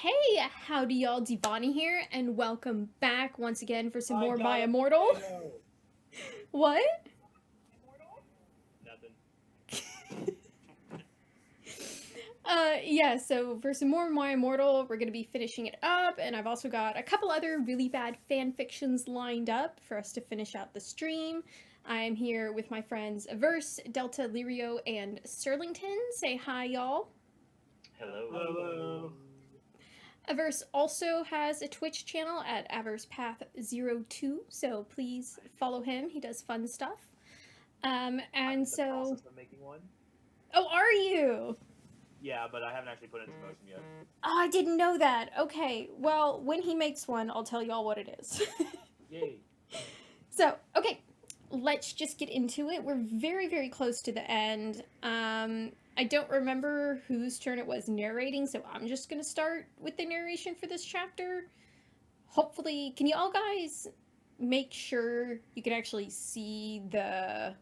Hey, howdy y'all, Devani here, and welcome back once again for some I more got My it. Immortal. I know. What? Nothing. Yeah, so for some more My Immortal, we're gonna be finishing it up, and I've also got a couple other really bad fan fictions lined up for us to finish out the stream. I'm here with my friends Averse, Delta, Lirio, and Sterlington. Say hi, y'all. Hello. Hello. Averse also has a Twitch channel at AversePath02, so please follow him. He does fun stuff. I'm And in the so, process of making one. oh, are you? Yeah, but I haven't actually put it into motion yet. Oh, I didn't know that. Okay, well, when he makes one, I'll tell y'all what it is. Yay. So, okay, let's just get into it. We're very, very close to the end. I don't remember whose turn it was narrating, so I'm just gonna start with the narration for this chapter. Hopefully, can you all guys make sure you can actually see the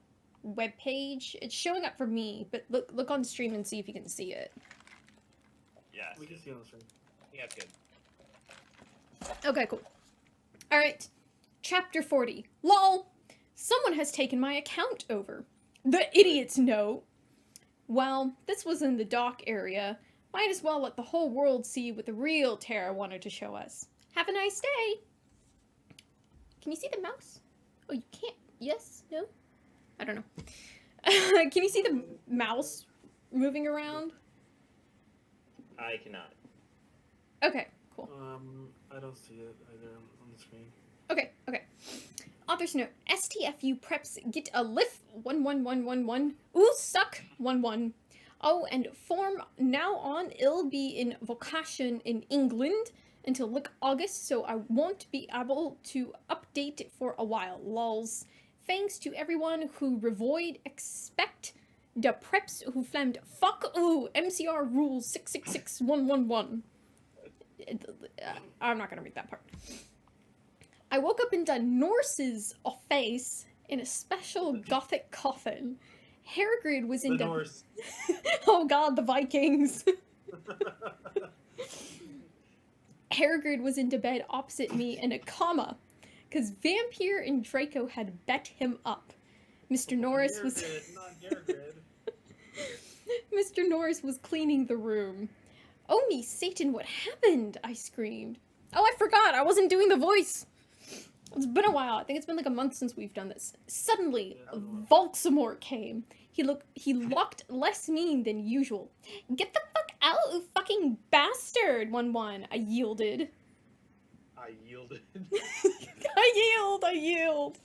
web page? It's showing up for me, but look on stream and see if you can see it. Yeah, We can see on the screen. yeah, that's good. Okay, cool. All right. Chapter 40. Lol. Someone has taken my account over. The idiots know. Well, this was in the dock area. Might as well let the whole world see what the real Terra wanted to show us. Have a nice day. Can you see the mouse? Oh, you can't. Yes? No? I don't know. Can you see the mouse moving around? I cannot. Okay, cool. I don't see it either on the screen. Okay. Author's note: STFU preps get a lift 11111. Ooh, suck 11. Oh, and form now on. It'll be in vocation in England until like August, so I won't be able to update it for a while. Lols. Thanks to everyone who revoid expect the preps who flamed fuck ooh MCR rules 666111. I'm not gonna read that part. I woke up in the Norse's face in a special gothic coffin. Harrogrid was in The Norse. Oh god, the Vikings. Harrogrid was into bed opposite me in a coma, because Vampire and Draco had bet him up. Mr. Norris was not Garrett. Mr. Norris was cleaning the room. Oh me Satan, what happened? I screamed. Oh, I forgot, I wasn't doing the voice. It's been a while. I think it's been like a month since we've done this. Suddenly, Volxamort came. He looked less mean than usual. Get the fuck out, you fucking bastard! 1-1. I yielded. I yielded. I yield.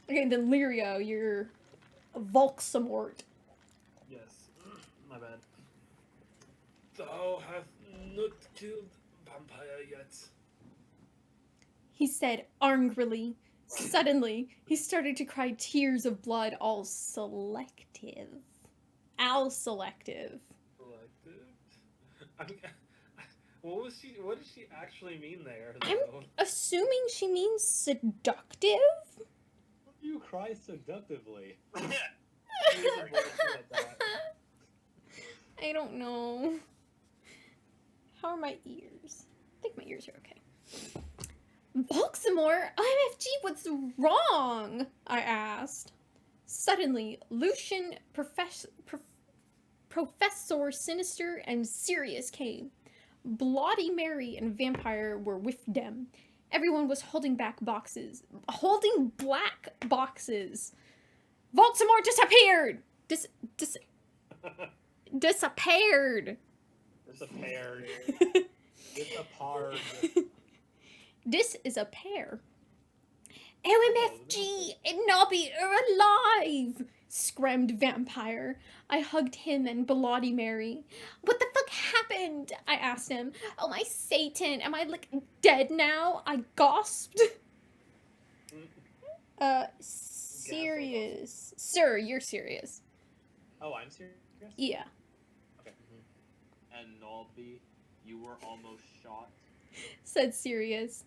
Okay, then Lirio, you're Volxamort. Yes. My bad. Thou hast not killed vampire yet. He said angrily. Suddenly, he started to cry tears of blood, all selective. Selective. What does she actually mean there? I'm assuming she means seductive? You cry seductively. I don't know. How are my ears? I think my ears are okay. Baltimore? IMFG, what's wrong? I asked. Suddenly, Lucian, Professor Sinister, and Sirius came. Bloody Mary and Vampire were with them. Everyone was holding black boxes. Baltimore disappeared! Disappeared! Disappeared. Disappeared. This is a pair. OMFG! Nobby are alive! Screamed Vampire. I hugged him and Bloody Mary. What the fuck happened? I asked him. Oh my Satan, am I like dead now? I gasped. Serious. Sir, you're serious. Oh, I'm serious? Yeah. Okay. And Nolby, you were almost shot, Said Sirius.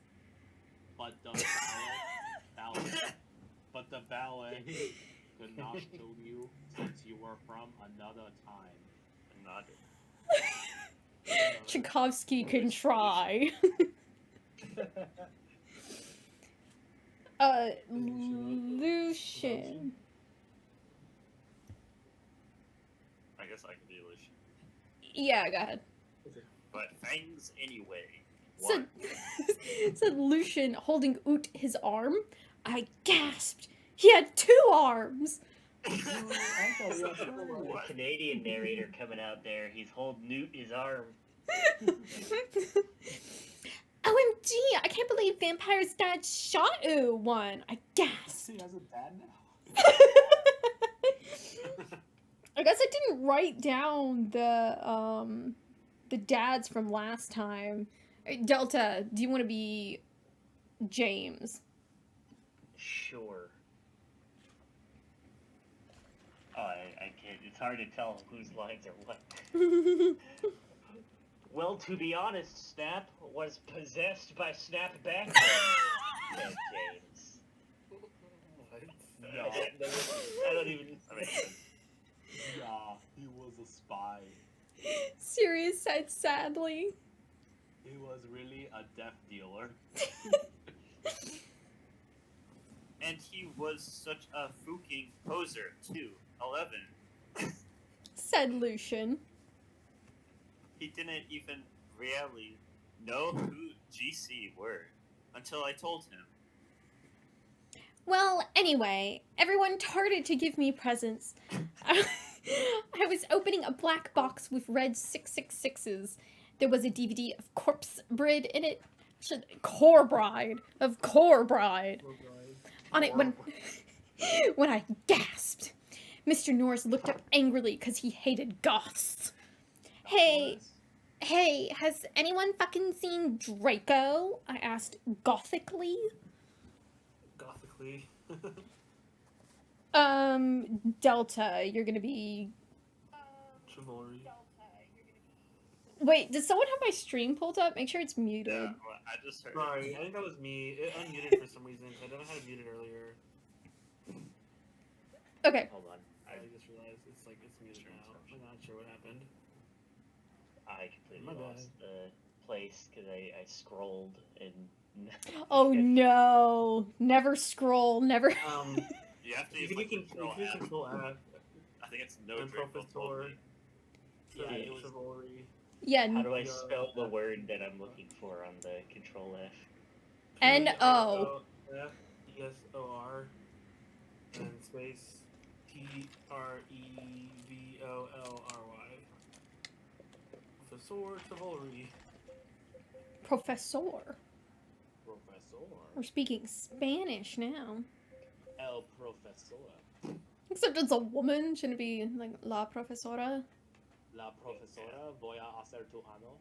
but the ballet could not kill you since you were from another time. Tchaikovsky can try. Lucian. I guess I can be Lucian. Yeah, go ahead. But fangs anyway. Said, said Lucian, holding Oot his arm. I gasped. He had 2 arms. The Canadian narrator coming out there. He's holding Newt his arm. OMG, I can't believe Vampire's Dad shot one. I gasped. He has a dad now. I guess I didn't write down the dads from last time. Delta, do you want to be James? Sure. Oh, I can't. It's hard to tell whose lines are what. Well, to be honest, Snap was possessed by Snap back then, said James. No, I don't even. I mean, yeah, he was a spy. Sirius said sadly. He was really a death dealer. and he was such a fucking poser, too. 11. Said Lucian. He didn't even really know who GC were until I told him. Well, anyway, everyone started to give me presents. I was opening a black box with red 666s. There was a DVD of Corpse Bride in it. Core Bride. Of Core Bride. On it when I gasped. Mr. Norris looked up angrily because he hated goths. Hey, has anyone fucking seen Draco? I asked gothically. Gothically. Delta, you're gonna be... Chivalry. Wait, does someone have my stream pulled up? Make sure it's muted. Yeah, well, I just heard. Sorry, I think that was me. It unmuted for some reason. I don't know how to mute it earlier. Okay. Hold on. I just realized it's muted now. I'm not sure what happened. I completely My bad. lost the place because I scrolled and. Oh no. Never scroll, never... You have to You use can like control F. I think it's no And Draco told Professor. me. Yeah, Yeah, it it was was- chivalry. Yeah, How do I spell the word that I'm looking for on the control F? N-O. P-R-O-F-E-S-O-R and space T-R-E-V-O-L-R-Y. Professor Chivalry. Professor. Professor. We're speaking Spanish now. El Profesor. Except it's a woman. Shouldn't it be like La Profesora? La Profesora voy a hacer tu ano.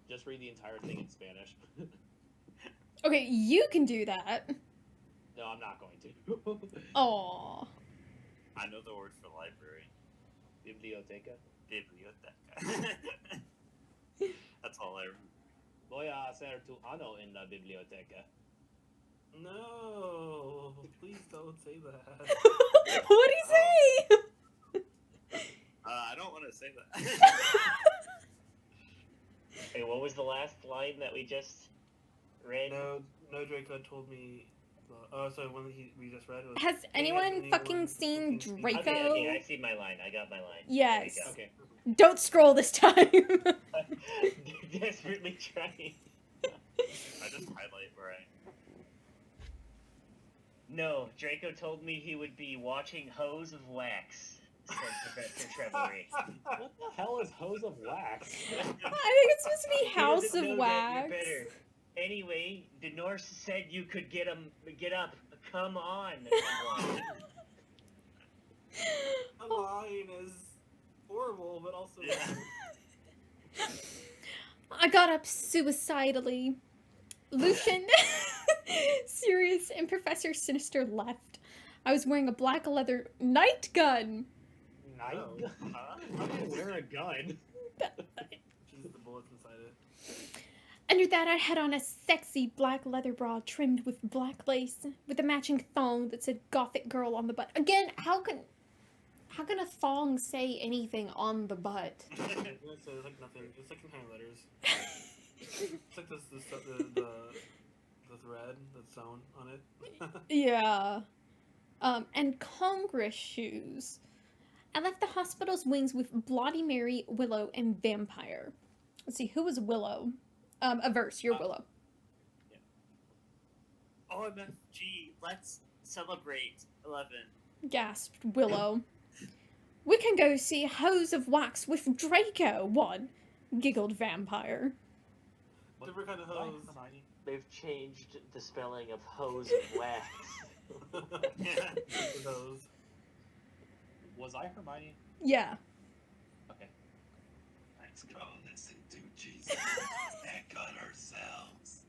Just read the entire thing in Spanish. Okay, you can do that. No, I'm not going to. Aww. I know the word for library. Biblioteca. Biblioteca. That's all I remember. Voy a hacer tu ano en la biblioteca. No, please don't say that. What'd he say? I don't want to say that. Hey, what was the last line that we just read? No, Draco told me. Oh, sorry, one we just read was. Has anyone fucking seen Draco? Okay, I see my line. I got my line. Yes. There you Okay. Don't scroll this time. go. Desperately trying. I just highlight where I. No, Draco told me he would be watching Hose of Wax, said Professor Trevory. What the hell is Hose of Wax? I think it's supposed to be He House doesn't of know that Wax. you're better. Anyway, the Norse said you could get up. Come on. The line is horrible, but also. Yeah. I got up suicidally. Lucian, Sirius, and Professor Sinister left. I was wearing a black leather night gun. Night Oh. gun? How do you wear a gun? Choose the bullets inside it. Under that, I had on a sexy black leather bra trimmed with black lace, with a matching thong that said "Gothic Girl" on the butt. Again, how How can a thong say anything on the butt? So it's like nothing. It's like in tiny letters. It's like the thread that's sewn on it. Yeah. And Congress shoes. I left the hospital's wings with Bloody Mary, Willow, and Vampire. Let's see, who was Willow? Averse, you're Willow. OMFG, let's celebrate 11. Gasped Willow. We can go see Hose of Wax with Draco, one, giggled Vampire. Different kind of Why, hose. Hermione? They've changed the spelling of hose and wax. Different hose. Was I Hermione? Yeah. Okay. Let's go listen to Jesus and cut ourselves.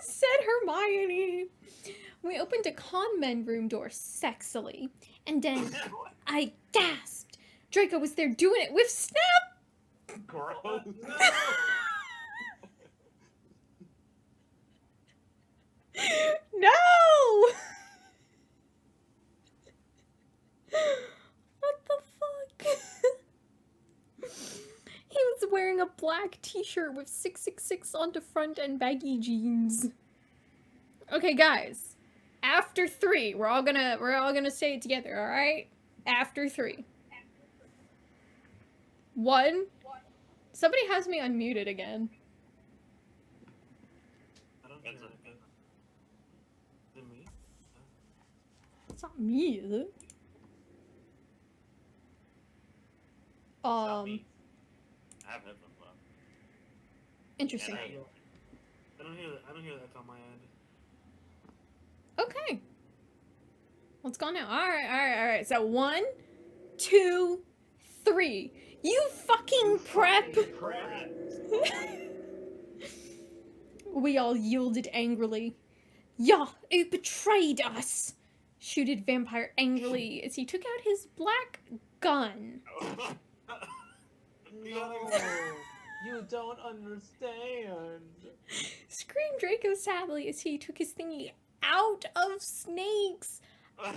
Said Hermione. We opened a con men room door sexily, and then I gasped. Draco was there doing it with Snap! Gross. No! What the fuck? He was wearing a black t-shirt with 666 on the front and baggy jeans. Okay, guys. After 3, we're all gonna say it together, alright? After 3. 1. Somebody has me unmuted again. I don't hear it. Is it me? It's not me, is it? Not me. I have headphones on. Interesting. And I don't hear that on my end. Okay. Let's go now. Alright. So 1, 2, 3. You fucking prep! We all yielded angrily. Yeah, who betrayed us? Shooted Vampire angrily as he took out his black gun. No, you don't understand. Screamed Draco sadly as he took his thingy out of Snake's. Ow!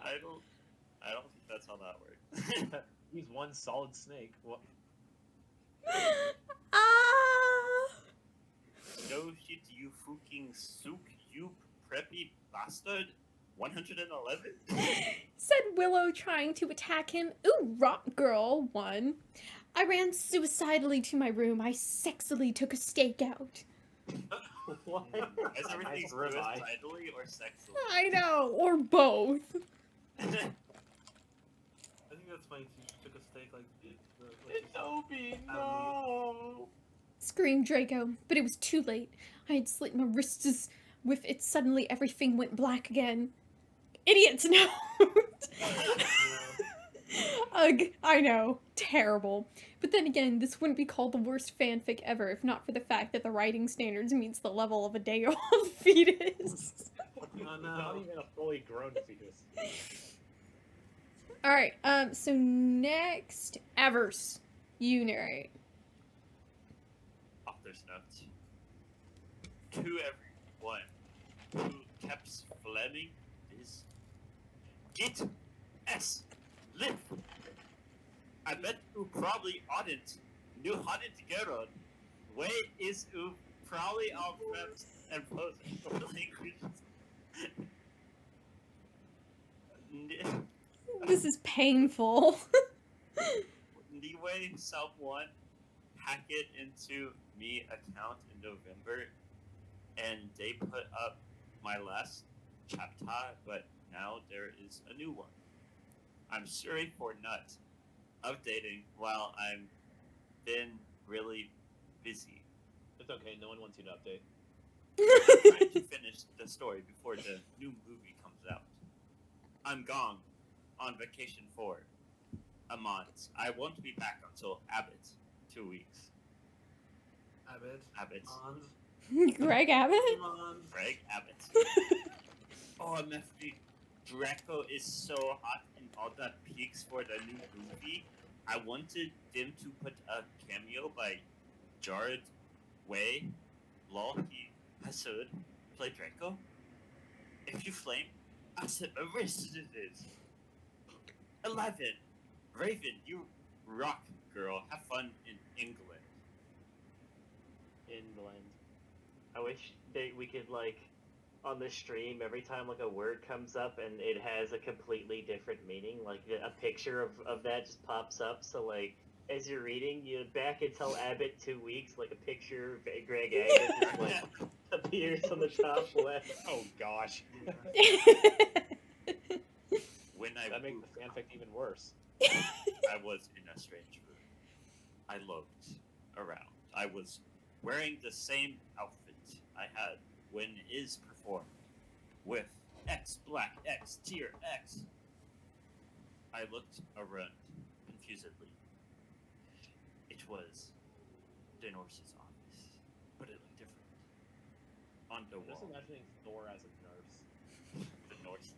I don't think that's how that works. He's one solid snake. What? Ah! No shit, you fucking sook, you preppy bastard. 111? Said Willow, trying to attack him. Ooh, rock girl, 1. I ran suicidally to my room. I sexily took a stake out. What? Is everything suicidally or sexually? I know, or both. I think that's funny. She took a steak like Toby, no! Screamed Draco, but it was too late. I had slit my wrists with it. Suddenly everything went black again. Idiots, no! Ugh, I know. Terrible. But then again, this wouldn't be called the worst fanfic ever if not for the fact that the writing standards meets the level of a day-old fetus. Oh, no. Not even a fully grown fetus. Alright, so next, Evers. You narrate. Author's notes. To everyone who kept Fleming is Git S. Live. I bet you probably audit. New audit girl. Way is you probably all preps and post languages. This is painful. Anyway, someone hack it into me account in November, and they put up my last chapter, but now there is a new one. I'm sorry for not updating while I'm been really busy. It's okay, no one wants you to update. I'm trying to finish the story before the new movie comes out. I'm gone on vacation for a month. I won't be back until Abbott. 2 weeks. Abbott. Greg Abbott? Greg Abbott. Oh, MFG. Draco is so hot in all the peaks for the new movie. I wanted them to put a cameo by Jared Way. Lol, he Hasud, play Draco. If you flame, I said arrested it. 11. Raven, you rock, girl. Have fun in England. England. I wish we could, like, on the stream, every time, like, a word comes up and it has a completely different meaning, like, a picture of that just pops up, so, like, as you're reading, you back until Abbott 2 weeks, like, a picture of Greg Agnes just, like, appears on the top left. Oh gosh. When I That makes moved, the fanfic even worse. I was in a strange room. I looked around. I was wearing the same outfit I had when Is performed, with X Black X Tier X. I looked around confusedly. It was Denorce's office, but it looked different. On the I'm just wall, imagining Thor as a nurse. Denorce.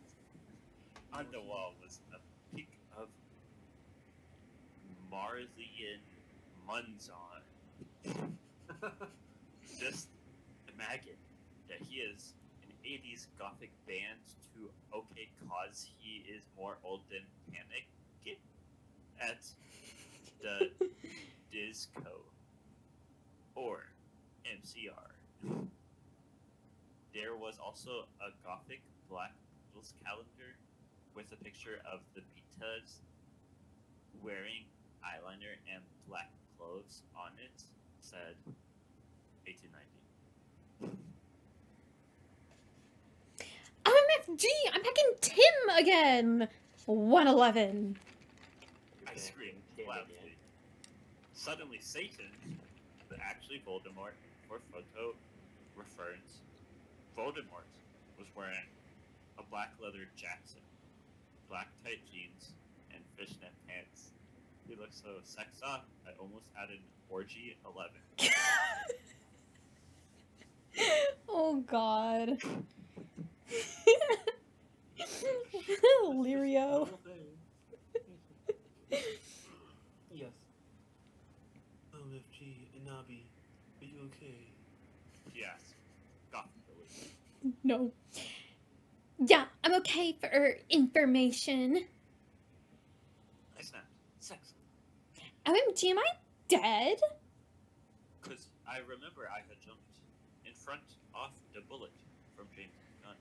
On the wall was a pic of Marlian Munzon. Just imagine that he is an 80s gothic band to okay cause he is more old than Panic at the Disco or MCR. There was also a gothic black Beatles calendar with a picture of the Beatles wearing eyeliner and black clothes on it. Said 1890. OMFG, I'm back in Tim again. 111. I screamed loudly. Suddenly, Satan, but actually Voldemort, for photo reference, Voldemort was wearing a black leather jacket, black tight jeans, and fishnet pants. He looked so sex off, I almost had an orgy 11. Oh god. Lirio. Whole thing. Yes. OMFG, Inabi, are you okay? He asked, gothically. No. Yeah, I'm okay for information. I snapped, sex. OMG, am I dead? Because I remember I had jumped in front off the bullet from James' gun.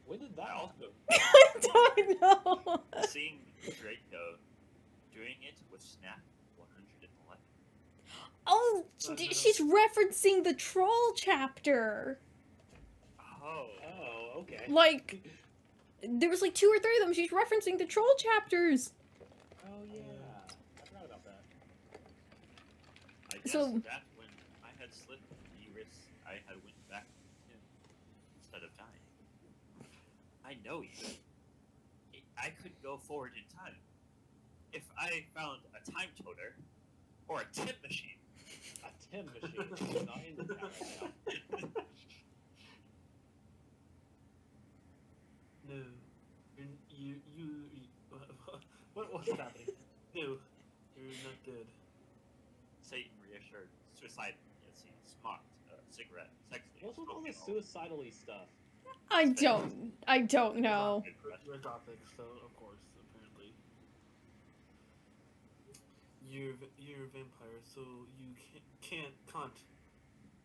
When did that I happen? also I don't know. seeing Draco doing it with Snap 111. Oh, she's referencing the troll chapter. Oh, Oh, okay. Like, there was like 2 or 3 of them. She's referencing the troll chapters. Oh yeah. I forgot about that. I guess So- that when I had slit the wrist, I had went back to him instead of dying. I know you. I could go forward in time. If I found a time toter or a tip machine. A Tim machine. Not in the town right now. No. What's happening? No. You're not dead. Satan reassured. Suicide. Yes, he's smart. Cigarette. Sexy. What's with all this smoking, suicidally stuff? I don't know. We're gothic, so of course, apparently. You're a vampire, so you can't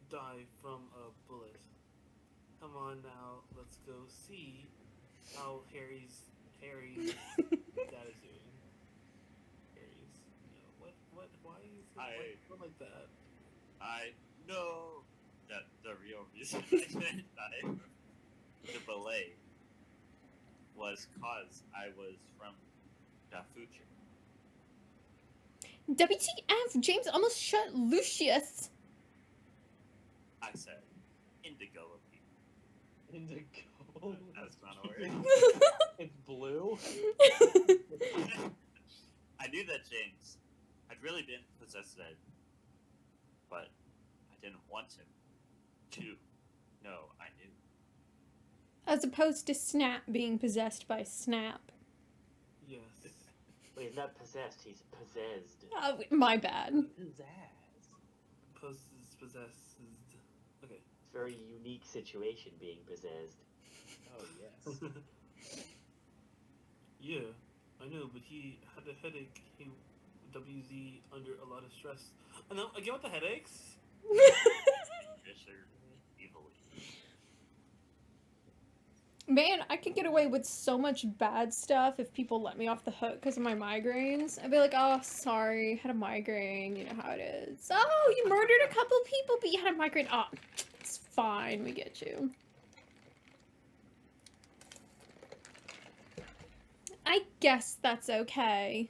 die from a bullet. Come on now, let's go see how Harry's dad is doing. Harry's, why is it what like that? I know that the real reason I didn't die the belay was cause I was from the future. WTF, James almost shut Lucius. I said, indigo of you. Indigo. That's not a word. It's blue. I knew that James had really been possessed then, but I didn't want him to. No, I knew. As opposed to Snap being possessed by Snap. Yes. Well, he's not possessed, he's possessed. My bad. Pizzazz. Possessed. Okay. very unique situation being possessed. Oh yes. Yeah, I know, but he had a headache. He WZ under a lot of stress. I know. Again with the headaches. Fisher evilly. Man, I could get away with so much bad stuff if people let me off the hook because of my migraines. I'd be like, oh, sorry, had a migraine. You know how it is. Oh, you murdered a couple people, but you had a migraine. Oh, it's fine. We get you. I guess that's okay.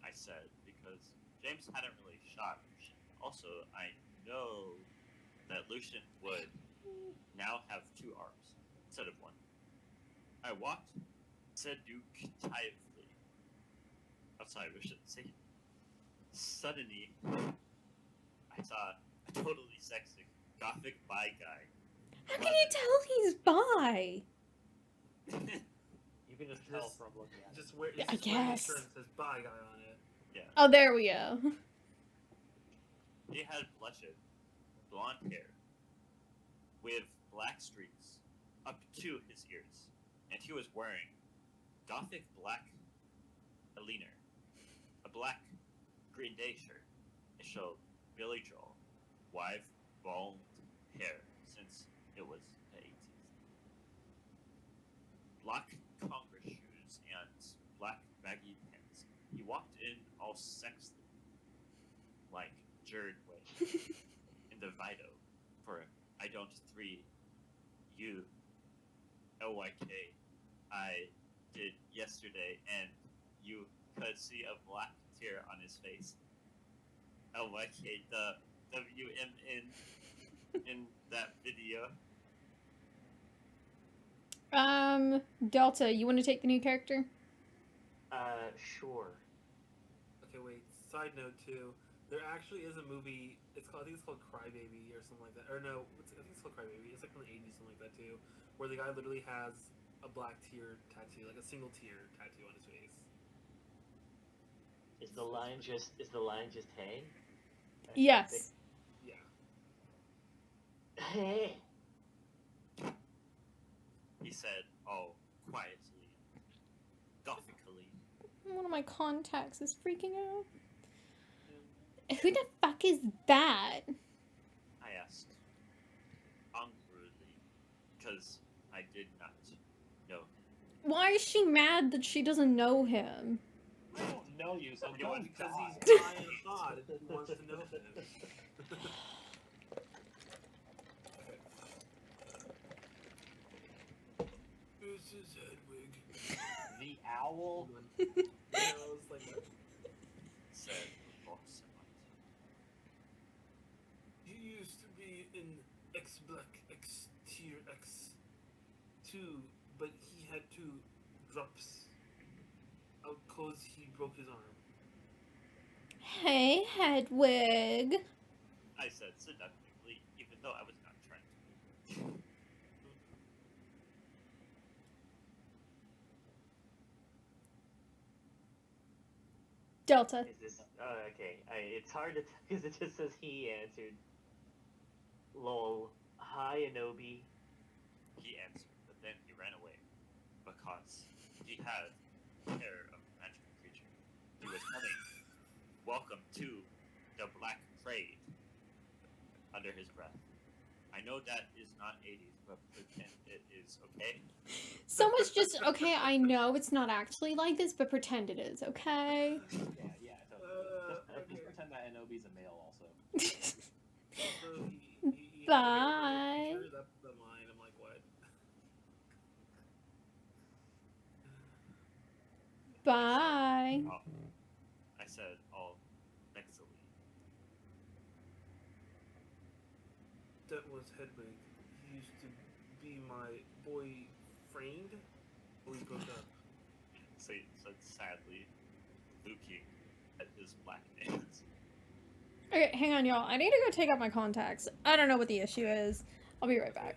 I said, because James hadn't really shot Lucian. Also, I know that Lucian would now have 2 arms instead of 1. I walked seductively outside Lucian. Suddenly, I saw a totally sexy gothic bi guy. How can you tell he's bi? You can just tell Just- from looking at it. Just wear. Yeah, I Just wearing a guess. shirt that says "Bye" guy on it. Yeah, Oh, there we go. he had blushed blonde hair with black streaks up to his ears, and he was wearing gothic black leaner, a black Green Day shirt. It showed Billy Joel, wife, bald hair since it was the 80s. Black Converse shoes and black baggy pants. He walked in all sexy, like Jared Way in the Vito for I don't 3 U LYK I did yesterday, and you could see a black tear on his face. LYK the WMN in that video. Delta, you want to take the new character? Sure. Okay, wait. Side note too. There actually is a movie. It's called. I think it's called Crybaby or something like that. Or no, I think it's called Crybaby. It's like from the '80s, something like that too, where the guy literally has a black tear tattoo, like a single tear tattoo on his face. Is the line just hey? Yes. Yeah. Hey. He said, "Oh, quietly, gothically." One of my contacts is freaking out. Who the fuck is that? I asked angrily, because I did not know him. Why is she mad that she doesn't know him? I don't know you, so You don't want- Because die. he's high and hot and he wants to know him. This is Hedwig. The owl. You know, it's like Said Voxamite. he used to be in X Black X Tier X 2, but he had to drops out cause he broke his arm. Hey, Hedwig. I said seductively, even though I was not trying to. Delta. Is this? Oh, okay. It's hard to because it just says he answered. Lol. Hi, Anobi. He answered, but then he ran away because he had hair of a magical creature. He was humming "Welcome to the Black Parade" under his breath. I know that is not 80s, but pretend it is, okay? So much just, okay, I know it's not actually like this, but pretend it is, okay? Yeah, totally. Just Okay. pretend that Anobi's a male also. So he Bye. Sure, that's the line. I'm like, what? Bye. Oh, I said, all nextly. That was Hedwig. He used to be my boyfriend. We broke up. So he said sadly, looking at his black nails. Okay, hang on, y'all. I need to go take out my contacts. I don't know what the issue is. I'll be right back.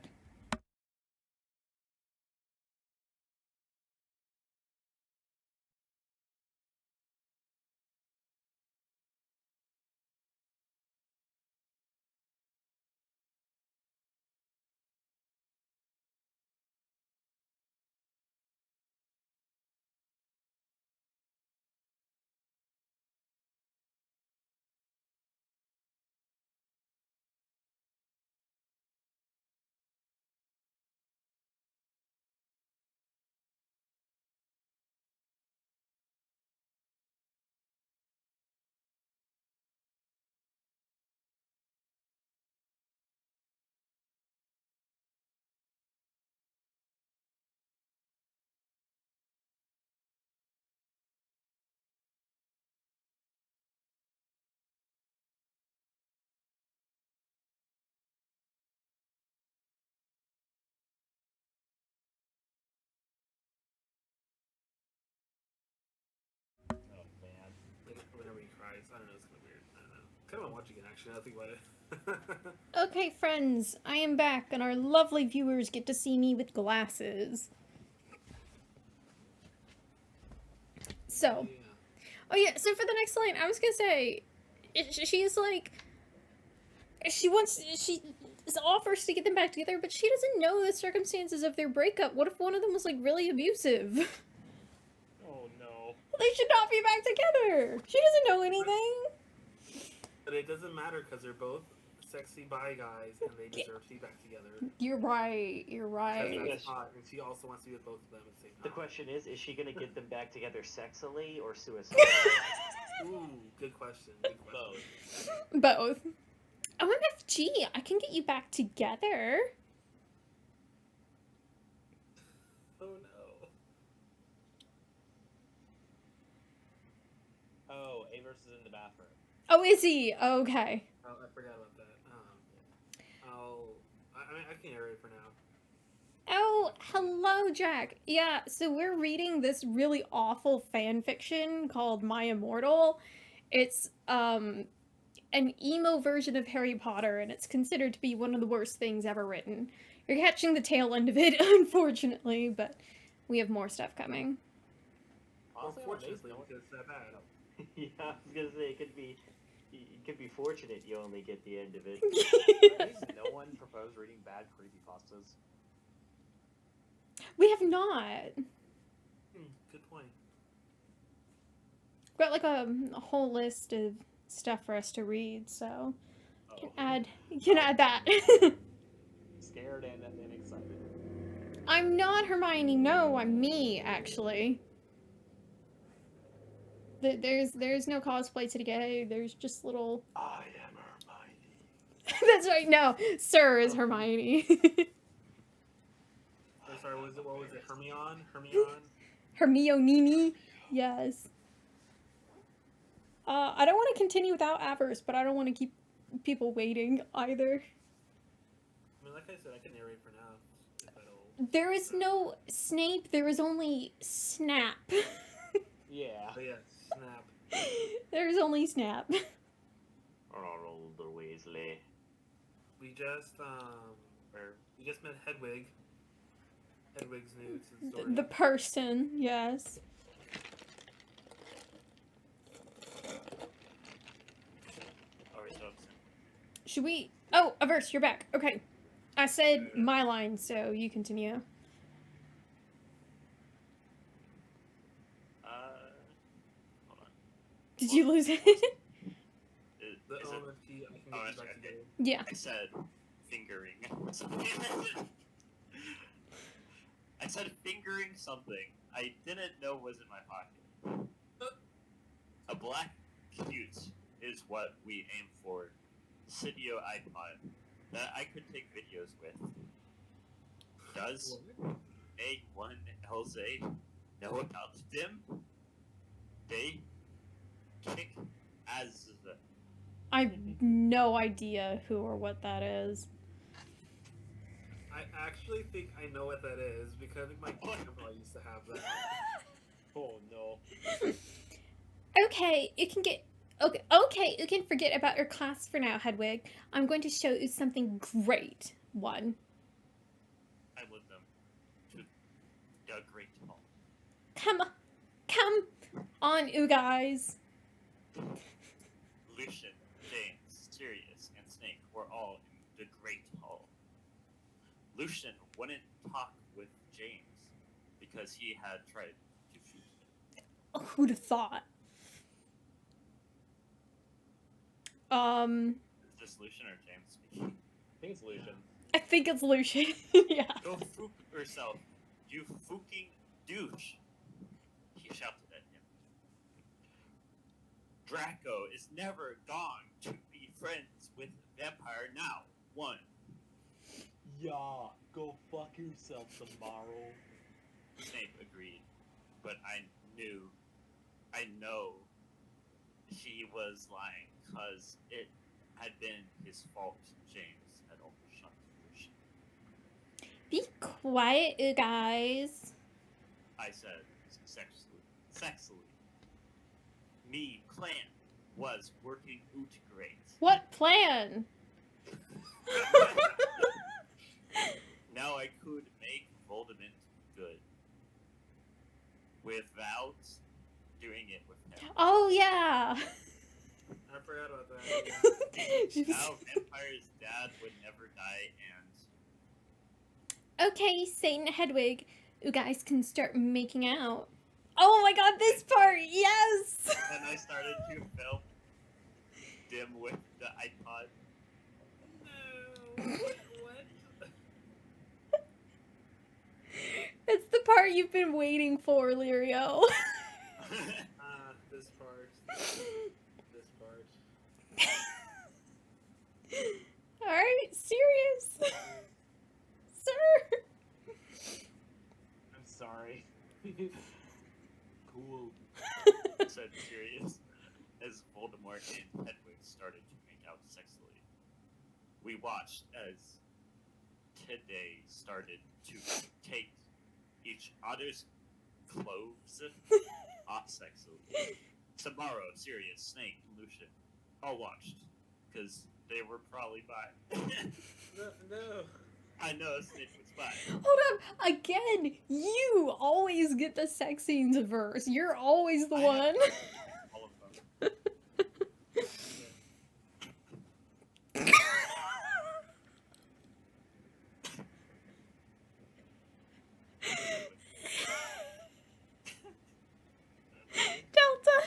much again, actually. I think about it. Okay, friends, I am back, and our lovely viewers get to see me with glasses. So, Yeah. oh yeah, so for the next line, I was gonna say, she's like, she offers to get them back together, but she doesn't know the circumstances of their breakup. What if one of them was, like, really abusive? Oh no. They should not be back together! She doesn't know anything! But it doesn't matter because they're both sexy bi guys and they deserve to be back together. You're right, you're Because right. Yes. that's hot, and she also wants to be with both of them at the same The time. question is she gonna get them back together sexily or suicidally? Ooh, good question. Good question. Both. Both. OMFG, I can get you back together. Oh no. Oh, Avers is in the bathroom. Oh, is he? Okay. Oh, I forgot about that. I mean, I can narrate for now. Oh, hello, Jack. Yeah, so we're reading this really awful fan fiction called My Immortal. It's, an emo version of Harry Potter, and it's considered to be one of the worst things ever written. You're catching the tail end of it, unfortunately, but we have more stuff coming. Honestly, I'm amazed Unfortunately, no one- because it's that bad. Yeah, I was gonna say it could be fortunate you only get the end of it. At least no one proposed reading bad creepypastas. We have not. Good point. We've got like a whole list of stuff for us to read, so you can add that. Scared and excited. I'm not Hermione. No, I'm me actually. There's no cosplay today. There's just little. I am Hermione. That's right. No, Sir is Hermione. Oh, sorry, what was it? Hermione? Hermione. Yes. I don't want to continue without Avers, but I don't want to keep people waiting either. I mean, like I said, I can narrate for now. If that'll... There is no Snape. There is only Snap. Yeah. Oh yeah, snap. There's only Snap. Ronald Weasley. We just met Hedwig. Hedwig's new story. The person, yes. Alright, so Should we? Oh, Averse, you're back. Okay. I said my line, so you continue. hold on. Did you lose it? The Is it? OMFG, I can Oh, get that's you back right, together. Yeah. I said fingering I said fingering something I didn't know was in my pocket. A black cute is what we aim for. Cydio iPod that I could take videos with. Does A1 LZ know about them? They kick as I have no idea who or what that is. I actually think I know what that is because I think my grandpa used to have that. Oh no. Okay, you can get. Okay, you can forget about your class for now, Hedwig. I'm going to show you something great. One. I led them to the Great Hall. Come on, you guys. Lucian, James, Sirius, and Snake were all in the Great Hall. Lucian wouldn't talk with James because he had tried to shoot him. Who'd have thought? Is this Lucian or James speaking? I think it's Lucian. I think it's Lucian. Yeah. Go fook yourself, you fucking douche! He shouted at him. Draco is never gone to be friends with Vampire now. One. Yeah, go fuck yourself tomorrow. Snape agreed, but I know he was lying because it had been his fault. James had overshot Lucian. Be quiet, you guys. I said sexily. Me, clan. was working out great. What plan? Now I could make Voldemort good without doing it with him. Oh yeah. I forgot about that. Now Vampire's dad would never die, and Okay, Satan Hedwig, you guys can start making out. Oh my god, this part, yes! then I started to film Dim with the iPod. No. What? It's the part you've been waiting for, Lirio. This part. This part. Alright, serious? Sir? I'm sorry. Cool. Said Sirius as Voldemort and Hedwig started to make out sexually. We watched as today started to take each other's clothes off sexually. Tomorrow, Sirius, Snake, and Lucian all watched because they were probably bi. No. I know Snake was bi. Hold up, again, you always get the sex scenes verse. You're always the I one. have all of them. Delta.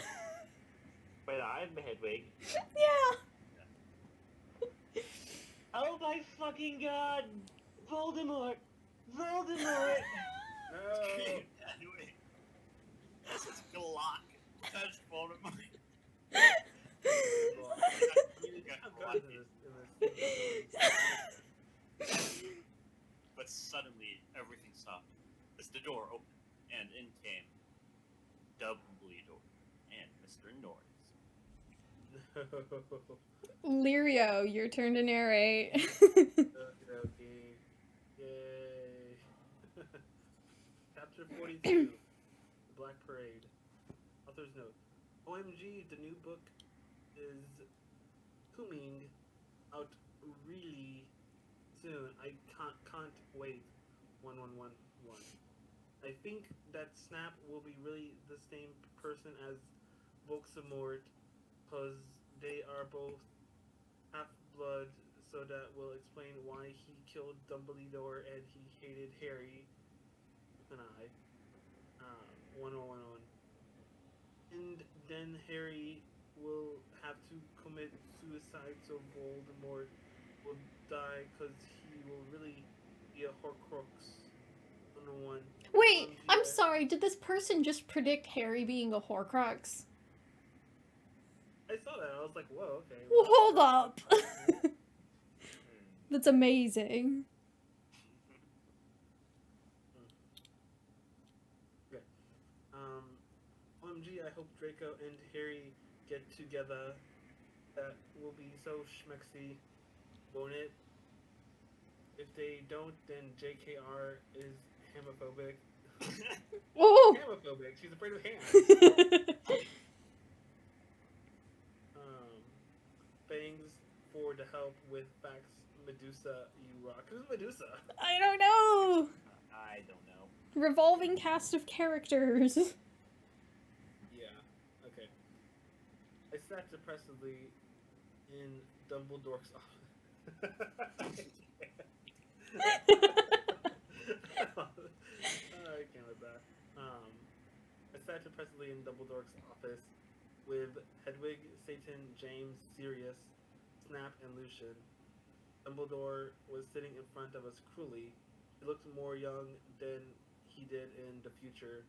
Wait, I'm Hedwig. Yeah. Oh my fucking god! Voldemort! Voldemort! No. Anyway, this is Glock. That's Voldemort. I'm good in this. But suddenly, everything stopped as the door opened, and in came Dumbledore and Mr. Norris. Lirio, your turn to narrate. Okay. Yay. Chapter 42. The Black Parade. Author's note. OMG, the new book is coming out really soon. I can't wait. 1111. I think that Snap will be really the same person as Voldemort, cause they are both half-blood, so that will explain why he killed Dumbledore and he hated Harry and I. 1111. And then Harry will have to commit suicide so Voldemort will die because he will really be a Horcrux. 101. Wait, I'm sorry, did this person just predict Harry being a Horcrux? I saw that. I was like, whoa, okay. Well, hold up. That's amazing. Okay. OMG, I hope Draco and Harry get together. That will be so schmexy, won't it? If they don't, then JKR is homophobic. Oh! Homophobic. She's afraid of hands. Thanks for the help with facts, Medusa. You rock. Who's Medusa? I don't know. I don't know. Revolving cast of characters. Yeah. Okay. I sat depressedly in Dumbledore's office. I can't with that. I sat depressedly in Dumbledore's office with Hedwig, Satan, James, Sirius, Snap, and Lucian. Dumbledore was sitting in front of us cruelly. He looked more young than he did in the future.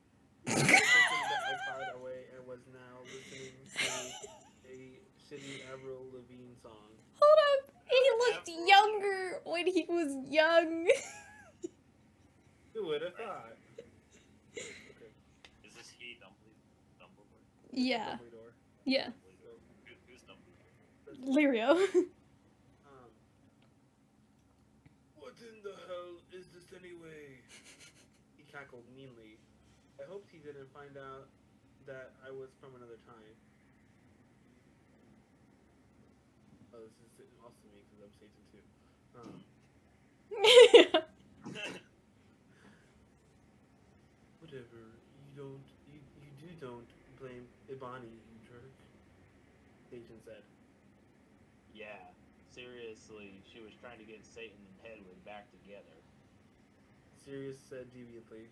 He had taken the iPod away and was now listening to a shitty Avril Lavigne song. Hold up. He looked younger when he was young. Who would have thought? Okay. Is this he, Dumbledore? Yeah. Dumbledore. Yeah. Who's Dumbledore? Lirio. What in the hell is this anyway? He cackled meanly. I hoped he didn't find out that I was from another time. Oh, this is also me because I'm Satan too. Whatever. You don't blame Ibani, you jerk. Satan said. Yeah, seriously, she was trying to get Satan and Hedwig back together. Sirius said deviantly.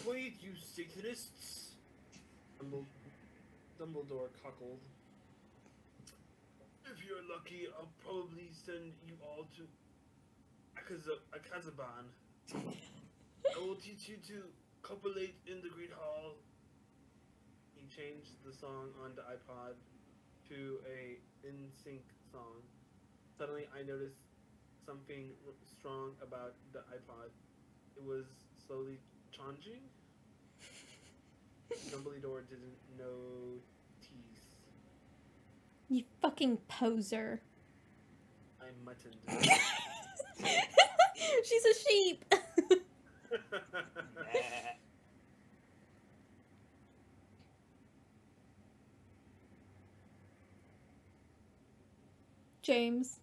Wait, you Satanists! Dumbledore cockled. If you're lucky, I'll probably send you all to Akazaban. I will teach you to copulate in the Great Hall. He changed the song on the iPod to a in-sync song. Suddenly, I noticed something strong about the iPod. It was slowly changing. Dumbledore didn't notice. You fucking poser. I muttoned. She's a sheep. James.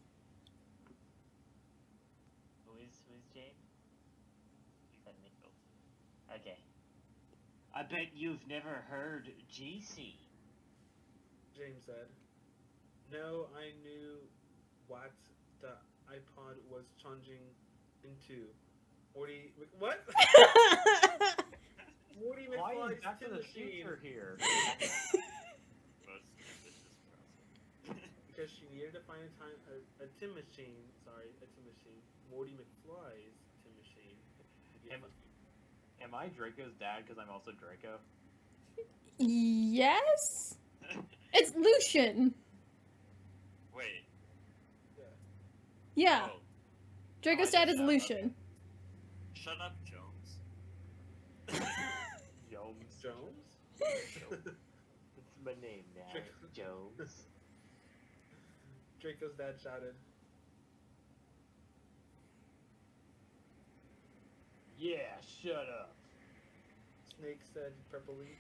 Who's James? You said Mitchell. Okay. I bet you've never heard GC. James said. No, I knew what the iPod was changing into. Morty, what? Morty Why is McFly's Back to tin the machine. Future here? Most ambitious process. Because she needed to find a tin machine. Sorry, a tin machine. Morty McFly's tin machine. Am I Draco's dad because I'm also Draco? Yes? It's Lucian. Wait. Yeah. Oh, Draco's I dad did is that. Lucian. Shut up, Jones. Jones. Jones? It's my name now, Jones. Draco's dad shouted. Yeah, shut up. Snake said purplely.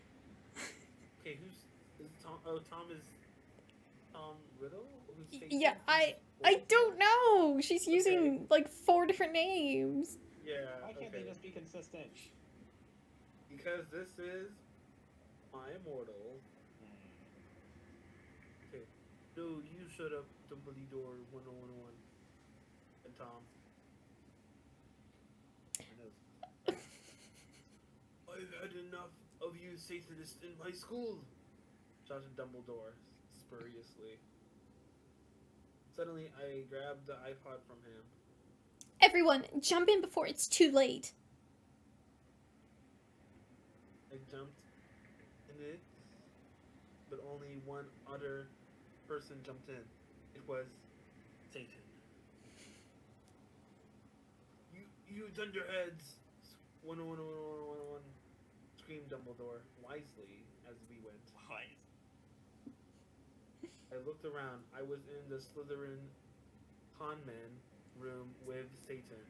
Okay, who's is Tom? Oh, Tom is Tom Riddle. Who's Satan? Yeah, I don't know. She's using like 4 different names. Yeah. Why can't okay. they just be consistent? Because this is My Immortal. Okay. No, you shut up, Dumbledore 1011. And Tom. I know. I've had enough of you Satanists in my school, shouted Dumbledore spuriously. Suddenly, I grabbed the iPod from him. Everyone, jump in before it's too late. I jumped in it, but only one other person jumped in. It was Satan. You dunderheads! 101, screamed Dumbledore wisely as we went. Why? I looked around. I was in the Slytherin conman room with Satan.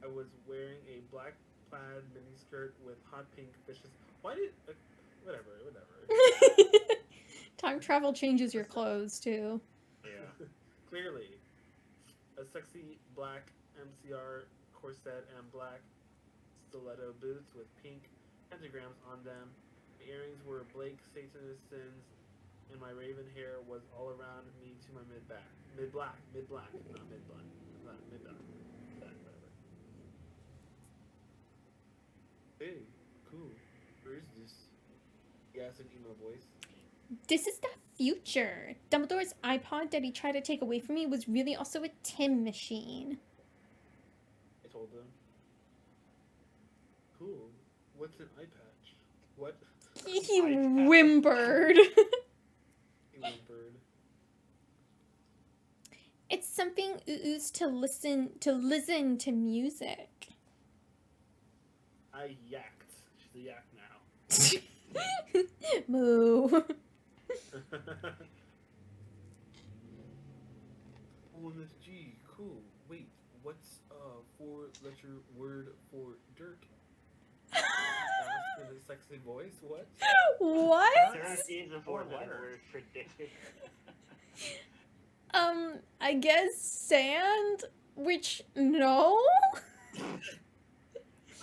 I was wearing a black plaid miniskirt with hot pink fishes. Why did... whatever. Time travel changes your clothes too. Yeah. Clearly. A sexy black MCR corset and black stiletto boots with pink pentagrams on them. My earrings were Blake Satanist sins, and my raven hair was all around me to my mid-black, not mid-black, mid-black, whatever. Hey, cool. Where is this? He asked in emo voice. This is the future. Dumbledore's iPod that he tried to take away from me was really also a tin machine. I told him. Cool. What's an eye patch? What? He whimpered. He whimpered. It's something ooze to listen to music. I yacked. She's a yak now. Moo. OMG, cool. Wait, what's a 4-letter word for Dirk? Asked in a sexy voice. What? What? There is a 4-letter letters. word for dick. I guess sand, which, no?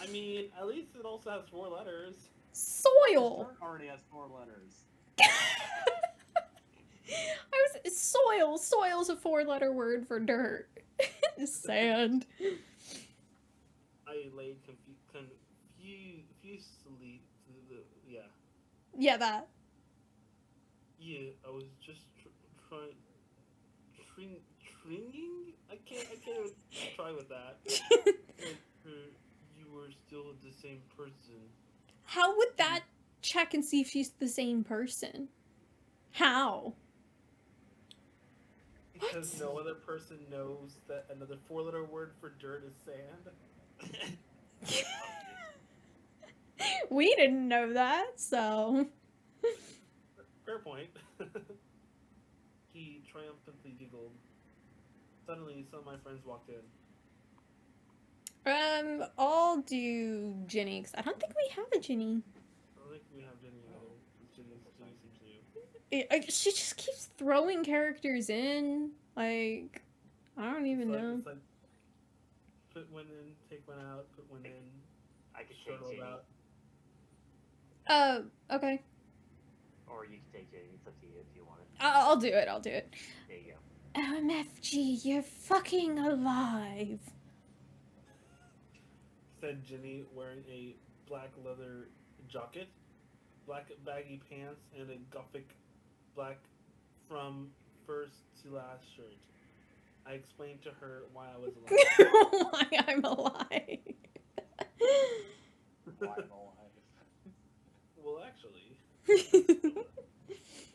I mean, at least it also has 4 letters. Soil. Dirt already has 4 letters. Soil. Soil's a 4-letter word for dirt. Sand. I laid confusedly. Yeah. Yeah, that. Yeah, I was just trying. Tringing? I can't even try with that. You were still the same person. How would that check and see if she's the same person? How? Because What? no other person knows that another 4-letter word for dirt is sand. We didn't know that, so. Fair point. He triumphantly giggled. Suddenly, some of my friends walked in. I'll do Jenny, because I don't think we have a Jenny. I don't think we have Jenny either. Jenny seems new. She just keeps throwing characters in. Like, I don't even know. It's like, put one in, take one out, put one in, I could take shuttle Jenny, about. Okay. or you can take Jenny. It's up to you if you want it. I'll do it. There you go. OMFG, you're fucking alive. Said Jenny, wearing a black leather jacket, black baggy pants, and a gothic black from first to last shirt. I explained to her why I was alive. Why I'm alive. Why I'm alive. Well, actually,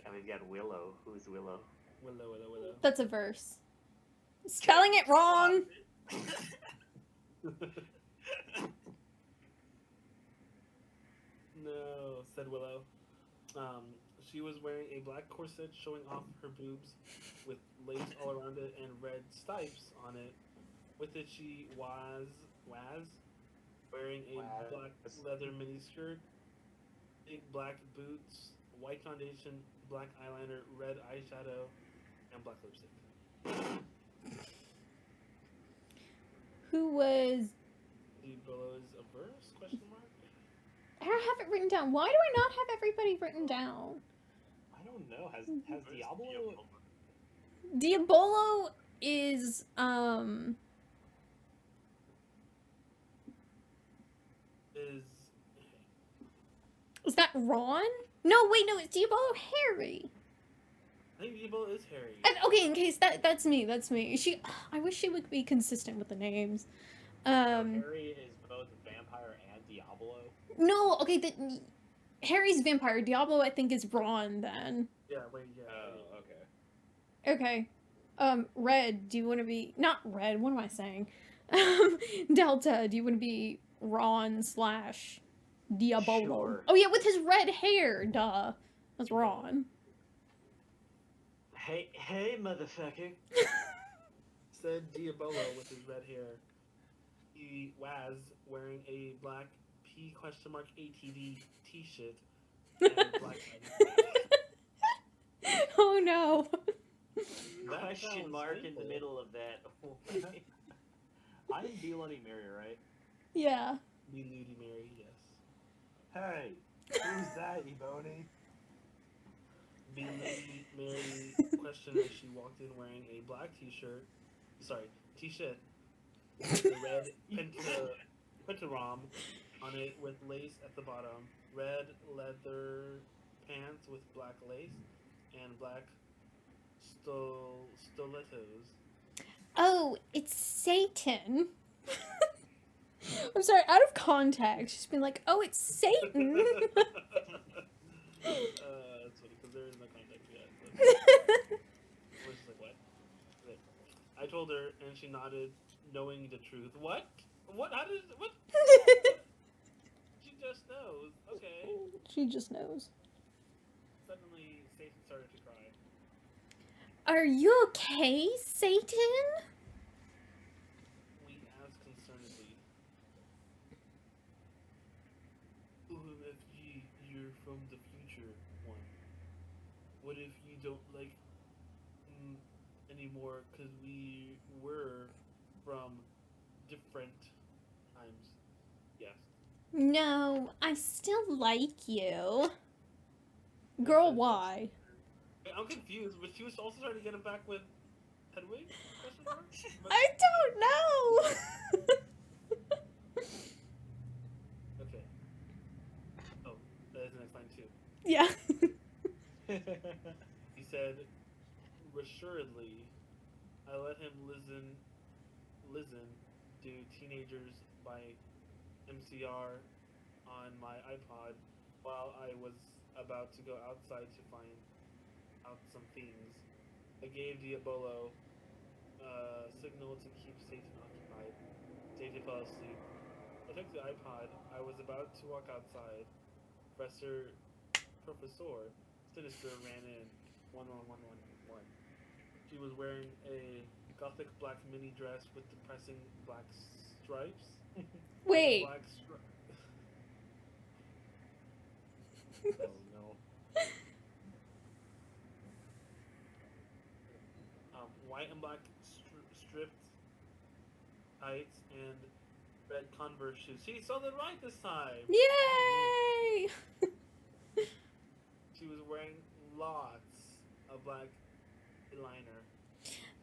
And we've got Willow. Who's Willow? Willow. That's a verse. Spelling it wrong. No, said Willow. She was wearing a black corset showing off her boobs with lace all around it and red stripes on it. With it, she was wearing a Waz. black leather miniskirt, big black boots, white foundation, black eyeliner, red eyeshadow, and black lipstick. Who was... The below is a verse? Question mark. I don't have it written down. Why do I not have everybody written down? I don't know. Has Diablo? Diabolo is, Is that Ron? No, wait, no, it's Diabolo Harry. I think Diabolo is Harry. Okay, in case that's me. I wish she would be consistent with the names. Harry is both vampire and Diablo. No, okay, Harry's vampire. Diablo, I think, is Ron then. Yeah, wait, yeah. Oh, okay. Okay. Red, do you want to be... Not Red, what am I saying? Delta, do you want to be Ron / Diabolo? Sure. Oh, yeah, with his red hair, duh. That's Ron. Hey, motherfucker. Said Diabolo with his red hair. He was wearing a black P?ATV t-shirt and black Oh, no. That Question sounds mark in painful. the middle of that. I'm Bloody Mary, right? Yeah. Be Lady Mary, yes. Hey, who's that, Ebony? Be Lady Mary questioned as she walked in wearing a black t-shirt. Sorry, t-shirt. With the red pentagram on it with lace at the bottom. Red leather pants with black lace and black stilettos. Oh, it's Satan. I'm sorry, out of context, she's been like, oh, it's Satan. That's funny because there is no context yet. But I was just like, what? But I told her, and she nodded, knowing the truth. What? What? How did? What? She just knows. Okay. She just knows. Suddenly, Satan started to cry. Are you okay, Satan? We asked concernedly. OMFG, you're from the future one. What if you don't like anymore because we were from different times. Yes. No, I still like you. I Girl, said, why? Wait, I'm confused, but she was also trying to get him back with Hedwig? Question mark? But, I don't know. okay. Oh, that is the next line too. Yeah. He said, assuredly, I let him listen to Teenagers by MCR on my iPod while I was about to go outside to find out some things. I gave Diabolo a signal to keep Satan occupied. Satan fell asleep. I took the iPod. I was about to walk outside. Professor Sinister ran in. 11111. She was wearing a gothic black mini dress with depressing black stripes. Wait. Black Oh no. white and black stripped tights and red Converse shoes. She sold it right this time. Yay! She was wearing lots of black eyeliner.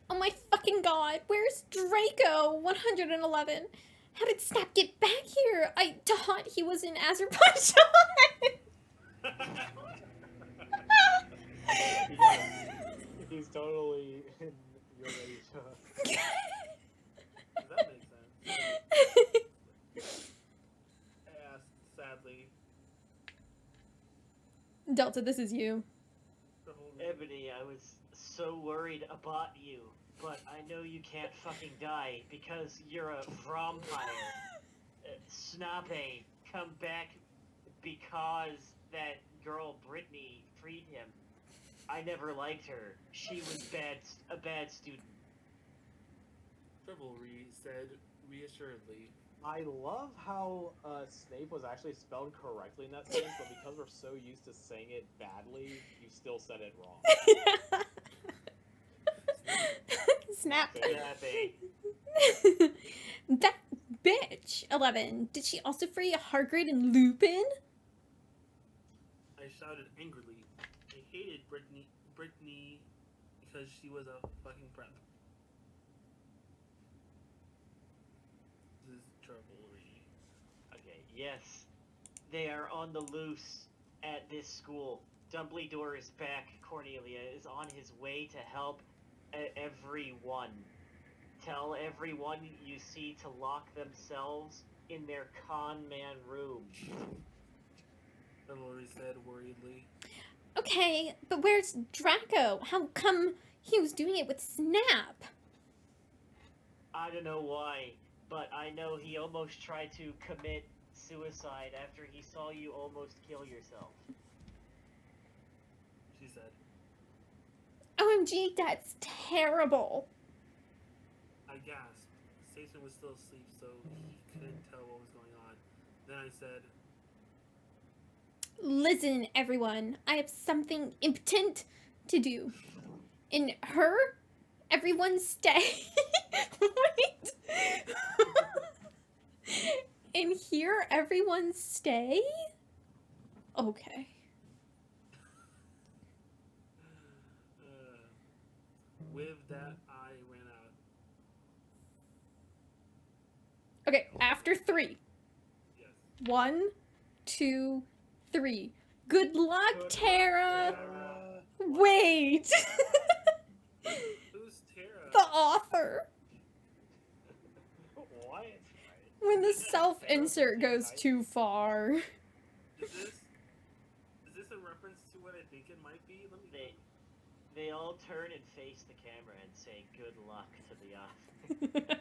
Oh my fucking god, where's Draco? 111. How did Snap get back here? I thought he was in Azerbaijan. He's totally in Eurasia. Does that make sense? I asked sadly. Delta, this is you. The whole Ebony, I was so worried about you, but I know you can't fucking die because you're a vampire. Snape, come back because that girl Brittany freed him. I never liked her. She was a bad student. Chivalry said reassuredly. I love how Snape was actually spelled correctly in that sentence, but because we're so used to saying it badly, you still said it wrong. Snap. Snape. That bitch. 11. Did she also free Hagrid and Lupin? I shouted angrily. I hated Brittany because she was a fucking prep. This is chivalry. Okay, yes. They are on the loose at this school. Dumbledore is back. Cornelia is on his way to help everyone. Tell everyone you see to lock themselves in their con man room. Chivalry said worriedly. Okay, but where's Draco? How come he was doing it with Snap? I don't know why, but I know he almost tried to commit suicide after he saw you almost kill yourself. She said. OMG, that's terrible. I gasped. Satan was still asleep, so he couldn't tell what was going on. Then I said, Listen, everyone, I have something impotent to do. In her, everyone stay. Wait. In here, everyone stay? Okay. with that, I ran out. Okay, after 3. Yes. 1, 2, 3. Good luck, Tara. Wait. Who's Tara? The author. What? When the self-insert goes too far. Is this a reference to what I think it might be? Let me. They all turn and face the camera and say good luck to the author.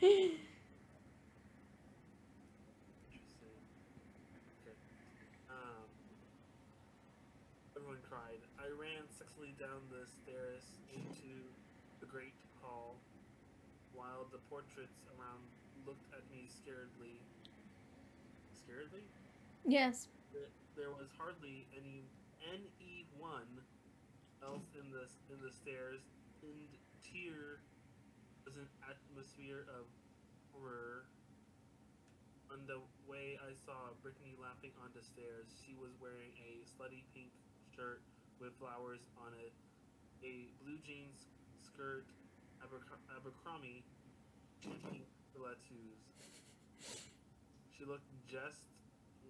Interesting. Okay. Everyone cried. I ran sexily down the stairs into the great hall, while the portraits around looked at me scaredly. Scaredly? Yes. There was hardly anyone else in the stairs entire was an atmosphere of horror. On the way, I saw Brittany laughing on the stairs. She was wearing a slutty pink shirt with flowers on it, a blue jeans skirt, Abercrombie, and pink stilettos. She looked just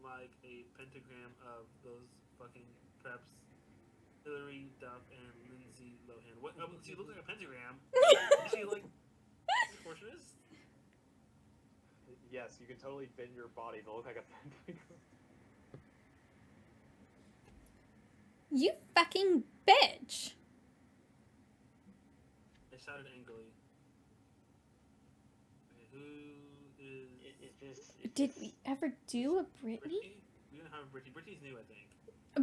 like a pentagram of those fucking preps, Hilary Duff and Lindsay Lohan. What? She looked like a pentagram. Is she like proportionist? Yes, you can totally bend your body to look like a pentagram. You fucking bitch. I shouted angrily. Okay, who is Is this? Did we ever do a Brittany? Brittany? We don't have a Brittany. Brittany's new, I think.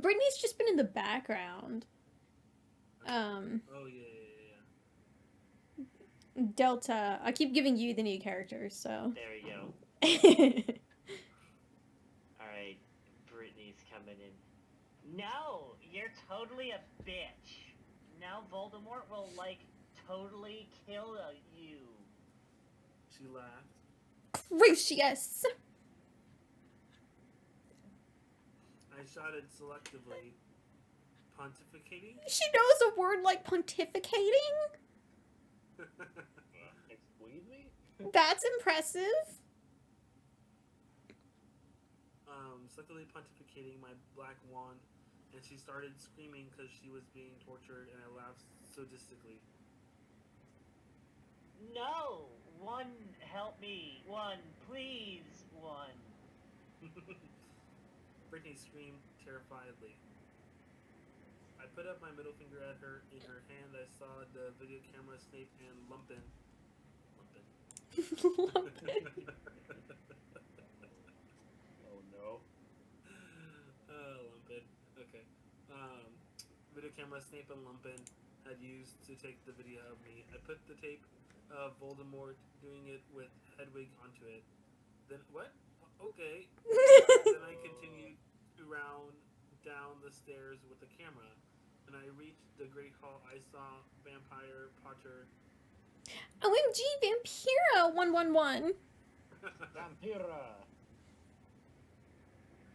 Brittany's just been in the background. Oh yeah. Delta. I keep giving you the new characters, so. There we go. Alright, Brittany's coming in. No, you're totally a bitch. Now Voldemort will, like, totally kill you. She laughed. Crucius. I shouted selectively, pontificating. She knows a word like pontificating? Excuse me? That's impressive. Selectively pontificating my black wand, and she started screaming because she was being tortured, and I laughed sadistically. No! One, help me. One, please. One. Brittany screamed terrifiedly. I put up my middle finger at her. In her hand, I saw the video camera, Snape, and Lumpin. Oh no. Lumpin. Okay. Video camera, Snape, and Lumpin had used to take the video of me. I put the tape of Voldemort doing it with Hedwig onto it. Then, what? Okay. Then I continued around down the stairs with the camera. When I reached the Great Hall, I saw Vampire Potter. OMG, Vampira 111. Vampira!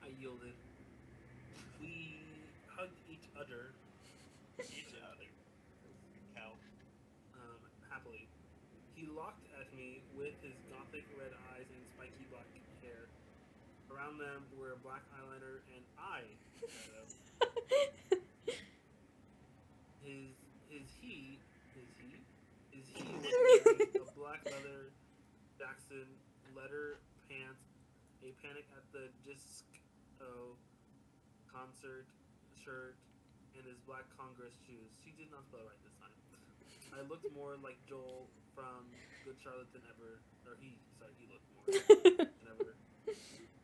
I yielded. We hugged each other Each other. Cow. happily. He looked at me with his gothic red eyes and spiky black hair. Around them were black eyeliner and eye shadow. His he was wearing a black leather Jackson leather pants, a Panic at the Disco concert shirt, and his black Congress shoes. She did not spell right this time. I looked more like Joel from Good Charlotte than ever. Or he looked more than ever.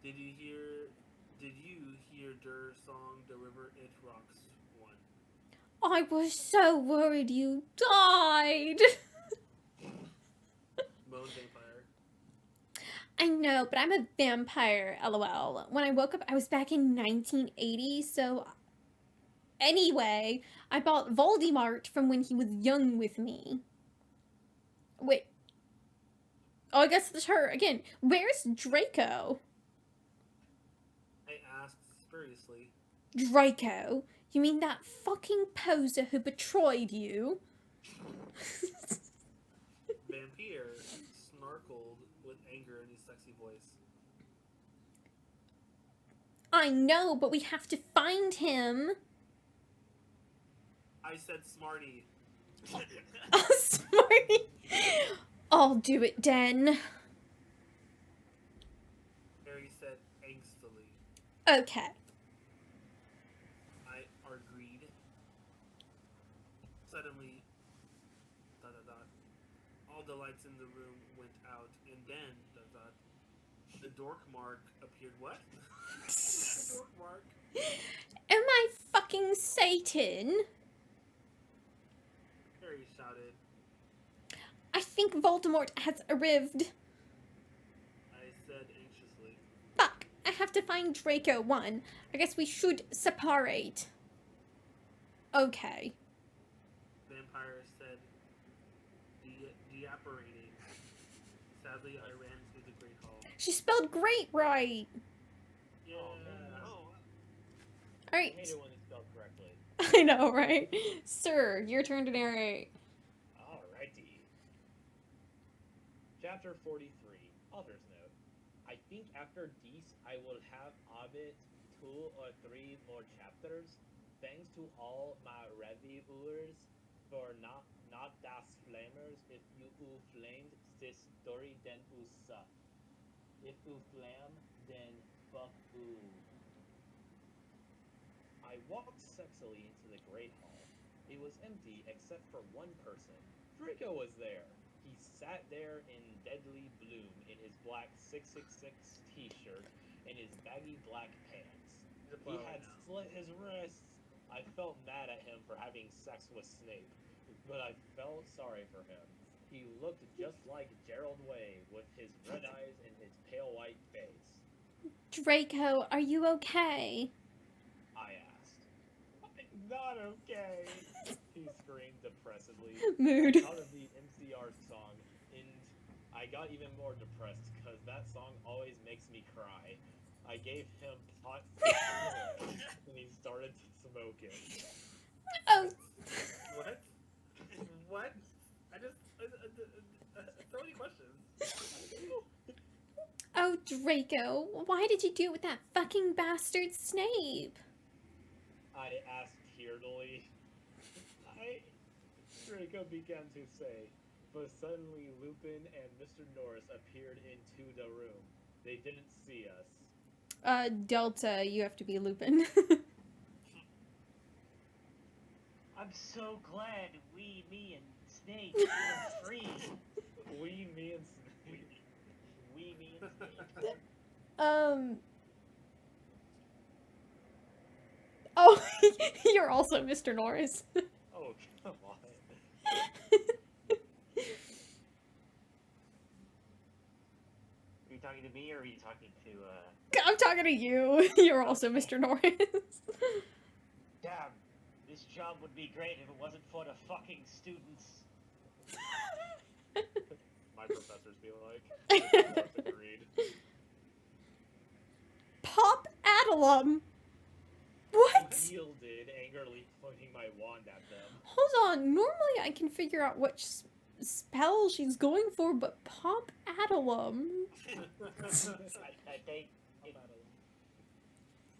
Did you hear Durr's song, The River It Rocks one? I was so worried you died. Moan Vampire. I know, but I'm a vampire, lol. When I woke up, I was back in 1980, so... Anyway, I bought Voldemort from when he was young with me. Wait. Oh, I guess it's her. Again, where's Draco? I asked spuriously. Draco? You mean that fucking poser who betrayed you? Vampire snarkled with anger in his sexy voice. I know, but we have to find him. I said smarty. Oh, smarty. I'll do it, Den. Harry said angstily. Okay. I agreed. Suddenly, all the lights in the room went out, and then, the dork mark appeared. What? The dork mark? Am I fucking Satan? Harry shouted. I think Voldemort has arrived. I said anxiously. Fuck, I have to find Draco 1. I guess we should separate. Okay. Vampire said Sadly, I ran through the Great Hall. She spelled great right. Yeah. Oh, man. Oh, I Alright. hate it when it's spelled correctly. I know, right? Sir, your turn to narrate. Alrighty. Chapter 43. Author's note. I think after this I will have Orbit 2 or 3 more chapters. Thanks to all my reviewers for not das flamers. If you flamed this story, then you suck. If you flam, then fuck you. I walked sexily into the Great Hall. It was empty except for one person. Draco was there. He sat there in deadly bloom in his black 666 t-shirt and his baggy black pants. He's a He flower had now. slit his wrists. I felt mad at him for having sex with Snape, but I felt sorry for him. He looked just like Gerald Way with his red eyes and his pale white face. Draco, are you okay? I asked. I'm not okay, he screamed depressedly. Mood. I thought of the MCR song, and I got even more depressed because that song always makes me cry. I gave him pot cigarettes, and he started to smoke it. Oh, What? What? I just so many questions. oh, Draco, why did you do it with that fucking bastard Snape? I asked tearfully. Draco began to say, but suddenly Lupin and Mr. Norris appeared into the room. They didn't see us. Delta, you have to be Lupin. I'm so glad me and Snake are free. We, me, and Snape. Me and Snake. Oh, you're also Mr. Norris. Oh, come on. Are you talking to me or are you talking to, I'm talking to you. You're also Mr. Norris. Damn, this job would be great if it wasn't for the fucking students. My professors be like. Agreed. Pop Adelum. What? Yielded, angrily pointing my wand at them. Hold on. Normally I can figure out which spell she's going for, but Pop Adelum. I think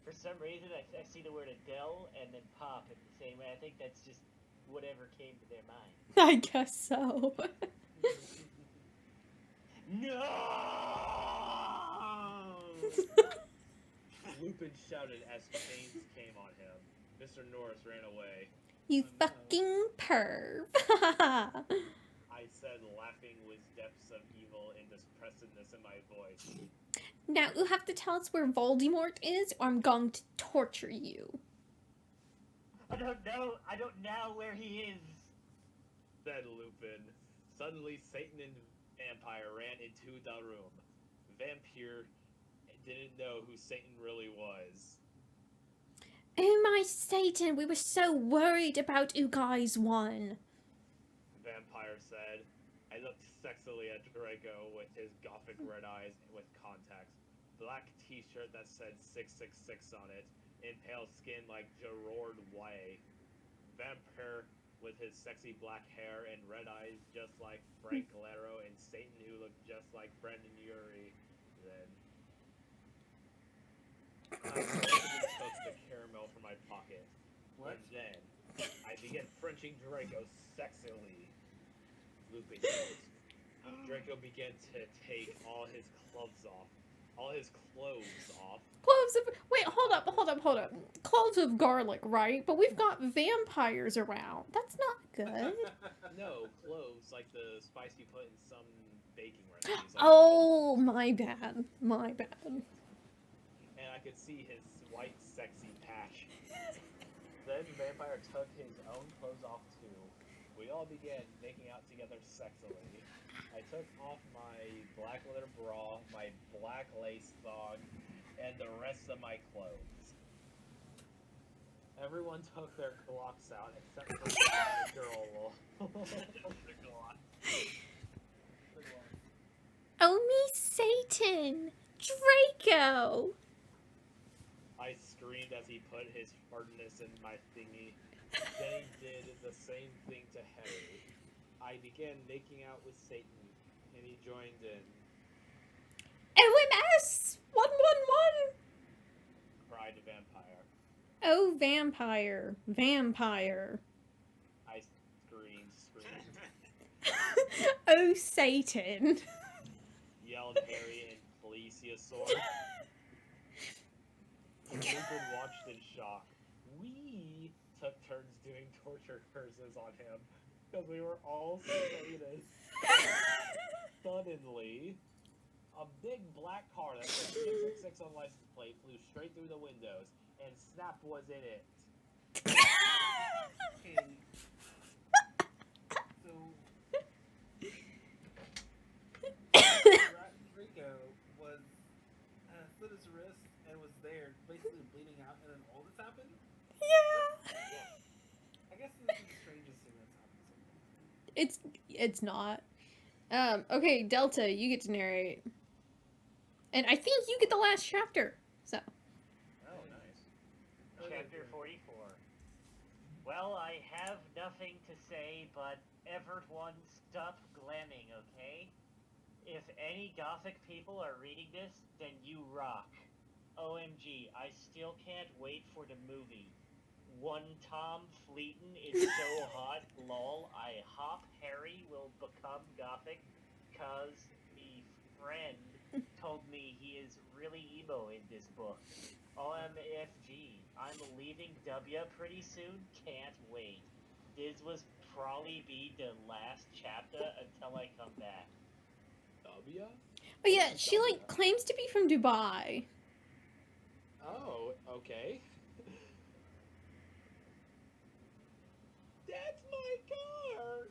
for some reason I see the word Adele and then pop at the same way. I think that's just whatever came to their mind. I guess so. No! Lupin shouted as chains came on him. Mr. Norris ran away. You fucking perv. I said, laughing with depths of evil and depressedness in my voice. Now you have to tell us where Voldemort is, or I'm going to torture you. I don't know where he is. Said Lupin. Suddenly, Satan and Vampire ran into the room. Vampire didn't know who Satan really was. Oh my Satan, we were so worried about you guys one. Vampire said. I looked sexily at Draco with his gothic red eyes and with contacts. Black t-shirt that said 666 on it, and pale skin like Gerard Way. Vampire with his sexy black hair and red eyes just like Frank Lero, and Satan who looked just like Brendan Urie. Then I took the caramel from my pocket. What? And then I began Frenching Draco sexily. Lupin yelled. Draco began to take all his clothes off. All his clothes off. Cloves of... Wait, hold up. Cloves of garlic, right? But we've got vampires around. That's not good. No, cloves, like the spice you put in some baking recipes. Like Oh, my bad. My bad. And I could see his white, sexy patch. Then Vampire took his own clothes off too. We all began making out together sexily. I took off my black leather bra, my black lace thong, and the rest of my clothes. Everyone took their Glocks out except for the girl. Oh Satan! Draco! I screamed as he put his hardness in my thingy. Then he did the same thing to Harry. I began making out with Satan, and he joined in. OMS! 111! Cried the vampire. Oh, vampire. Vampire. I screamed. Oh, Satan. Yelled Harry in plesiosaur. Lupin watched in shock. We took turns doing torture curses on him because we were all sedated. Suddenly, a big black car that said 666 on license plate flew straight through the windows, and Snap was in it. Okay. So Draco was slit his wrist and was there, basically bleeding out, and then all this happened. Yeah. I guess this is the strangest thing that's happened so far. It's not. Okay, Delta, you get to narrate. And I think you get the last chapter. So. Oh, nice. Chapter 44. Well, I have nothing to say, but everyone stop glamming, okay? If any Gothic people are reading this, then you rock. OMG, I still can't wait for the movie. One Tom Fleeton is so hot, lol, I hop Harry will become Gothic, cause me friend told me he is really emo in this book. OMFG, I'm leaving W pretty soon, can't wait. This was probably be the last chapter until I come back. W? Oh yeah, she like claims to be from Dubai. Oh, okay. That's my car!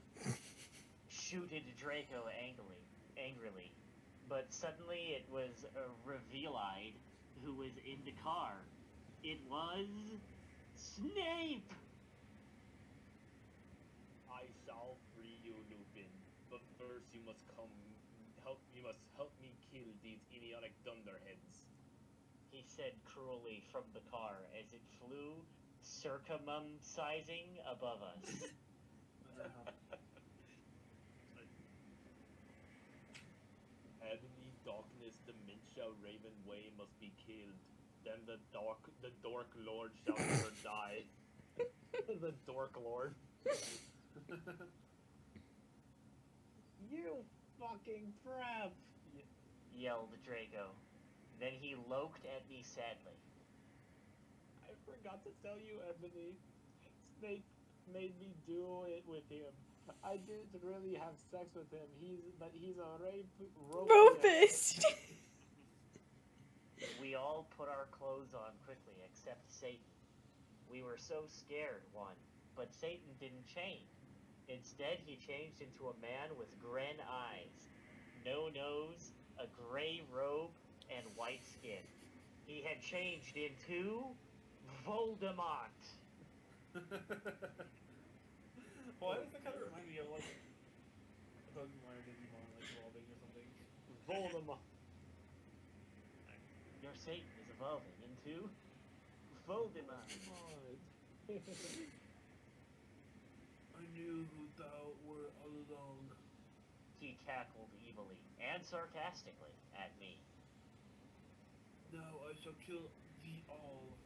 Shooted Draco angrily. But suddenly it was Reveal-eyed who was in the car. It was Snape! I shall free you, Lupin. But first you must help me kill these idiotic dunderheads. He said cruelly from the car as it flew circumcising above us. Agony, darkness, dementia, Raven Way must be killed. Then the Dork Lord shall never die. The Dork Lord. You fucking crap! Yelled Draco. Then he loked at me sadly. I forgot to tell you, Ebony. Snape made me do it with him. I didn't really have sex with him. He's a Ropist. We all put our clothes on quickly, except Satan. We were so scared, but Satan didn't change. Instead, he changed into a man with grin eyes, no nose, a gray robe, and white skin. He had changed into Voldemort. Why does that kind of remind me of like Pokemon or Digimon like evolving or something? Voldemort. Your Satan is evolving into Voldemort. I knew who thou were all along. He cackled evilly and sarcastically at me. Now I shall kill thee all.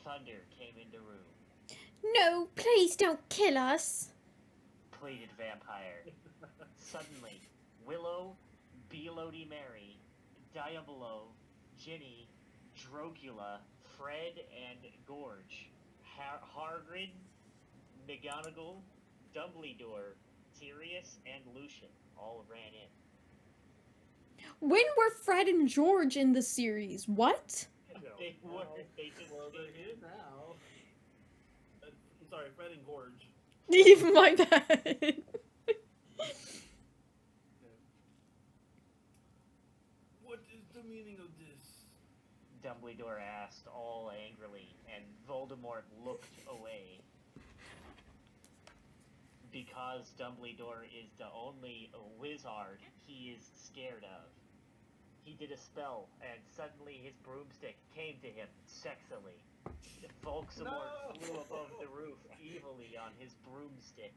Thunder came into room. No, please don't kill us. Pleaded Vampire. Suddenly, Willow, Belody Mary, Diabolo, Ginny, Dracula, Fred, and Gorge, Hagrid, McGonagall, Dumbledore, Sirius, and Lucian all ran in. When were Fred and George in the series? What? They were. They just Well, they're here now. I'm sorry, Fred and Gorge. My bad. What is the meaning of this? Dumbledore asked all angrily, and Voldemort looked away. Because Dumbledore is the only wizard he is scared of. he did a spell, and suddenly his broomstick came to him sexily. Voldemort flew above the roof evilly on his broomstick.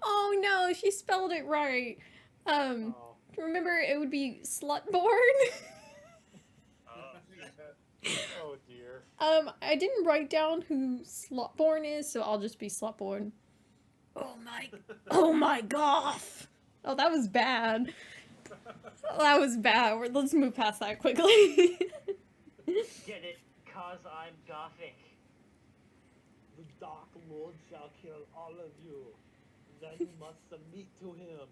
Oh no, she spelled it right. Oh. Remember it would be slutborn? Oh dear. I didn't write down who slutborn is, so I'll just be slutborn. Oh my goth! Oh, that was bad. That was bad. Let's move past that quickly. Get it? 'Cause I'm gothic. The Dark Lord shall kill all of you. Then you must submit to him.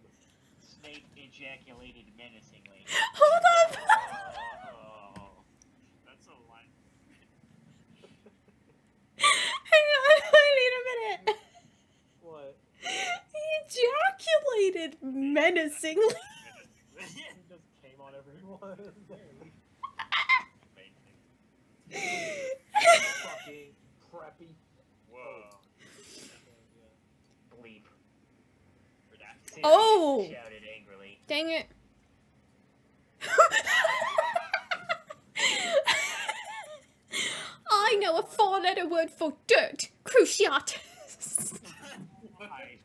Snape ejaculated menacingly. Hold up! Oh, that's a line. Hang on, I need a minute. What? He ejaculated menacingly. He just came on everyone. Fucking preppy. Whoa. Bleep. Sirius Oh! shouted angrily. Dang it. I know a four-letter word for dirt. Cruciatus. I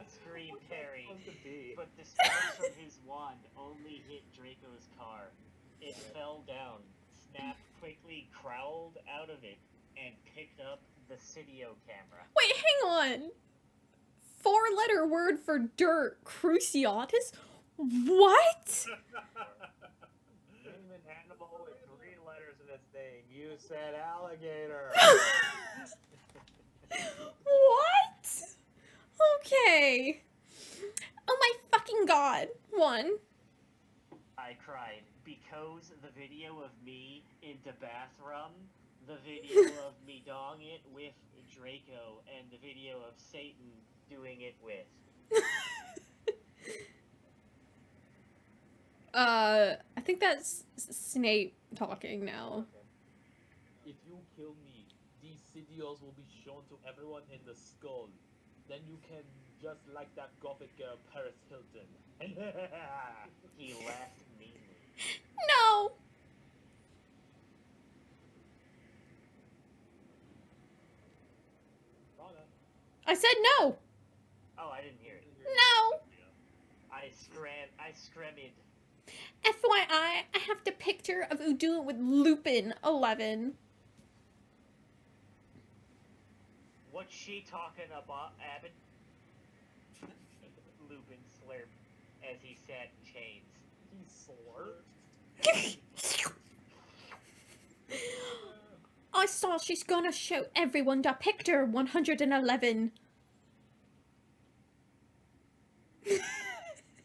screamed Harry, Supposed to be. but the sparks from his wand only hit Draco's car. It fell down. Snap quickly crawled out of it and picked up the Cydio camera. Wait, hang on. Four-letter word for dirt. Cruciatus? What? Name an animal with 3 letters in its name. You said alligator. What? Okay. Oh my fucking god. One. I cried because the video of me in the bathroom, the video of me doing it with Draco, and the video of Satan doing it with. I think that's Snape talking now. If you kill me, these Cydios will be shown to everyone in the skull. Then you can just like that gothic girl, Paris Hilton. He laughed meanly. No! Rana. I said no! Oh, I didn't hear it. No! I screamed. FYI, I have the picture of Udo with Lupin 11. What's she talking about, Abbott? Lupin slurped as he sat in chains. He slurped. I saw she's gonna show everyone the picture 111.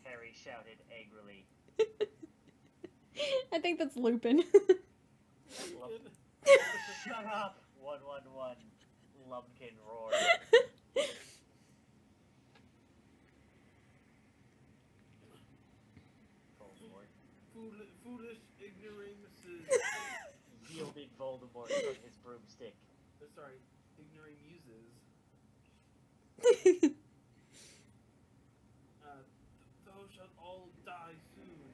Harry shouted angrily. I think that's Lupin. Shut up! 111. Lumpkin roared. Voldemort. Foolish ignoramuses. Yielding Voldemort from his broomstick. Sorry, ignoramuses. Thou shalt all die soon.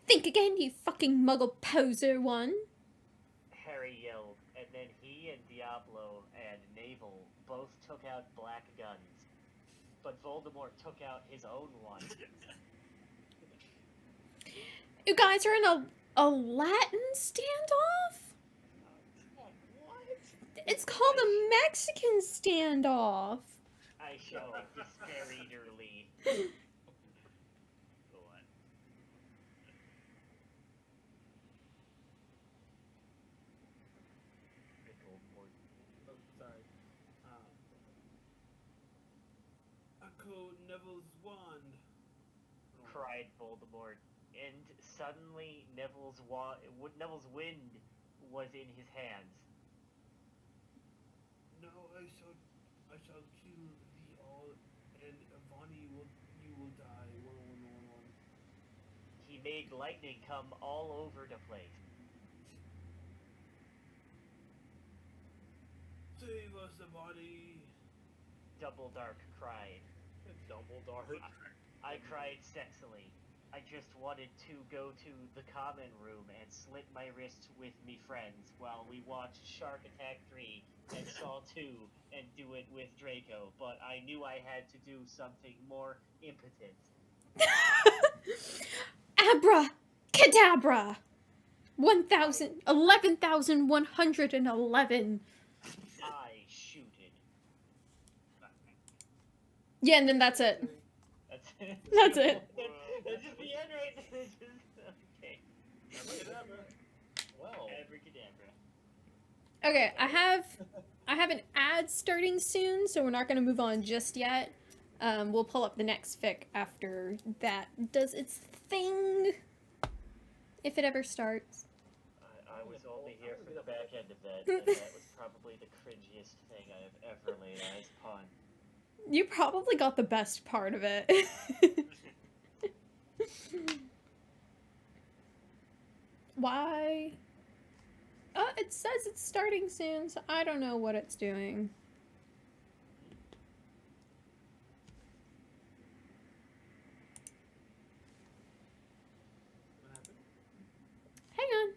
Think again, you fucking muggle poser one. Harry yelled, and then he and Diablo and Navel both took out black guns. But Voldemort took out his own one. You guys are in a Latin standoff? What? It's called a Mexican standoff. I shouted despairingly. Go on. Oh, sorry. Echo Neville's wand. Cried Voldemort, and suddenly Neville's wind was in his hands. No, I shall kill thee all, and Vani you will die. 11111. He made lightning come all over the place. Save us, Vani. Double Dark cried. Dumbledore. I cried sexily. I just wanted to go to the common room and slit my wrists with me friends while we watched Shark Attack 3 and Saw 2 and do it with Draco, but I knew I had to do something more impotent. Abra cadabra. 11,111. I shooted. Yeah, and then that's it. That's it. That's it. That's just the end, right? Okay. Abracadabra. Well, Abracadabra. Okay, I have an ad starting soon, so we're not going to move on just yet. We'll pull up the next fic after that does its thing, if it ever starts. I was only here for the back end of that, and that was probably the cringiest thing I have ever laid eyes upon. You probably got the best part of it. Why? It says it's starting soon, so I don't know what it's doing. What happened? Hang on.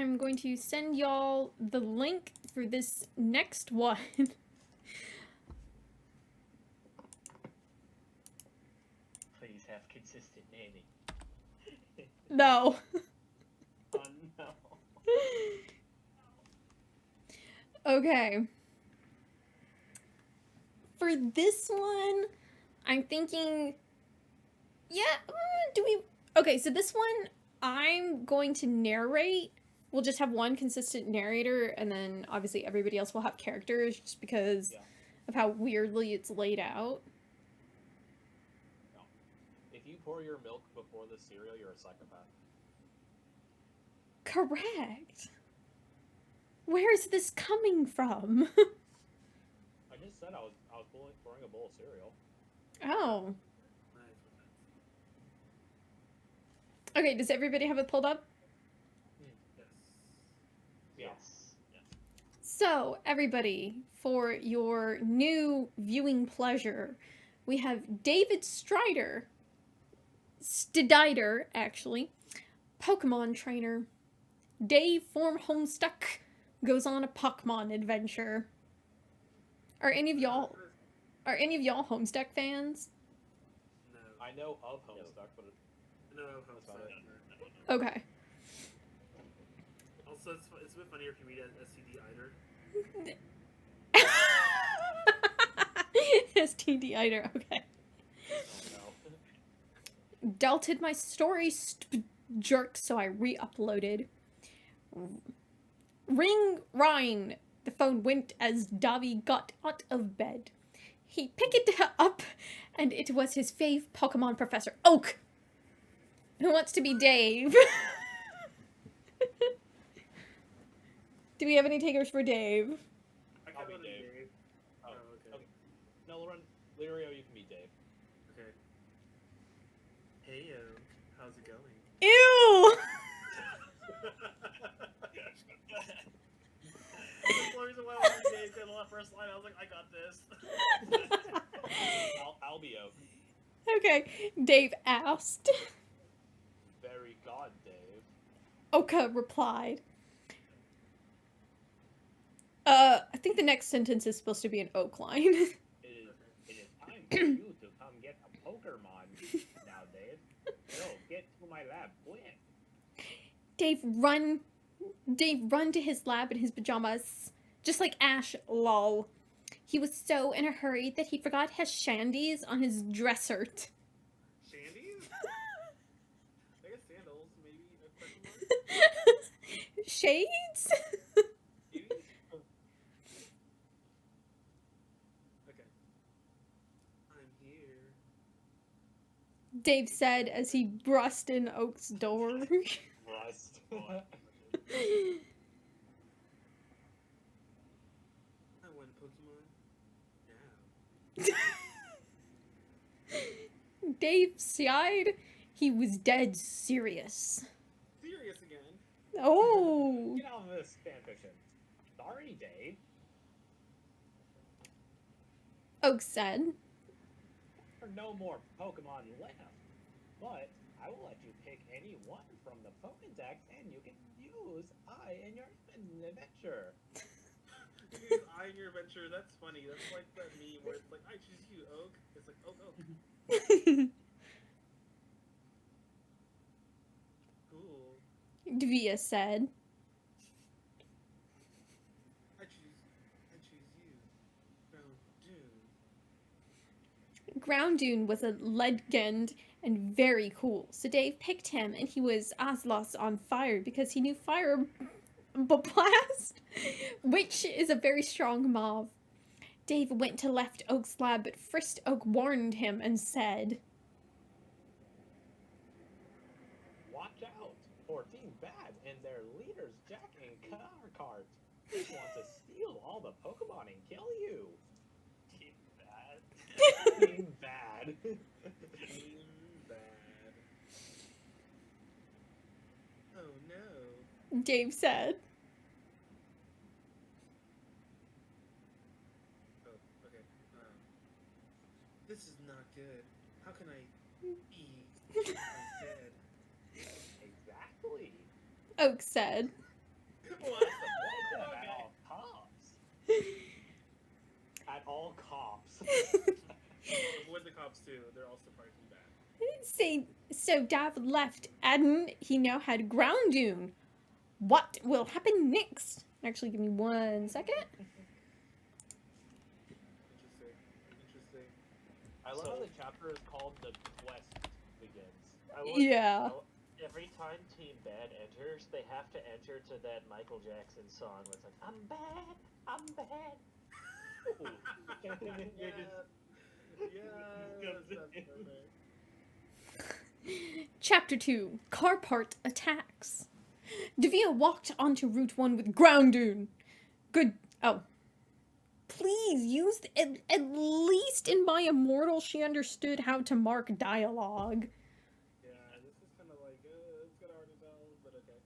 I'm going to send y'all the link for this next one. Please have consistent naming. No. Oh no. Okay. For this one, I'm thinking, yeah, do we... Okay, so this one, I'm going to narrate. We'll just have one consistent narrator, and then obviously everybody else will have characters, just because of how weirdly it's laid out. if you pour your milk before the cereal, you're a psychopath. Correct. Where's this coming from? I just said I was pouring a bowl of cereal. Oh. Nice. Okay, does everybody have it pulled up? Yes. Yes. So, everybody, for your new viewing pleasure, we have David Strider, Stidider, actually, Pokemon trainer. Dave form Homestuck goes on a Pokemon adventure. Are any of y'all Homestuck fans? No. I know of Homestuck, but No, That's about Homestuck. it. Okay. Also, it's a bit funnier if you read it as SCD Eider. STD Eider, okay. oh no. Delted my story jerk, so I re-uploaded. Ring Rhine. The phone went as Davi got out of bed. He picked it up, and it was his fave Pokemon Professor Oak, who wants to be Dave. Do we have any takers for Dave? I I'll can't be go to Dave. Dave. Oh, okay. okay. No, Lirio, you can be Dave. Okay. Hey yo, how's it going? Ew! That's the reason why I was Dave, because on the first line I was like, I got this. I'll be Oak. Okay, Dave asked. Very god, Dave. Oka replied. I think the next sentence is supposed to be an Oak line. It is time for you to come get a Pokemon now, Dave. Go, get to my lab, quick. Dave run to his lab in his pajamas, just like Ash, lol. He was so in a hurry that he forgot his shandies on his dresser. Shandies? I guess sandals, maybe a question mark? Shades? Okay. I'm here. Dave said as he brushed in Oak's door. Rust. I want Pokemon now. Dave sighed. He was dead serious. Serious again. Oh. Get out of this fanfiction. Sorry, Dave. Oak said. are no more Pokemon left, but I will let you pick any one from the Pokedex, and you can use I in your adventure. You can use I in your adventure. That's funny. That's like that meme where it's like, I choose you, Oak. It's like, Oak, Oak. Cool. Devia said. I choose you. Brown Dune. Groundoon was a legend and very cool, so Dave picked him, and he was Aslos on fire because he knew Fire Blast, which is a very strong mob. Dave went to Left Oak's lab, but first Oak warned him and said, Watch out for Team Bad and their leaders Jack and Carcart. They want to steal all the Pokemon and kill you. Team Bad. Team Bad. Team bad. Oh no. Dave said. Oh, okay. This is not good. How can I be dead? Exactly. Oak said. What? At Okay. all cops. At all cops. Avoid the cops too. They're also probably bad. So Dav left, and he now had Groundoon. What will happen next? Actually, give me 1 second. Interesting. I love So- how the chapter is called The Quest Begins. Yeah. Every time Team Bad enters, they have to enter to that Michael Jackson song where it's like, I'm bad, I'm bad. And then you're just- Yeah, that's perfect. Chapter 2, Car Part Attacks. Devia walked onto Route 1 with Groundoon. Good. Oh. Please use. At least in My Immortal, she understood how to mark dialogue. Yeah, this is kind of like, it's kind of hard to tell, but okay.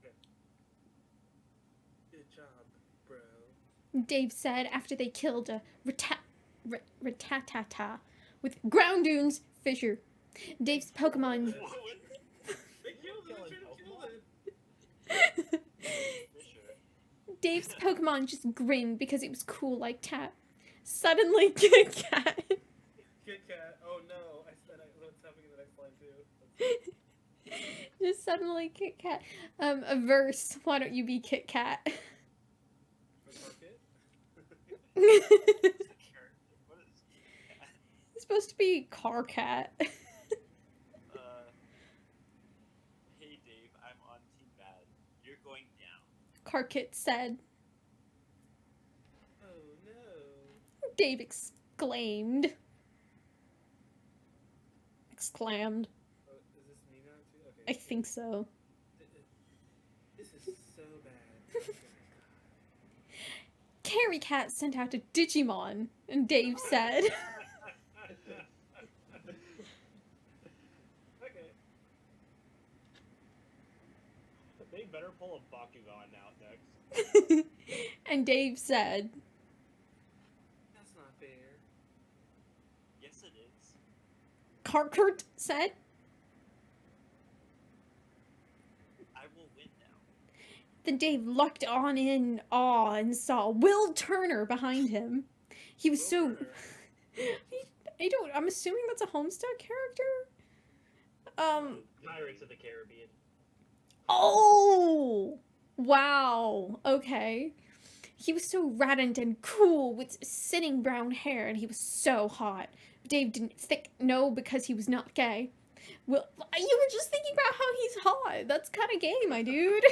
Okay. Good job, bro. Dave said after they killed a Rattata with Groundoon's fissure. Dave's Pokemon. They killed it. They tried to kill it. Fisher. Dave's Pokemon just grinned because it was cool like Tap. Suddenly, Kit Kat. Kit Kat. Oh no! I said what's happening in the next line too. Just suddenly Kit Kat. A verse. Why don't you be Kit Kat? For Target? It's What's the character? What is supposed to be Car Cat. Hey Dave, I'm on Team Bad. You're going down. Car Kit said. Oh no! Dave exclaimed. Exclaimed. Oh, is this me now too? Okay. I think so. This is so bad. Carrie Cat sent out a Digimon, and Dave said. Okay. They better pull a Bakugan out next. And Dave said. That's not fair. Yes, it is. Carkert said. I will win now. Then Dave looked on in awe and saw Will Turner behind him. He was so. I'm assuming that's a Homestuck character? Pirates of the Caribbean. Oh! Wow. Okay. He was so radiant and cool with sitting brown hair, and he was so hot. Dave didn't know because he was not gay. Well, you were just thinking about how he's hot. That's kind of gay, my dude.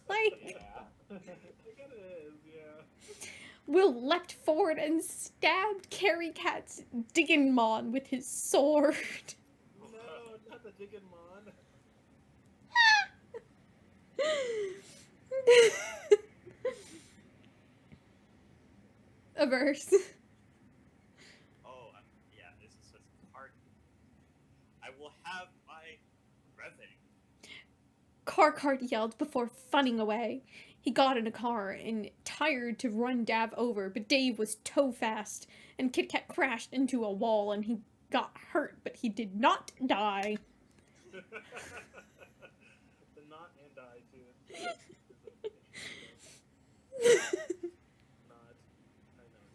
Like, Yeah. I think it is, yeah. Will leapt forward and stabbed Carrie Cat's Digimon with his sword. No, not the Digimon. A verse. Oh, yeah, this is such hard. I will have my revenge. Carcart yelled before funning away. He got in a car and tired to run Dav over, but Dave was toe fast, and Kit Kat crashed into a wall and he got hurt, but he did not die. The not and die too. Not. I know.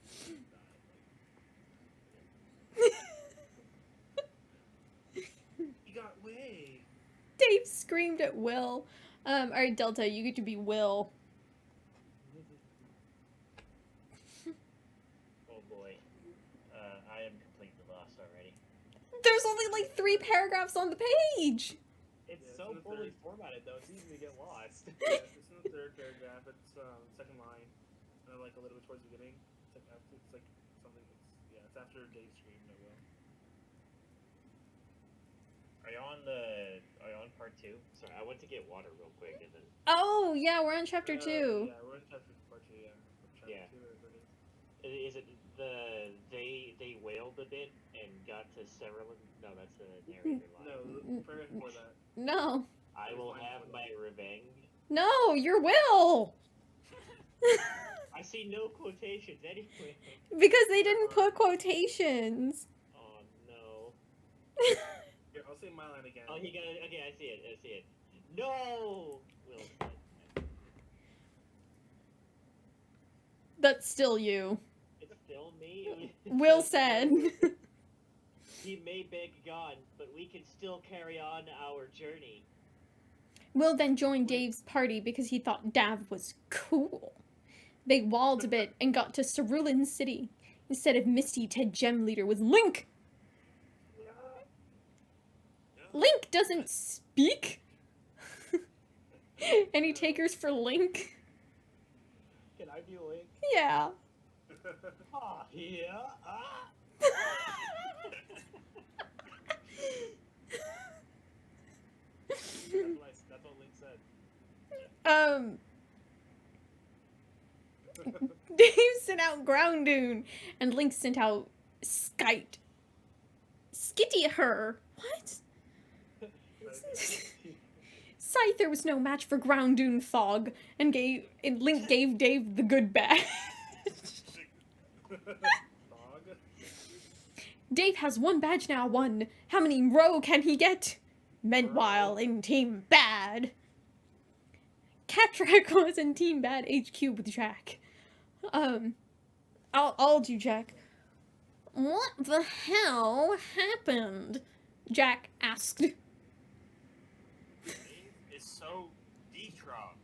Die. He got way. Dave screamed at Will. Alright, Delta, you get to be Will. Oh boy. I am completely lost already. There's only like 3 paragraphs on the page! It's Yeah, so it's in the poorly third. formatted though, it's easy to get lost. Yeah, it's in the third paragraph. It's second line, and like a little bit towards the beginning. It's like after, it's like something. It's after Dave's scream. It will. Are you on part 2? Sorry, I went to get water real quick and then Oh, yeah, we're on chapter 2. Yeah, we're in chapter part 2. Yeah. Chapter Yeah. 2 or 3. is it they wailed a bit and got to Cerulean? No, that's the narrator line. No, the paragraph before that. No. I will have my revenge. No, you're Will! I see no quotations anyway. Because they didn't put quotations. Oh no. Here, I'll say my line again. Oh, he got it. Okay, I see it. No! Will said. That's still you. It's still me. Will said. He may be gone, but we can still carry on our journey. Will then joined Dave's party because he thought Dav was cool. They walled a bit and got to Cerulean City. Instead of Misty, Ted Gem Leader was Link. Link doesn't speak. Any takers for Link? Can I be Link? Yeah. Ah, yeah, ah. That's what Link said. Dave sent out Groundoon, and Link sent out Skite. Skitty her. What? Scyther was no match for Groundoon Fog, and Link gave Dave the good badge. Dog. Dave has 1 badge now, 1. How many in row can he get? Meanwhile, in Team Bad. Cattrack was in Team Bad HQ with Jack. I'll do Jack. What the hell happened? Jack asked. Dave is so de-strong.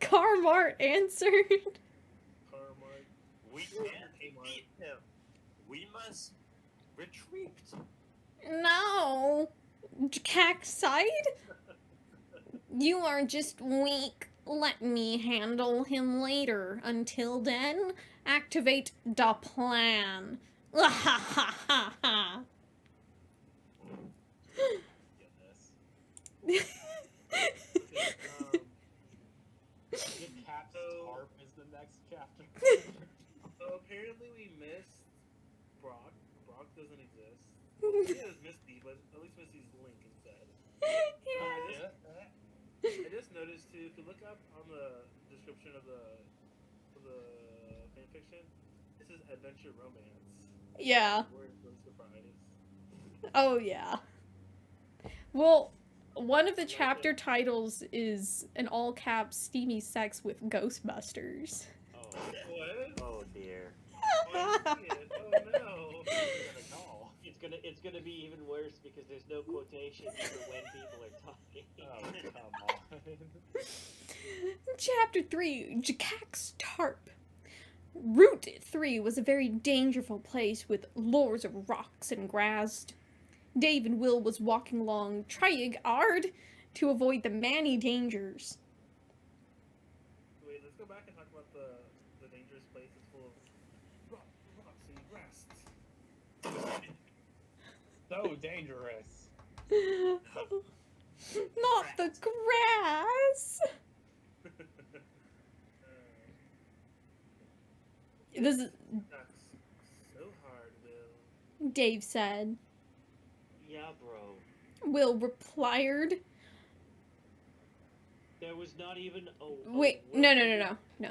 Carmart answered. Carmine. We can't beat him. We must retreat. No. Jack sighed. You are just weak. Let me handle him later. Until then, activate the plan. Ha ha ha ha. Goodness. Good Cap's harp is the next chapter. So apparently we missed Brock. Brock doesn't exist. Yeah, it's Misty, but at least Misty's Link instead. Yeah. I just noticed too. If you look up on the description of the fanfiction, this is adventure romance. Yeah. We're so surprised. Oh, yeah. Well, one of the chapter titles is an all-caps steamy sex with Ghostbusters. Oh, What? oh dear. Oh, I see it. Oh no. It's gonna be even worse because there's no quotations for when people are talking. Oh, come on. Chapter 3, Jakak's Tarp. Route 3 was a very dangerful place with lures of rocks and grass. Dave and Will was walking along, trying hard to avoid the many dangers. Wait, let's go back and talk about the dangerous place that's full of rocks and grass. So dangerous. Not the grass! This is, That's so hard, Will. Dave said. Yeah, bro. Will replied. There was not even a. Wait, no. Oh.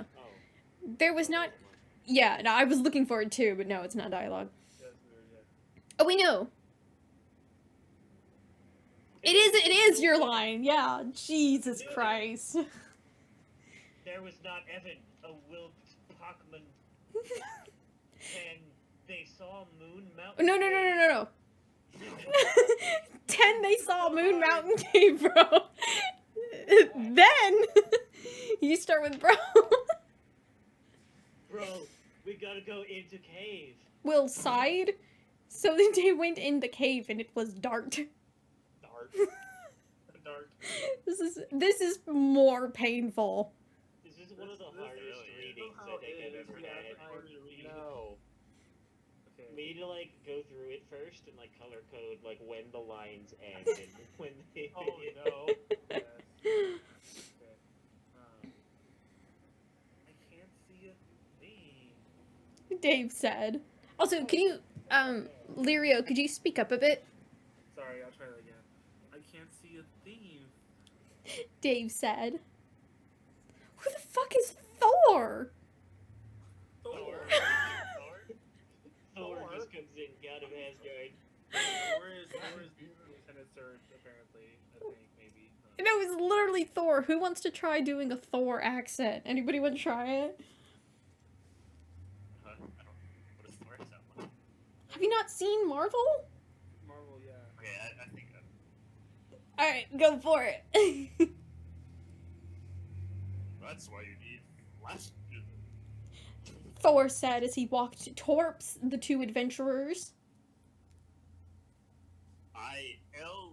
There was not. Yeah, no, I was looking for it too, but no, it's not dialogue. That's weird, yeah. Oh, we know. It is your line. Yeah, Jesus Christ. There was not even a Wilt Pockman. And they saw Moon Mountain. No. 10, they saw Moon Mountain Cave, bro. Then, you start with bro. Bro, we gotta go into cave. Will sighed. So they went in the cave and it was dark. Dark. Dark. This is more painful. This is one of the This hardest really is. readings How I think it I've is, ever yeah, had. it's hard to read. No. Okay. Me to like go through it first and like color code like when the lines end and when they. Oh no. Yes. Okay. I can't see a thing. Dave said. Also, can you, Lirio, could you speak up a bit? Sorry, I'll try that again. I can't see a theme. Dave said. Who the fuck is Thor? Thor. Thor just comes in, God of Asgard. Thor is Lieutenant Surge, apparently. I think, maybe. No, it's literally Thor. Who wants to try doing a Thor accent? Anybody want to try it? I don't. What does Thor sound like? Have you not seen Marvel? Marvel, yeah. Okay, I think. Alright, go for it. That's why you need flash. Thor said as he walked towards the two adventurers. I'll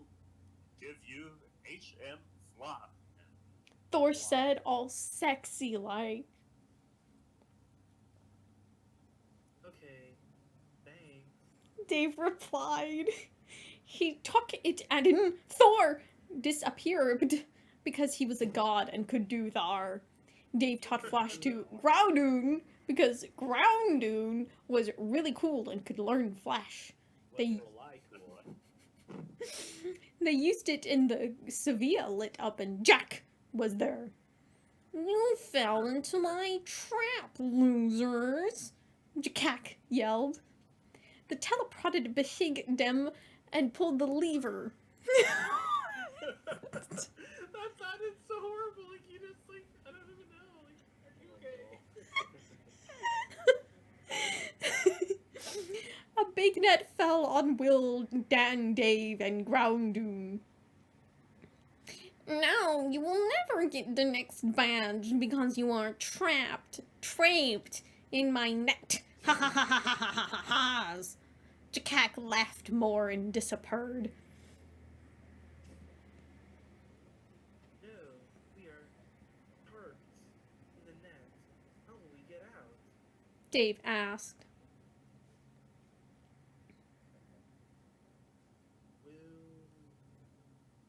give you HM flop. Thor said, all sexy like. Okay. Thanks. Dave replied. He took it and then Thor disappeared because he was a god and could do Thar. Dave taught Flash to Groundoon because Groundoon was really cool and could learn Flash. They they used it in the Sevilla lit up and Jack was there. You fell into my trap, losers, Jack yelled. The teleported behind them and pulled the lever. That sounded so horrible. Like, you just, like, I don't even know. Like, are you okay? A big net fell on Will, Dan, Dave, and Groundoon. Now you will never get the next badge because you are trapped in my net. Ha ha ha ha ha ha ha ha's. Jack laughed more and disappeared. No, we are hurt in the net. How will we get out? Dave asked.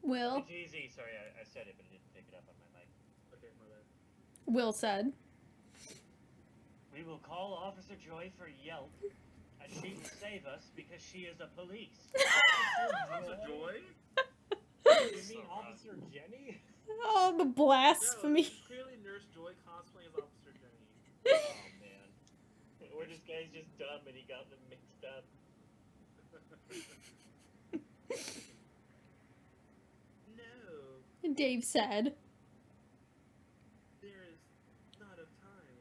Will, It's easy. Sorry, I said it, but I didn't pick it up on my mic. Okay, my bad. Will said. We will call Officer Joy for Yelp, and she will save us because she is a police. Officer Joy? You mean So Officer Jenny? Oh, the No, blasphemy. it's clearly Nurse Joy cosplaying as Officer Jenny. Oh man. Or this guy's just dumb and he got them mixed up. No, Dave said. there is not a time.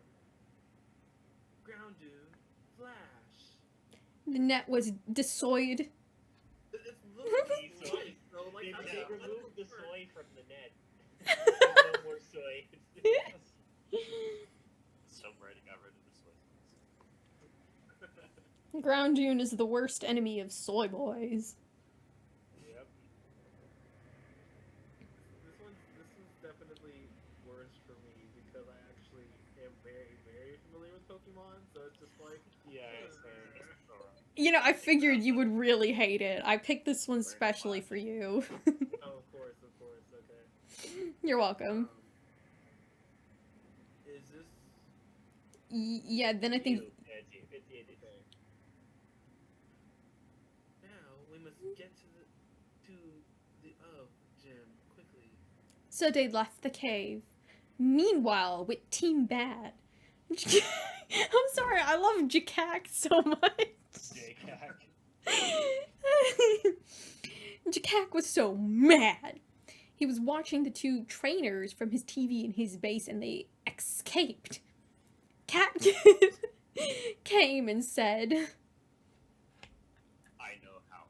Groundoon, Flash. The net was destroyed. It's literally Soy. soy, so like They, how they does that removed the work? soy from the net. There's no more soy. So bright it got rid of the soy. Groundoon is the worst enemy of soy boys. Yep. This is definitely worse for me because I actually am very, very familiar with Pokemon, so it's just like Yeah, it's You know, I figured you would really hate it. I picked this one specially for you. oh, of course, okay. You're welcome. Is this Yeah, then I think... Yeah, it's you. It's okay? Now we must get to the gym quickly. So they left the cave. Meanwhile, with Team Bad. I'm sorry, I love Jakak so much. J-Cack. Jakak was so mad. He was watching the two trainers from his TV in his base and they escaped. Cat came and said, I know how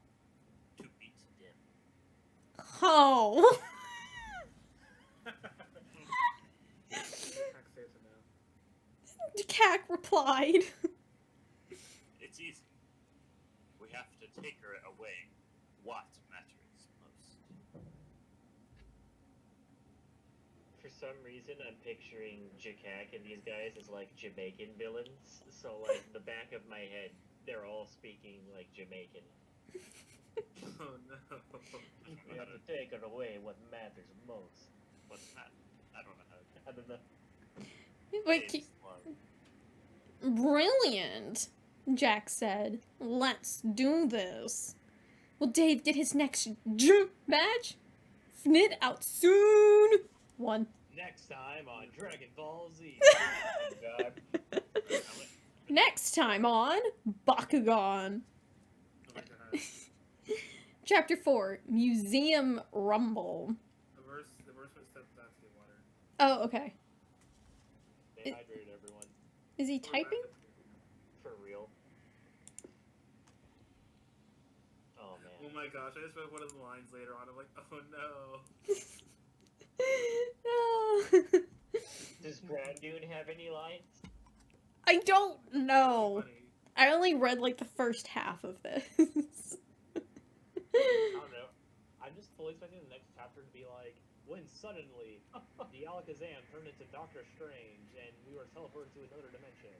to beat them. "Oh." Jakak replied, It's easy. We have to take her away. What matters most? For some reason, I'm picturing Jakak and these guys as like Jamaican villains. So like the back of my head, they're all speaking like Jamaican. Oh no. We have to take her away. What matters most? What's that? I don't know how to I don't know. Wait, Dave's love. brilliant, Jack said. Let's do this. Will Dave get his next badge? Fnit out soon. 1. Next time on Dragon Ball Z. Oh, God. Next time on Bakugan. Oh my god. Chapter 4, Museum Rumble. The verse went step back to get water. Oh, okay. Stay hydrated, everyone. Is he We're back typing? up here. For real. Oh Oh man. my gosh, I just read one of the lines later on. I'm like, oh no. No. Does Grandoon have any lines? I don't know. Funny. I only read like the first half of this. I don't know. I'm just fully expecting the next chapter to be like, when suddenly the Alakazam turned into Doctor Strange and we were teleported to another dimension.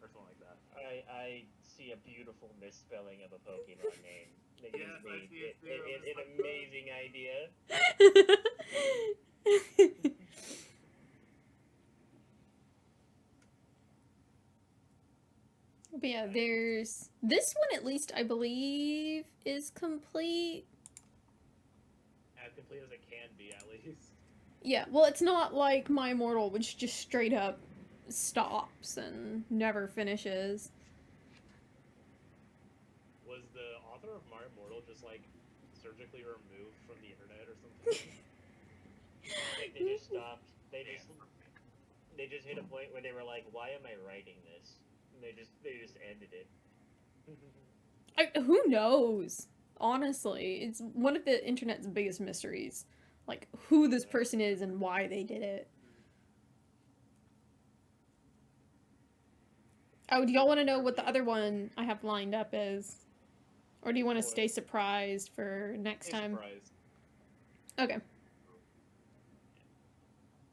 Or something like that. I see a beautiful misspelling of a Pokemon name. That Yes, gives I me see it too. I'm just an like, amazing idea. But yeah, there's this one at least I believe is complete. As complete as it can be, at least. Yeah, well, it's not like My Immortal, which just straight up stops and never finishes. Was the author of My Immortal just like surgically removed from the internet or something? Like they just stopped. They just hit a point where they were like, "Why am I writing this?" And they just ended it. Who knows? Honestly, it's one of the internet's biggest mysteries. Like, who this person is and why they did it. Oh, do y'all want to know what the other one I have lined up is? Or do you want to stay surprised for next Stay time? surprised. Okay.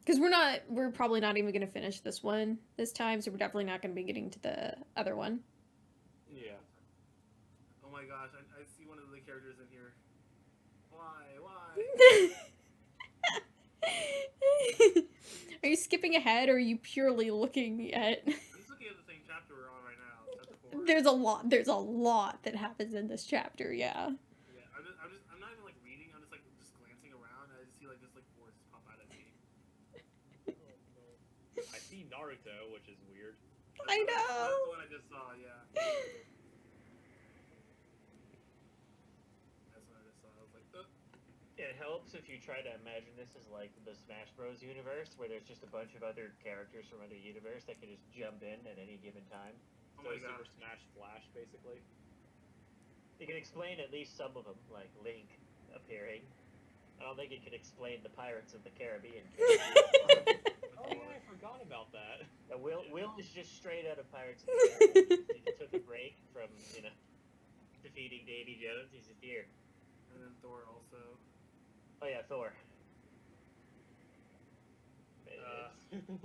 Because we're probably not even going to finish this one this time, so we're definitely not going to be getting to the other one. Yeah. Oh my gosh, I see one of the characters in here. Why? Are you skipping ahead, or are you purely looking at... I'm just looking at the same chapter we're on right now. Chapter 4. There's a lot that happens in this chapter, yeah. Yeah, I'm not even like reading. I'm just glancing around. And I just see like forests pop out at me. I see Naruto, which is weird. I That's know! the one I just saw. Yeah. That's what I just saw. I was like, It helps if you try to imagine this as like the Smash Bros. Universe, where there's just a bunch of other characters from other universe that can just jump in at any given time. oh my Super gosh. Smash Flash, basically. It can explain at least some of them, like Link appearing. I don't think it can explain the Pirates of the Caribbean. Oh yeah, I forgot about that. Will is just straight out of Pirates of the Caribbean. He took a break from, defeating Davy Jones. He's just here. And then Thor also. Oh yeah, Thor. Uh.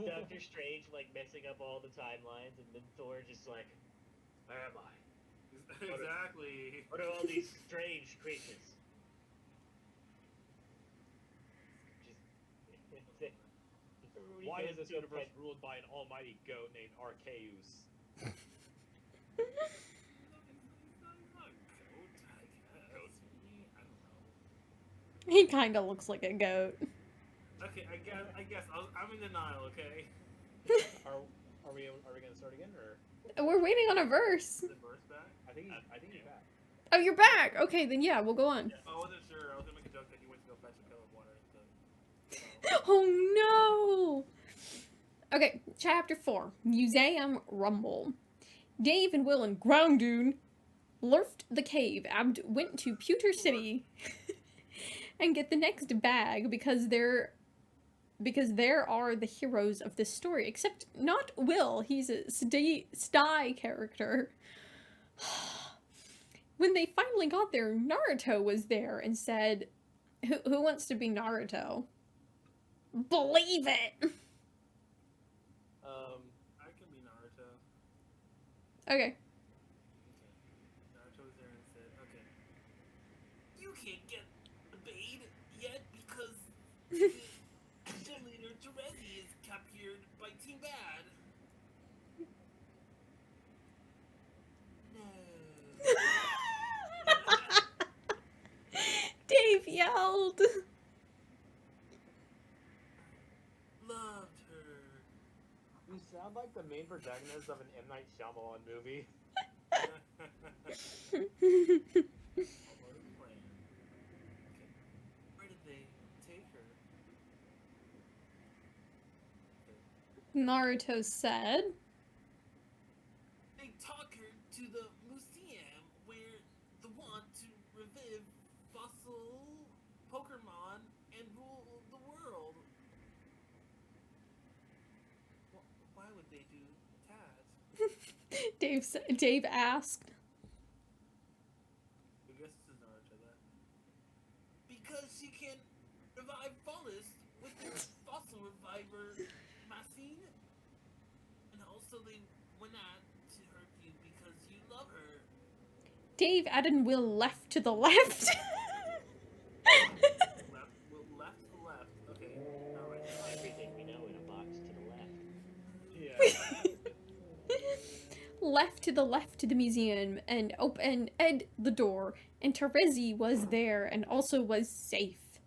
Doctor Strange like messing up all the timelines, and then Thor just like, where am I? Exactly. What are all these strange creatures? Why is this universe ruled by an almighty goat named Arceus? He kind of looks like a goat. Okay, I guess I'm in denial. Okay. Are we gonna start again or We're waiting on a verse. The verse back. I think he's back. Oh, you're back. Okay, then yeah, we'll go on. I wasn't sure. I was gonna make a joke that he went to go fetch a pail of water. Oh no! Okay, chapter 4. Museum Rumble. Dave and Will and Groundoon lurfed the cave and went to Pewter City and get the next bag because there are the heroes of this story. Except not Will. He's a Sty character. When they finally got there, Naruto was there and said, who wants to be Naruto? Believe it! I can be Naruto. Okay. Naruto was there and said, "Okay, you can't get the Bade yet because gym leader Terezi is captured by Team Bad." No. Dave yelled. Loved her. You sound like the main protagonist of an M. Night Shyamalan movie. Where did they take her? Naruto said. They took her to the museum where they want to revive fossil Pokemon and rule the world. Why would they do that? Dave asked. I guess this is Naruto that. Because she can revive Follis with their fossil reviver Machine. And also they went out to hurt you because you love her. Dave added Will left to the left. Left to the left. Okay. Alright. Everything we know in a box to the left. Yeah. Left to the left to the museum and opened the door, and Terezi was there and also was safe.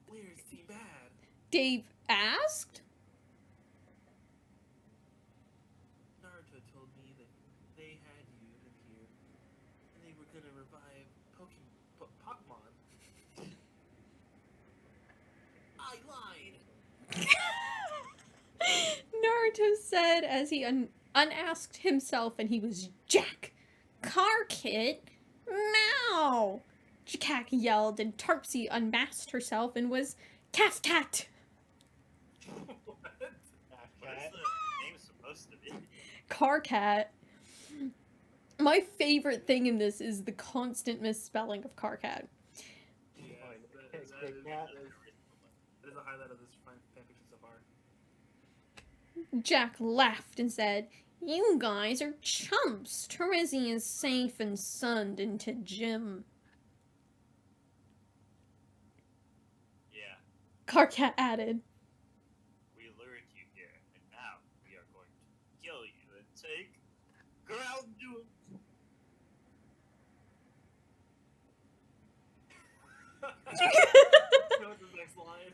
Where's Team Bad? Dave asked. Naruto told me that they had you in here, and they were gonna revive Pokemon. I lied. Naruto said as he unasked himself, and he was Jack. Car Kit? No! Jakak yelled, and Tarpsy unmasked herself and was Calf-Cat. What? What Cat. is the name supposed to be? Carcat. My favorite thing in this is the constant misspelling of Carcat. Yeah, It's that Big Cat. is a highlight of this fanfiction so far. Jack laughed and said, "You guys are chumps. Terezi is safe and sunned into gym." Yeah, Carcat added. we lured you here, and now we are going to kill you and take ground to Go to the next line.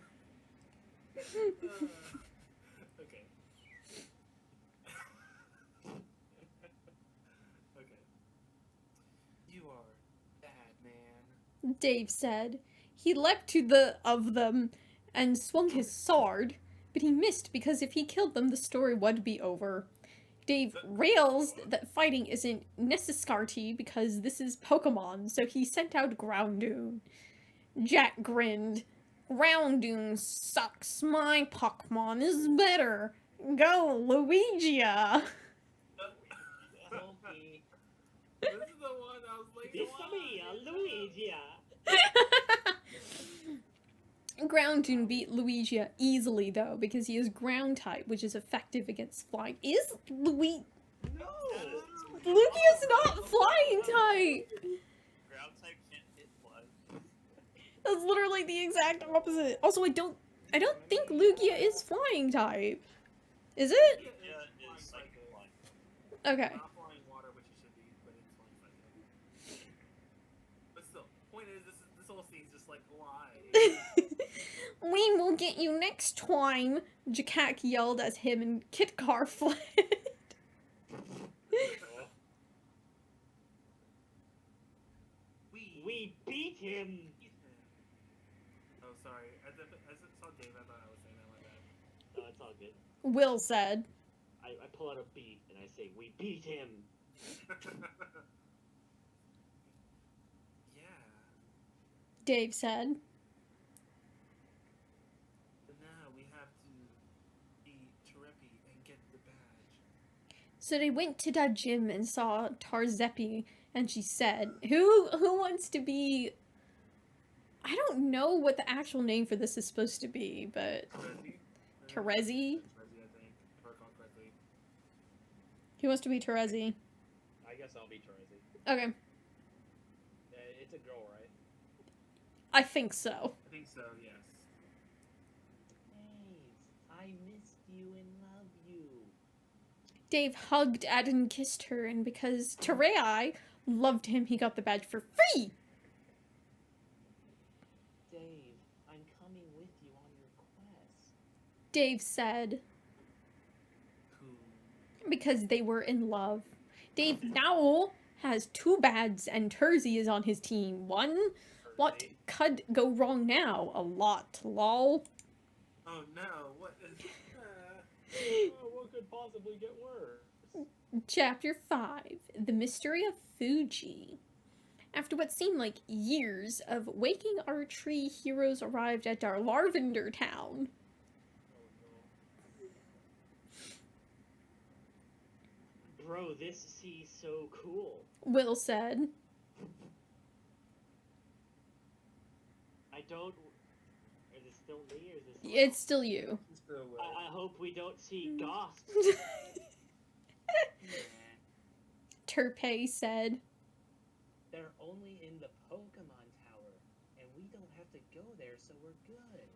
Okay. Okay. You are bad, man. Dave said. He leapt to the of them and swung his sword, but he missed because if he killed them, the story would be over. Dave rails that fighting isn't necessary because this is Pokemon, so he sent out Groundoon. Jack grinned. Groundoon sucks. My Pokemon is better. Go, Luigia! Luigi. This is the one I was like, It's "Why?" me, Luigi. Groundoon beat Luigia easily, though, because he is ground type, which is effective against flying. Is Luigia's not flying type! ground type can't hit blood. That's literally the exact opposite. Also, I don't think Lugia is flying type. Is it? Yeah, it's psychic flying. Okay. Not flying water, which it should be, but it's flying psychic. But still, point is, this whole scene's just like, why? We will get you next time, Jakak yelled as him and Kitkar fled. Oh, we beat him. Oh, sorry. As I saw Dave, I thought I was saying that. My bad. Oh, it's all good. Will said. I pull out a beat and I say, we beat him. Yeah. Dave said. But now we have to be Terepi and get the badge. So they went to that gym and saw Tarzepi, and she said, Who wants to be... I don't know what the actual name for this is supposed to be, but... Terezi? Terezi? Terezi, I think. If I recall correctly. Who wants to be Terezi? I guess I'll be Terezi. Okay, It's a girl, right? I think so. I think so, yes. Hey, I missed you and love you. Dave hugged Ed and kissed her, and because Terei loved him, he got the badge for free! Dave, I'm coming with you on your quest. Dave said, Cool. because they were in love. Dave now has 2 bads, and Terzi is on his team. What Terezi. could go wrong now? A lot, lol. Oh no, what is... Oh, what could possibly get worse? Chapter 5, The Mystery of Fuji. After what seemed like years of waking our tree heroes arrived at our Larvender town. Oh Bro, this sea's so cool. Will said. I don't... Is it still me or is this... It's still you. Still will. I hope we don't see ghosts. Terpei said. They're only in the Pokemon Tower, and we don't have to go there, so we're good.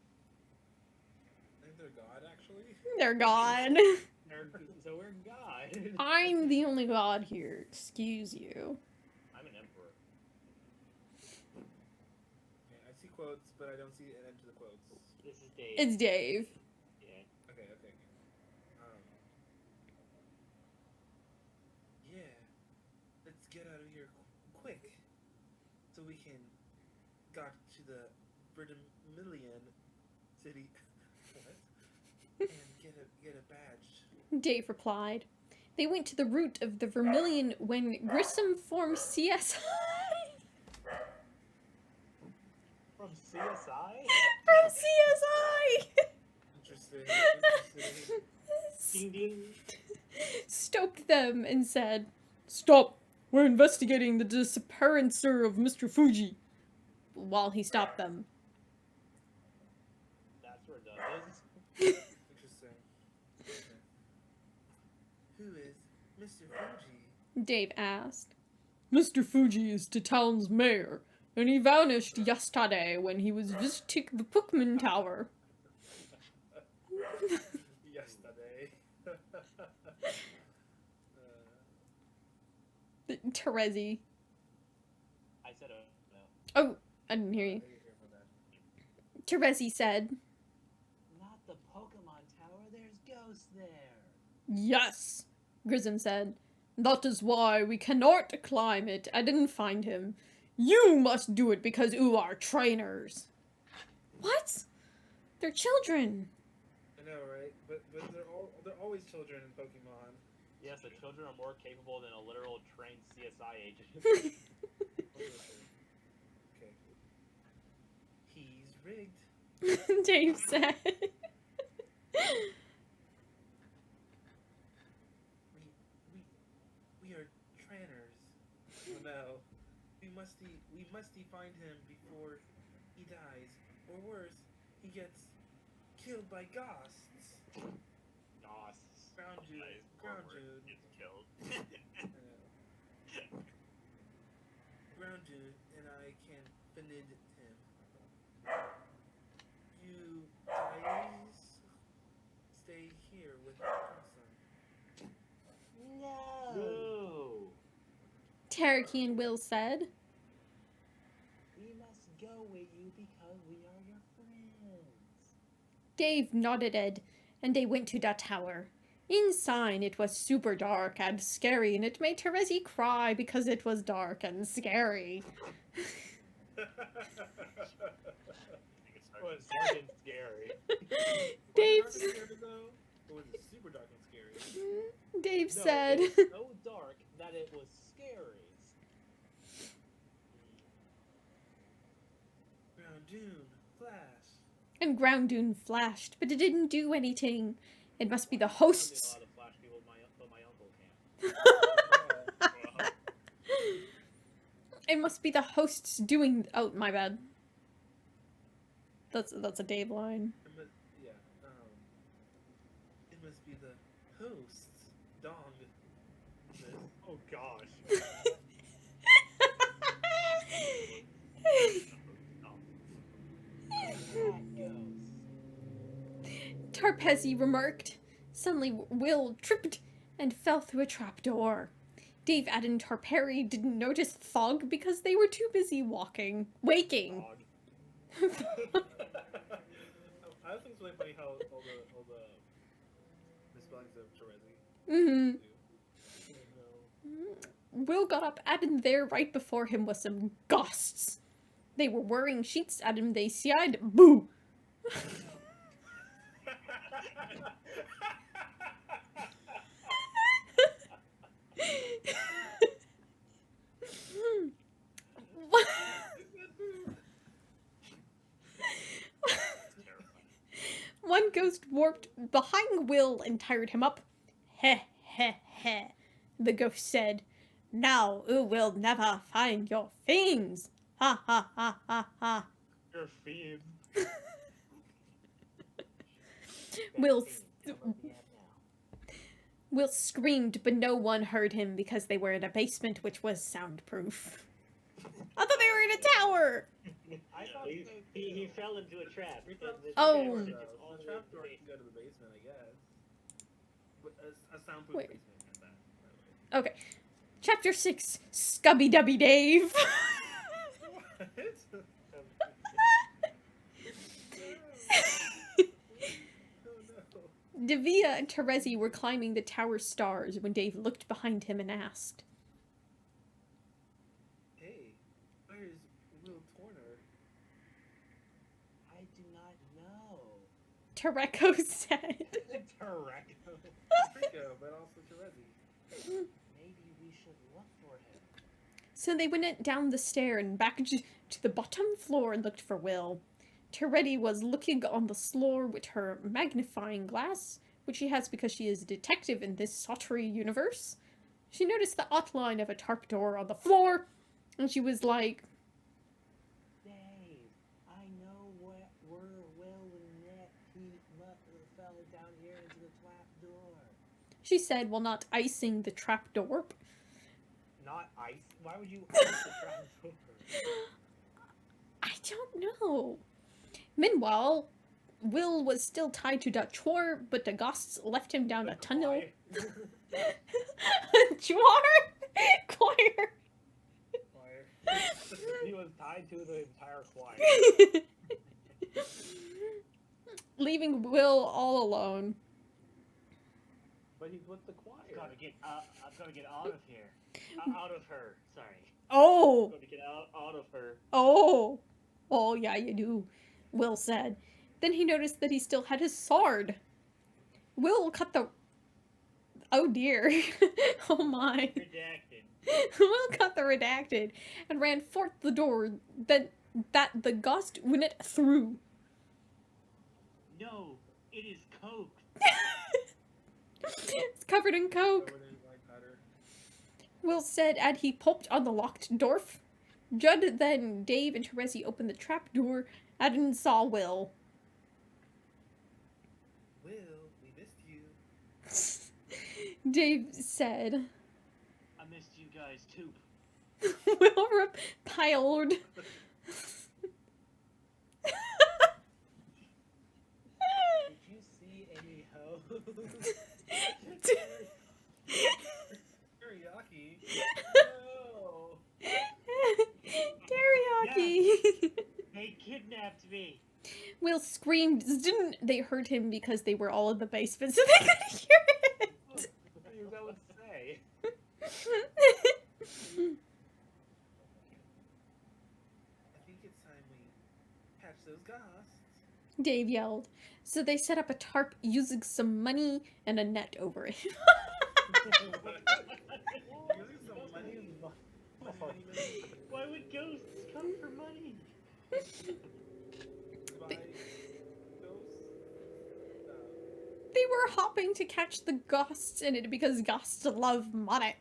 I think they're God, actually. They're gone. So we're God. I'm the only god here. Excuse you. I'm an emperor. Okay, I see quotes, but I don't see an end to the quotes. This is Dave. It's Dave. Yeah. Okay. Yeah. Let's get out of here quick, so we can got to the Vermilion city. What? And get a badge. Dave replied. They went to the root of the Vermilion when Grissom formed CSI. From CSI? From CSI! Interesting. Ding ding. Stopped them and said, Stop! We're investigating the disappearance of Mr. Fuji. While he stopped them. That's redundant. Interesting. Who is Mr. Fuji? Dave asked. Mr. Fuji is the town's mayor, and he vanished yesterday when he was visiting the Pokemon Tower. Yesterday. Terezi. I said, no. Oh, I didn't hear I you. didn't hear from that. Terezi said, Not the Pokemon Tower, there's ghosts there. Yes, Grissom said. That is why we cannot climb it. I didn't find him. You must do it because you are trainers. What? They're children. I know, right? But they're always children in Pokemon. Yes, the children are more capable than a literal trained CSI agent. Okay. He's rigged. Dave said. We are trainers. Oh no. We must find him before he dies. Or worse, he gets killed by ghosts. Ghosts. Ground Jude. Ground Jude. Gets killed. Ground Jude and I can finish him. You guys stay here with Crimson. No. Taraki and Will said. We must us go with you because we are your friends. Dave nodded Ed, and they went to the tower. Inside, it was super dark and scary, and it made Terezi cry because it was dark and scary. Well, it's dark and scary. Dave, Was it dark and scary though? Or was it super dark and scary? Dave No, said, it was so dark that it was scary. Ground dune, flash. and Ground Dune flashed, but it didn't do anything. It must be the I found hosts. a lot of flash people, but my uncle can't. It must be the hosts doing. Oh, my bad. That's a Dave line. It must, yeah. It must be the host's dong. Oh gosh. Tarpezi remarked. Suddenly, Will tripped and fell through a trapdoor. Dave, Ed, and Tarperi didn't notice Thog because they were too busy waking. Dog. I think it's really funny how all the misspellings of Terezi. Mm-hmm. Will got up, and there right before him was some ghosts. They were wearing sheets at him. They sighed, boo! One ghost warped behind Will and tired him up. Heh, heh, heh, the ghost said. Now you will never find your fiends. Ha, ha, ha, ha, ha. Your fiend. Will screamed, but no one heard him because they were in a basement which was soundproof. I thought they were in a tower! I thought He fell into a trap. We thought and Oh. trap the was all the way trap to the door base. can go to the basement, I guess. But a soundproof Wait. basement at that, by the way. Okay. Chapter 6, Scubby Dubby Dave. What? Oh no. Davia and Terezi were climbing the tower stars when Dave looked behind him and asked. Hey, where's Will Torner? I do not know. Tareko said. Tareko. Rico, but also Terezi. Maybe we should look for him. So they went down the stair and back to the bottom floor and looked for Will. Terezi was looking on the floor with her magnifying glass, which she has because she is a detective in this Sottery universe. She noticed the outline of a tarp door on the floor, and she was like, Dave, I know where Will and that he fell down here into the trap door. she said, while not icing the trap door. Not ice. Why would you ice the trap door? I don't know. Meanwhile, Will was still tied to that chore, but the ghosts left him down a tunnel. Chore? Choir. He was tied to the entire choir. Leaving Will all alone. But he's with the choir. I'm gonna get out of here. Out of her. Sorry. Oh! I'm gonna get out of her. Oh! Oh, yeah, you do, Will said. Then he noticed that he still had his sword. Will cut the... Oh dear. Oh my. Redacted. Will cut the redacted and ran forth the door that the ghost went through. No, it is coke. It's covered in coke. Covered in white powder. Will said as he pulped on the locked door. Judd, then Dave, and Terezi opened the trap door and saw Will. Will, we missed you. Dave said. I missed you guys too. Will repiled. Did you see any hoes? Teriyaki. No. Teriyaki. Rocky! They kidnapped me. Will screamed. Didn't they hurt him because they were all in the basement so they could hear it? That would say. I think it's time we catch those ghosts. Dave yelled. So they set up a tarp using some money and a net over it. Using some money and money. Why would ghosts come for money? Buy ghosts. They were hoping to catch the ghosts in it because ghosts love money.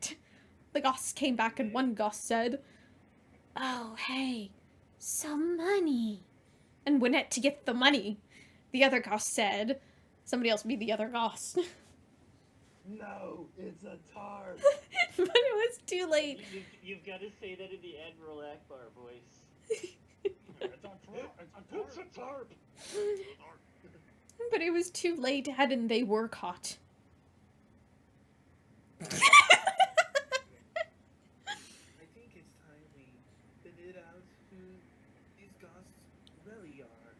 The ghosts came back and one ghost said, "Oh, hey, some money." And went out to get the money. The other ghost said, somebody else be the other ghost. No, it's a tarp. But it was too late. You've got to say that in the Admiral Akbar voice. It's a tarp. But it was too late, hadn't they were caught. I think it's time we figured out who these ghosts really are.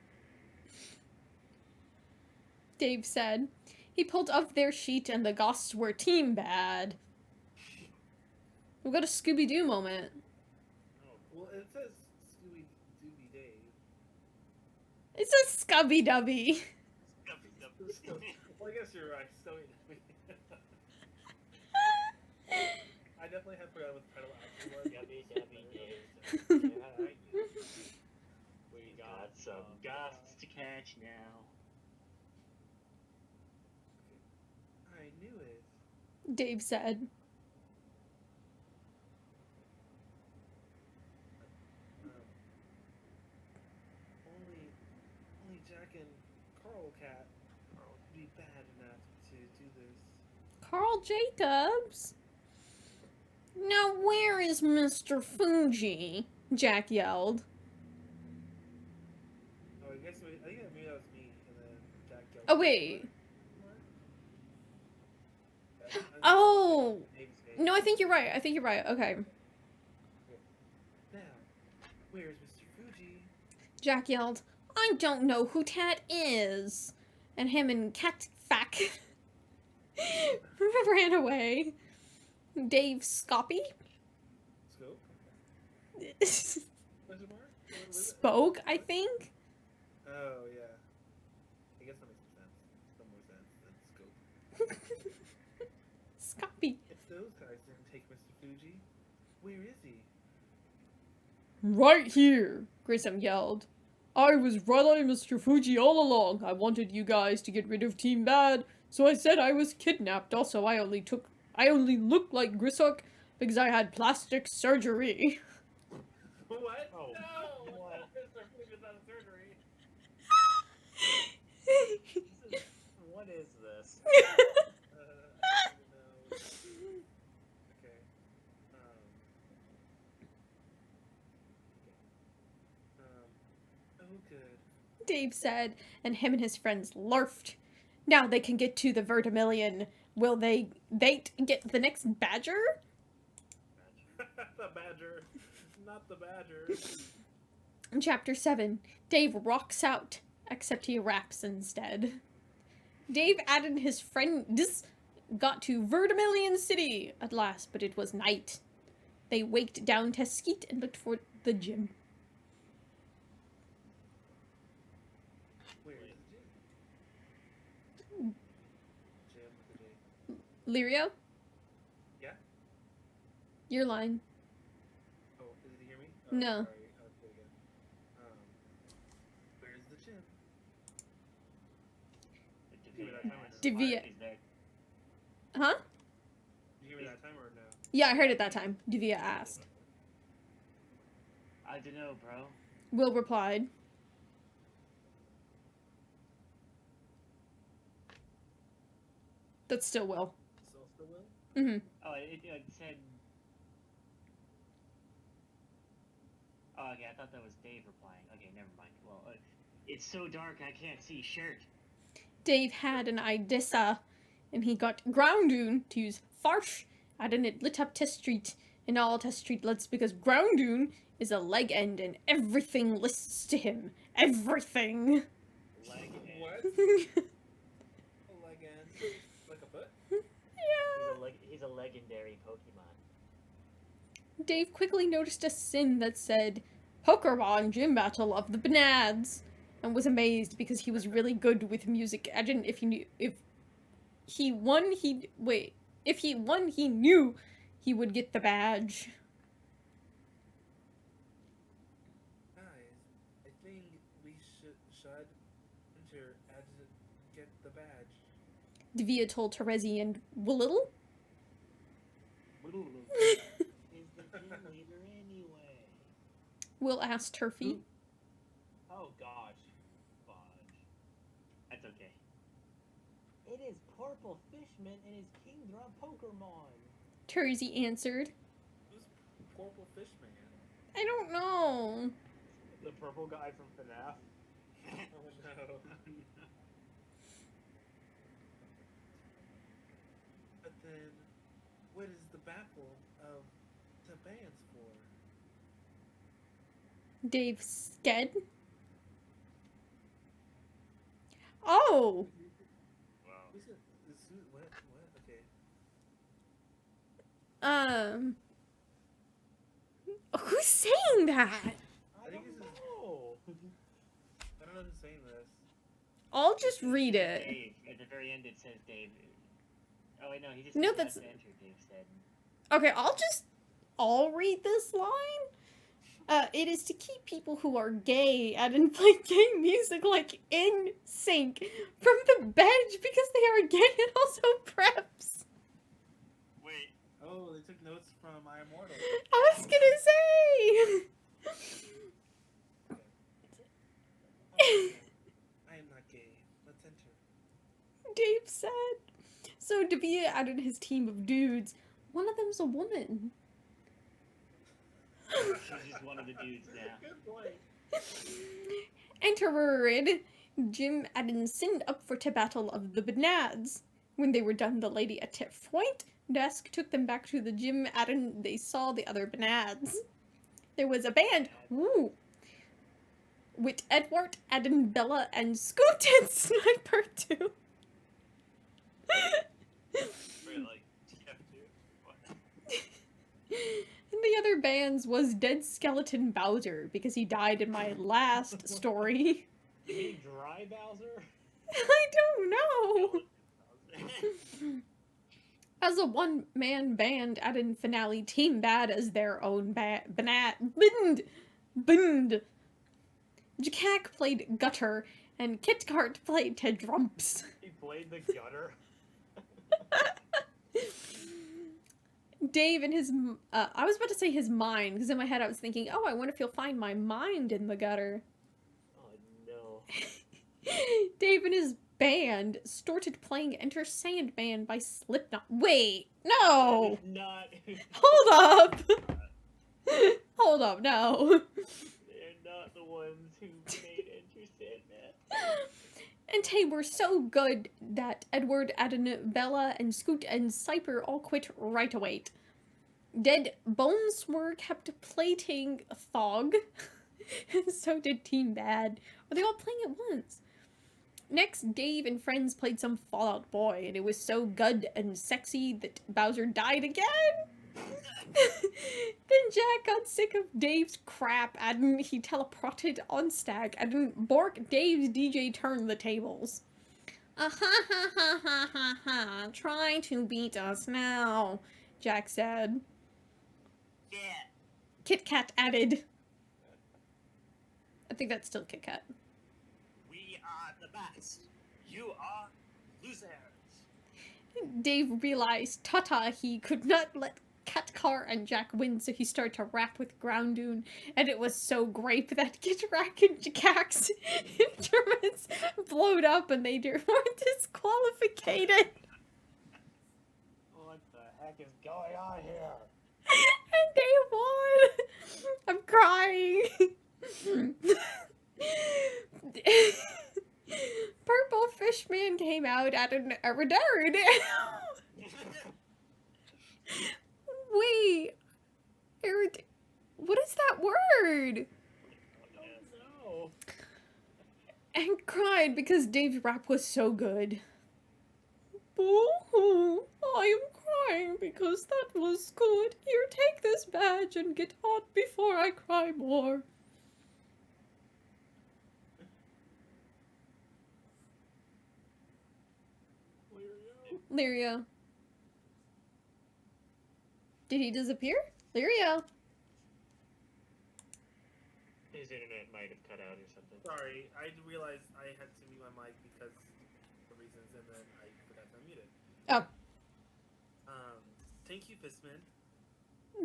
Dave said. He pulled up their sheet and the ghosts were team bad. We got a Scooby-Doo moment. Well, it says Scooby Dooby Dave. It's a Scubby-Dubby. Well, I guess you're right. Scooby Dooby. I definitely had forgotten what the title actually was. We got some ghosts to catch now. I knew it. Dave said. Only Jack and Carl Cat would be bad enough to do this. Carl Jacobs? Now where is Mr. Fuji? Jack yelled. Oh, I think maybe that was me, and then Jack yelled. Oh, wait. What? Oh! Dave's name. No, I think you're right. Okay. Now, where's Mr. Fuji? Jack yelled, "I don't know who Tat is." And him and Cat Fack ran away. Dave Scoppy Scope? Question mark? What was it? spoke, I think. Oh, yeah. I guess that makes some sense. Some more sense than Scope. Scoppy. If those guys didn't take Mr. Fuji, where is he? Right here, Grissom yelled. "I was right, Mr. Fuji, all along. I wanted you guys to get rid of Team Bad, so I said I was kidnapped. Also, I only looked like Grissom because I had plastic surgery." What? Oh, No! what? Mr. Fuji's not a surgery. What is this? I don't even know. Okay. Oh, good. Dave said, and him and his friends larfed. Now they can get to the Vertimillion. Will they get the next badger? The badger. Not the badger. In Chapter 7, Dave rocks out, except he raps instead. Dave added his friend got to Vertimillion City at last, but it was night. They waked down to Skeet and looked for the gym. Where is the gym? Gym with the J. Lirio? Yeah? Your line. Oh, did he hear me? Oh, No. Sorry. I'll do it again. Where's the gym? Divya. Huh? Did you hear me that time or no? Yeah, I heard it that time. Divya asked. I don't know, bro. Will replied. That's still Will. Still will? Mm-hmm. Oh, it said. Oh, okay, I thought that was Dave replying. Okay, never mind. Well, it's so dark I can't see shirt. Dave had an idea, and he got Groundoon to use Farsh, and then it lit up Test Street, and all Test Street lights because Groundoon is a leg end and everything lists to him. Everything. Leg end. What? A leg end? Like a foot? Yeah. He's a legendary Pokemon. Dave quickly noticed a sin that said, Pokemon Gym Battle of the Banads, and was amazed because he was really good with music. Imagine if he won, he knew he would get the badge. Guys, I think we should enter and get the badge. Devia told Terezi and Willittle. He's the gym leader anyway. Will asked Turfy. Oh gosh. Fudge. That's okay. It is Purple Fishman and his Kingdra Pokemon. Terezi answered, Who's Purple Fishman? I don't know. The purple guy from FNAF. Oh no. But then, what is the battle of the bands for? Dave Sked. Oh! Wow. Who's it? What? Okay. Who's saying that? I think this is. know. I don't know who's saying this. I'll just read it. Dave. At the very end, it says Dave. Oh wait, no, he just No, said that's- left enter. Dave said. Okay, I'll read this line. It is to keep people who are gay and play gay music like in sync from the bench because they are gay and also preps. Wait, Oh, they took notes from My Immortal. I was gonna say. I am not gay. Let's enter. Dave said. So Devia added his team of dudes. One of them's a woman. She's just one of the dudes now. Good point. Entered. Jim added signed up for the Battle of the Banads. When they were done, the lady at the front desk took them back to the gym and they saw the other Banads. There was a band, woo, with Edward, Adam, Bella, and Scoot and Sniper too. wait, like TF2? What? And the other bands was Dead Skeleton Bowser because he died in my last story. You mean Dry Bowser? I don't know. As a one-man band, added finale Team Bad as their own band. Jakak played gutter, and Kitcart played the drums. He played the gutter. Dave and his, I was about to say his mind, because in my head I was thinking, oh, I wonder if you'll find my mind in the gutter. Oh no. Dave and his band started playing Enter Sandman by Slipknot. Wait, no! Not. Hold up! Hold up, no. They're not the ones who made Enter Sandman. And they were so good that Edward, Aden, Bella, and Scoot and Cyper all quit right away. Dead Boneswere kept plating Thog, and so did Team Bad. Are they all playing at once? Next, Dave and friends played some Fallout Boy, and it was so good and sexy that Bowser died again. Then Jack got sick of Dave's crap, and he teleported on Stag, and Bork Dave's DJ turned the tables. Ha ha ha ha ha ha, try to beat us now, Jack said. Yeah. Kit Kat added. I think that's still Kit Kat. We are the best. You are losers. Dave realized he could not let Katcar and Jack win, so he started to rap with Groundoon, and it was so great that Gitrak and Jakak's instruments blowed up and they were disqualified. What the heck is going on here? And they won! I'm crying! Purple Fishman came out at an Eridard. Wait, What is that word? Oh And cried because Dave's rap was so good. Boo-hoo, I am crying because that was good. Here, take this badge and get hot before I cry more. no! Lyria. Did he disappear? Lyria. His internet might have cut out or something. Sorry, I realized I had to mute my mic because of reasons, and then I forgot to unmute it. Oh. Thank you, Fistman.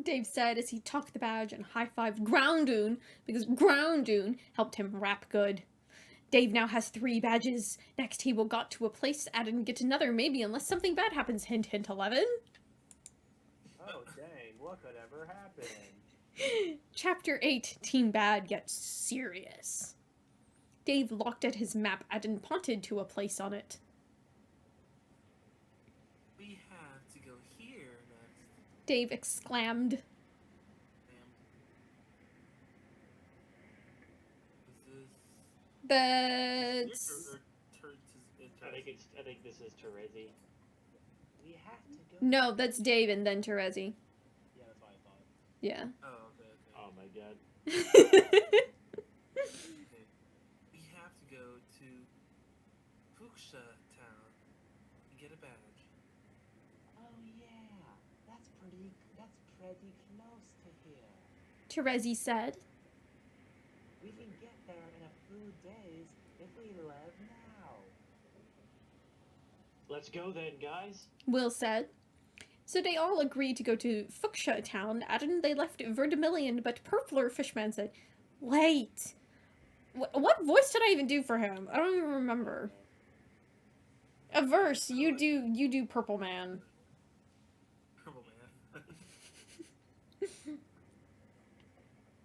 Dave said as he took the badge and high-fived Groundoon because Groundoon helped him rap good. Dave now has 3 badges. Next he will got to a place, add and get another, maybe, unless something bad happens. Hint, hint, 11. Oh dang, what could ever happen? Chapter 8, Team Bad gets serious. Dave looked at his map and pointed to a place on it. We have to go here next. Dave exclaimed. Is this... That's... I think this is Terezi. We have to go. No, that's Dave and then Terezi. Yeah, that's what I thought. Yeah. Oh, okay, okay. Oh my god. Okay. We have to go to Fuchsia Town and get a badge. Oh yeah, that's pretty close to here. Terezi said. We can get there in a few days if we leave now. Let's go then, guys. Will said. So they all agreed to go to Fuchsia Town, and they left Verdemillion, but Purpler Fishman said, wait. What voice did I even do for him? I don't even remember. A verse. You do Purple Man. Purple Man.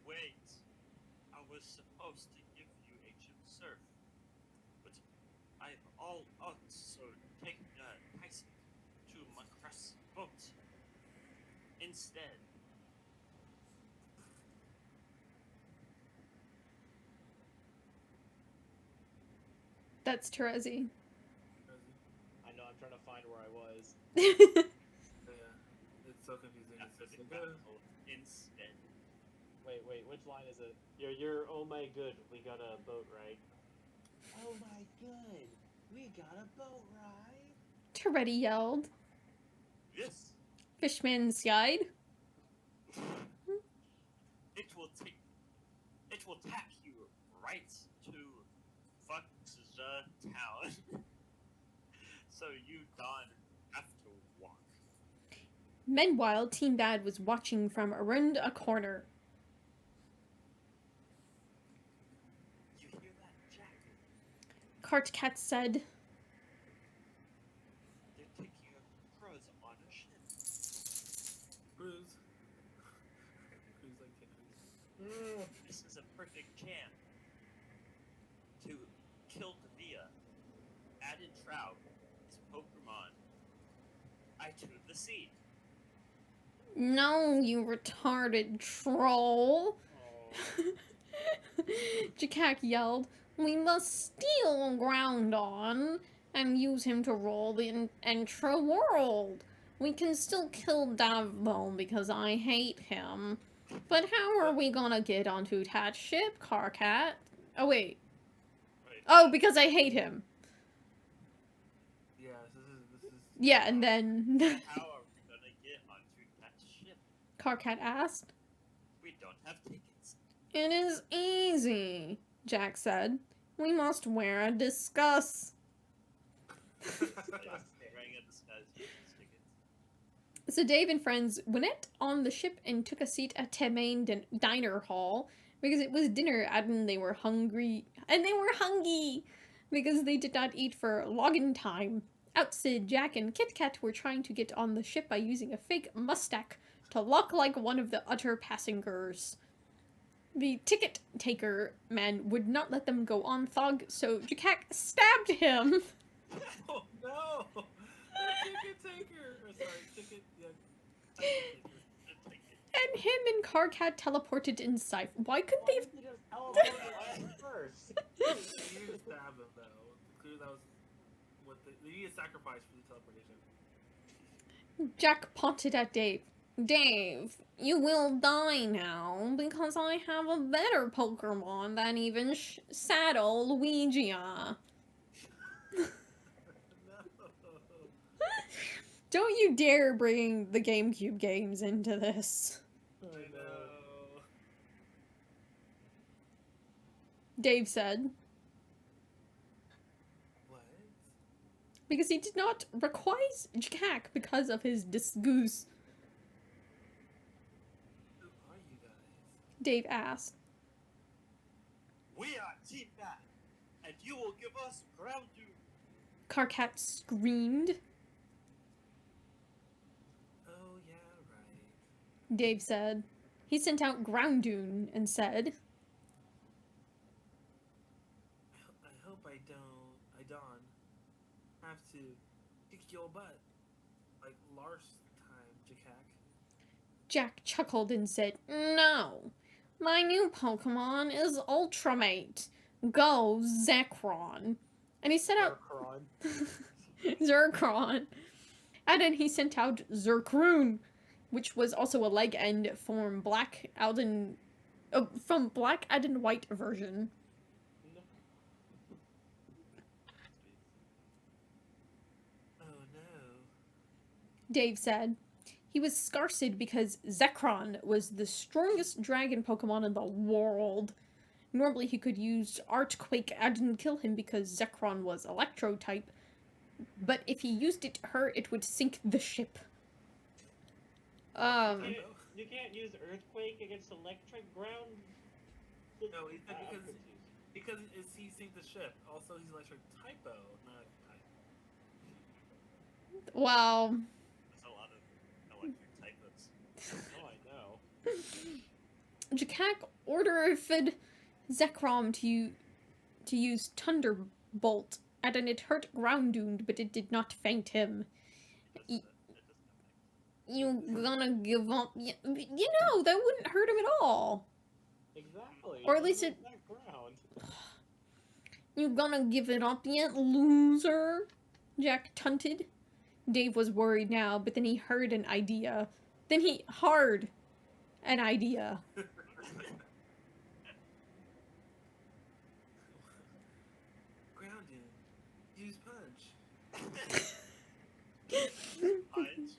Wait, I was supposed to give you ancient surf, but I've also taken Tyson to Macross boat instead. That's Terezi. I know, I'm trying to find where I was. Yeah, it's so confusing. After It's the just like, battle instead. Wait, which line is it? You're oh my good, we got a boat ride. Oh my good, we got a boat ride. Terezi yelled. Yes, Fishman sighed. it will take you right to Fuchsia Town. So you don't have to walk. Meanwhile, Team Bad was watching from around a corner. You hear that, Jack? Cartcat said. They're taking a cruise on a ship. Cruise. Cruise like Cruise. This is a perfect chance to kill the Via, add in Trout as Pokemon. I to the sea. No, you retarded troll. Oh, Jakak yelled. We must steal Groundon and use him to rule the intro world. We can still kill Davbone because I hate him. But how are we gonna get onto that ship, Carcat? Oh, wait. Right. Oh, because I hate him. Yeah, this is. Yeah, and then How are we gonna get onto that ship? Carcat asked. We don't have tickets. It is easy, Jack said. We must wear a discuss. Wearing a disguise for these tickets. So Dave and friends went on the ship and took a seat at the main diner hall because it was dinner and they were hungry. And they were hungry because they did not eat for login time. Outside, Jack and Kit Kat were trying to get on the ship by using a fake mustache to look like one of the other passengers. The ticket taker man would not let them go on Thog, so Jack stabbed him. Oh no! The ticket taker! Or sorry, ticket. Yeah. Ticket taker. The ticket And him and Karkat teleported inside. Why couldn't Why they? didn't you just teleport it first? They needed to stab him though. Clearly that was what they needed sacrifice for the teleportation. Jack pointed at Dave. Dave, you will die now because I have a better Pokemon than even Saddle Luigia. No. Don't you dare bring the GameCube games into this. I know. Dave said, What? because he did not requise Jack because of his disgoose. Who are you guys? Dave asked. We are Team Bat, and you will give us ground dude. Karkat screamed. Oh yeah, right. Dave said. He sent out Groundoon and said, I hope I don't have to kick your butt like last time, Jakak. Jack chuckled and said, no. My new Pokemon is Ultramate. Go, Zekrom. And he sent out Zerkron. And then he sent out Zerkroon, which was also a leg end from Black and White version. Oh no. Dave said. He was scarsed because Zekrom was the strongest dragon Pokemon in the world. Normally he could use Earthquake and kill him because Zekrom was Electro type, but if he used it her, it would sink the ship. You can't use Earthquake against electric ground. No, he said because he sinks the ship. Also, he's electric typo, not type. Wow. There's a lot of electric typos. Oh, I know. Jakak ordered Zekrom to use Thunderbolt, and then it hurt Groundoon, but it did not faint him. You gonna give up? You know, that wouldn't hurt him at all. Exactly. Or at least it. Ground. You gonna give it up yet, loser? Jack tunted. Dave was worried now, but then he heard an idea. An idea. Grounded. Use punch. Punch.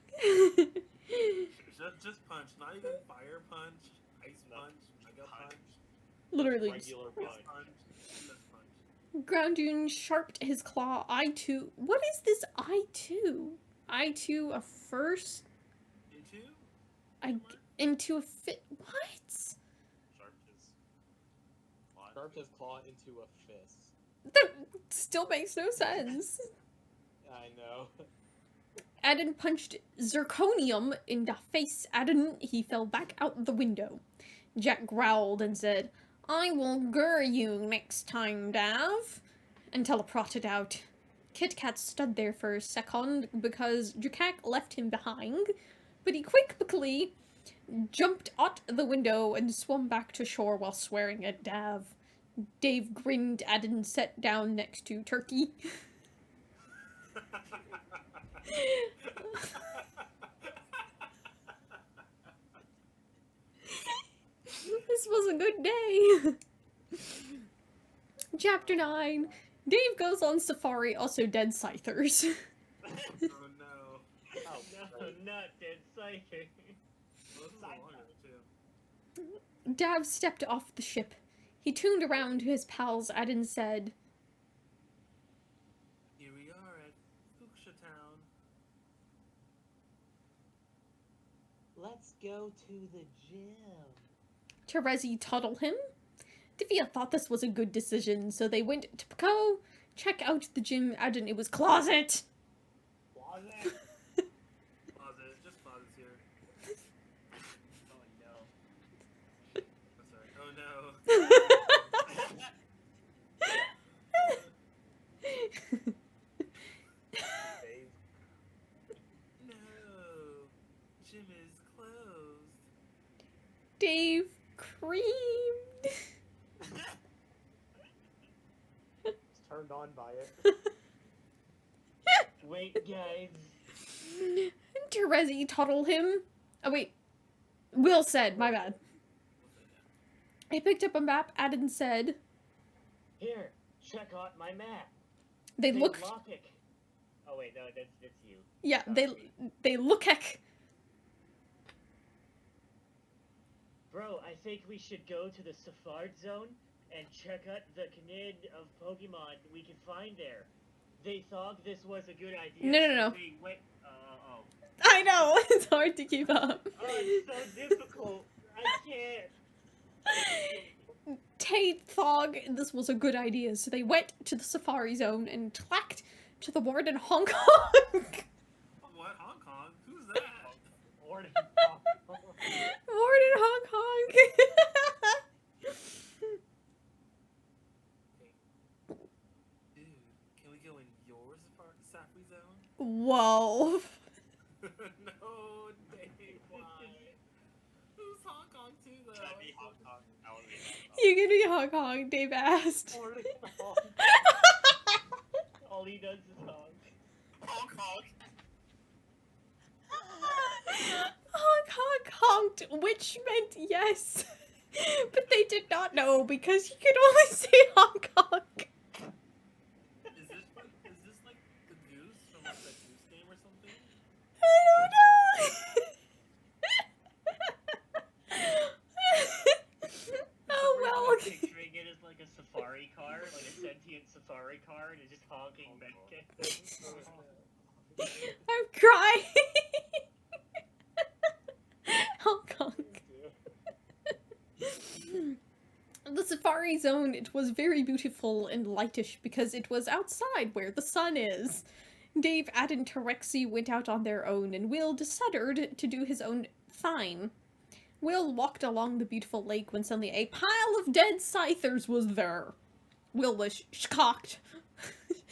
Just punch, not even fire punch, ice punch, mega punch, Literally. Regular just punch. just punch. Groundoon sharped his claw. I2. What is this I2? I2 a first? Into a fit. What? Sharp his Claw into a fist. That still makes no sense. I know. Adden punched Zirconium in the face. Adden, he fell back out the window. Jack growled and said, I will gur you next time, Dav. And teleported out. Kit Kat stood there for a second because Jakak left him behind, but he quickly jumped out the window and swam back to shore while swearing at Dav. Dave grinned at and sat down next to Turkey. This was a good day. Chapter 9. Dave goes on safari, also dead Scythers. Oh no. Oh no, not dead Psychic. Well, this is a longer one, too. Dav stepped off the ship. He turned around to his pals and said, Here we are at Fuchsia Town. Let's go to the gym. Terezi toddled him. Divya thought this was a good decision, so they went to go check out the gym, and it was closet. Closet. Closet, just closets here. Oh no. I'm sorry. Oh no. Dave. No. Gym is closed. turned on by it. Wait, guys. Terezi toddled him. Oh, wait. Will said, my bad. He picked up a map, added and said, Here, check out my map. they look, Lockpick. Oh wait, no, that's you. yeah, Sorry. they look heck. Bro, I think we should go to the Safard Zone and check out the knid of Pokemon we can find there. They thought this was a good idea. No. So they went, I know, it's hard to keep up. Oh, it's so difficult. I can't. Tate thought this was a good idea, so they went to the Safari Zone and clacked to the ward in Hong Kong. What? Hong Kong? Who's that? Warden. Ward in Hong Kong. Dude, can we go in your Safari Zone? Whoa. No, Dave, why? Who's Hong Kong too, though? Can I be Hong Kong? I want to be Hong Kong. You can be Hong Kong, Dave asked. Warden. All he does is honk. Hong Kong. Hong Kong honked, which meant yes. But they did not know because he could only say Hong Kong. Is this like the goose from like that goose game or something? I don't know. Oh well. I'm picturing it as like a safari car, like a sentient safari car, and it's just honking back at them. I'm crying. Hong Kong. The Safari Zone, it was very beautiful and lightish because it was outside where the sun is. Dave, Ad, and Terexi went out on their own, and Will decided to do his own thing. Will walked along the beautiful lake when suddenly a pile of dead scythers was there. Will was shocked.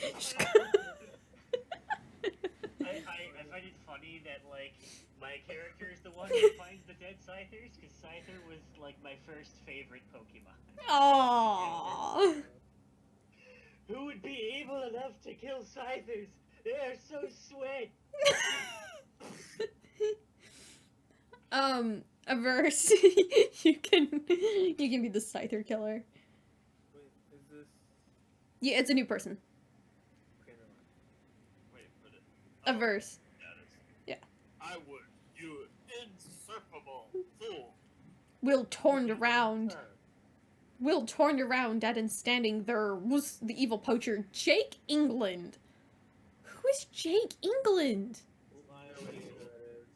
I find it funny that, like, my character is the one who finds the dead Scythers, because Scyther was, like, my first favorite Pokemon. Aww. Who would be able enough to kill Scythers? They are so sweat! A verse. you can be the Scyther killer. Wait, is this? Yeah, it's a new person. Okay, never mind. Wait, put it. A verse. Yeah. I would, you insufferable fool. Will turned around. Will turned around at and standing there was the evil poacher, Jake England. Who is Jake England? I already know who that is.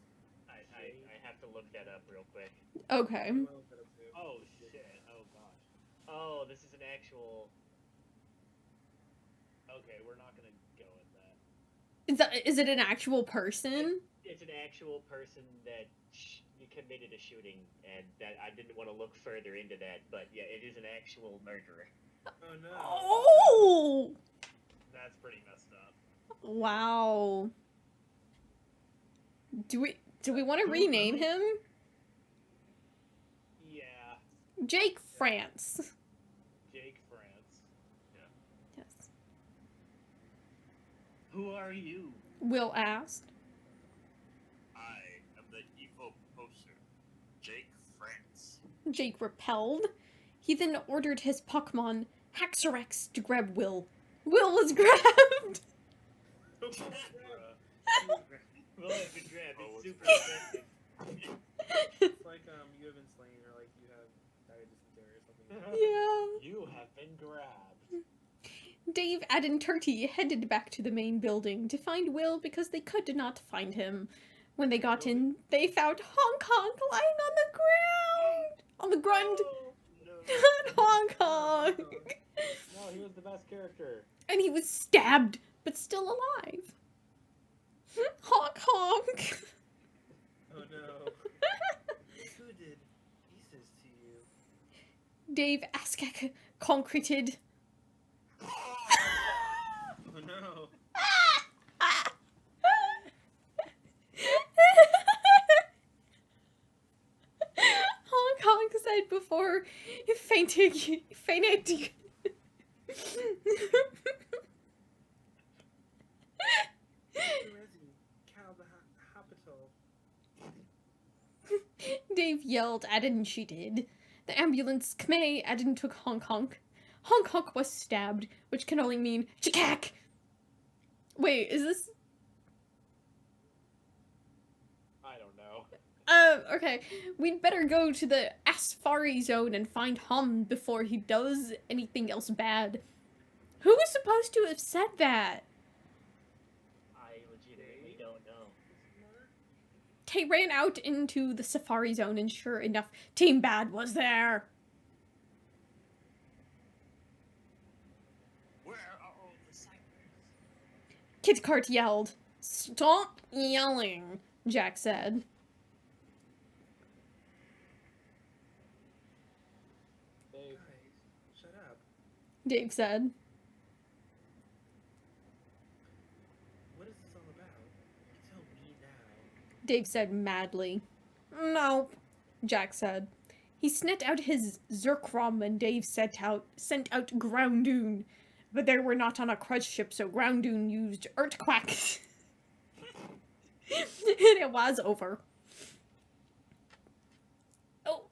I have to look that up real quick. Okay. I'm gonna look that up too. Oh, shit. Oh, gosh. Oh, this is an actual... Okay, we're not gonna go with that. Is it an actual person? It's an actual person that committed a shooting, and that I didn't want to look further into that, but yeah, it is an actual murderer. Oh no. Oh! That's pretty messed up. Wow. Do we want to rename him? Yeah, Jake France. Jake France. Yes. Who are you? Will asked. I am the evil poacher, Jake France. Jake repelled. He then ordered his Pokemon Haxorex to grab Will. Will was grabbed. Well, it's been grabbed. Oh, It's super it's- effective. It's like you have been slain or like you have died of dysentery or something. Yeah. You have been grabbed. Dave, Ad, and Turkey headed back to the main building to find Will because they could not find him. When they got in, they found Hong Kong lying on the ground. On the ground. Not Hong Kong. No, he was the best character. And he was stabbed, but still alive. Honk honk. Oh no. Who did pieces to you? Dave Askek concreted. Oh no. Hong Kong said before fainting. Dave yelled at it and she did. The ambulance Kmei at it and took Honk Honk. Honk Honk was stabbed, which can only mean Chikak! Wait, is this... I don't know. Okay. We'd better go to the Asfari zone and find Hum before he does anything else bad. Who was supposed to have said that? I legitimately don't know. Tay ran out into the safari zone and sure enough, Team Bad was there. Where are all the ciphers? Kit Cart yelled. Stop yelling, Jack said. Dave, Guys, shut up. Dave said. What is this all about? Tell me now. Dave said madly. Nope, Jack said. He sent out his Zerkrom and Dave sent out Groundoon. But they were not on a cruise ship, so Groundoon used Earthquack. And it was over. Oh,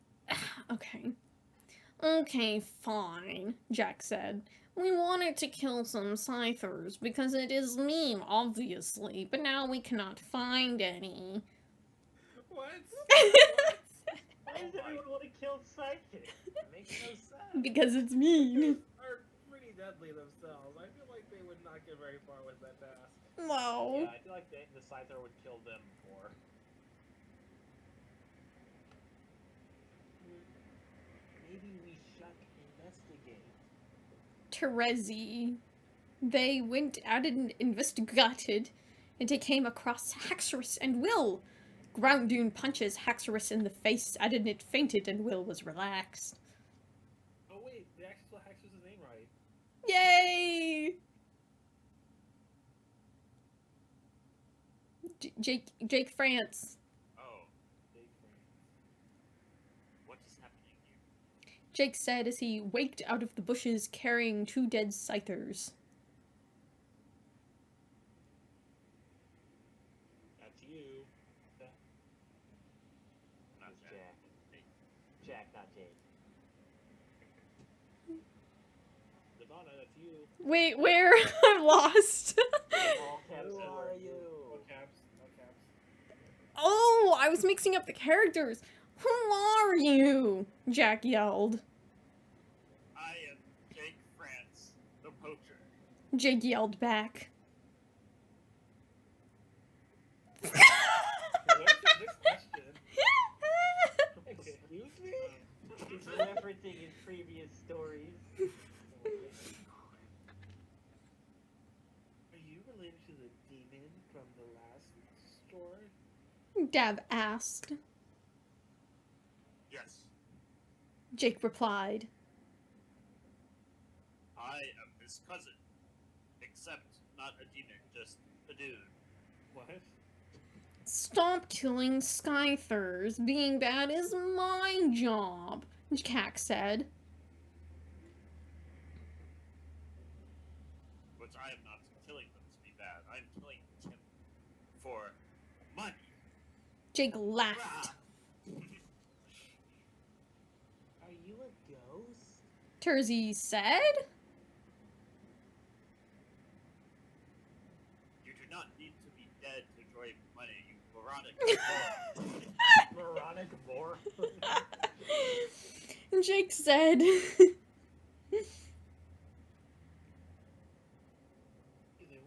okay. Okay, fine, Jack said. We wanted to kill some Scythers because it is mean, obviously, but now we cannot find any. What? Why does everyone want to kill Psychic? it makes no sense. Because it's mean. Are pretty deadly themselves. I feel like they would not get very far with that task. No. Yeah, I feel like the Scyther would kill them more. Maybe we should investigate. Terezi. They went out and investigated, and they came across Haxorus and Will. Groundoon punches Haxorus in the face, and it fainted, and Will was relaxed. Oh wait, they actually spelled Haxorus' name right. Yay! Jake France. Oh, Big friend. what is happening here? Jake said as he waked out of the bushes carrying 2 dead Scythers. That's you. Not It's Jack. Jack. Jack, not Jake. Nirvana, that's you. Wait, where? I'm lost. All caps Who and are words. you? No caps. No caps. Oh, I was mixing up the characters. Who are you? Jack yelled. I am Jake France, the poacher. Jake yelled back. What is this next question? Excuse me? He's referencing his previous stories. Are you related to the demon from the last story? Dab asked. Yes, Jake replied. I am his cousin. Except not a demon, just a dude. What? Stop killing Scythers. Being bad is my job, Jack said. Which I am not killing them to be bad. I am killing him for money. Jake laughed. Are you a ghost? Terzi said. You do not need to be dead to enjoy money, you moronic. Moronic Moor. Jake said. Either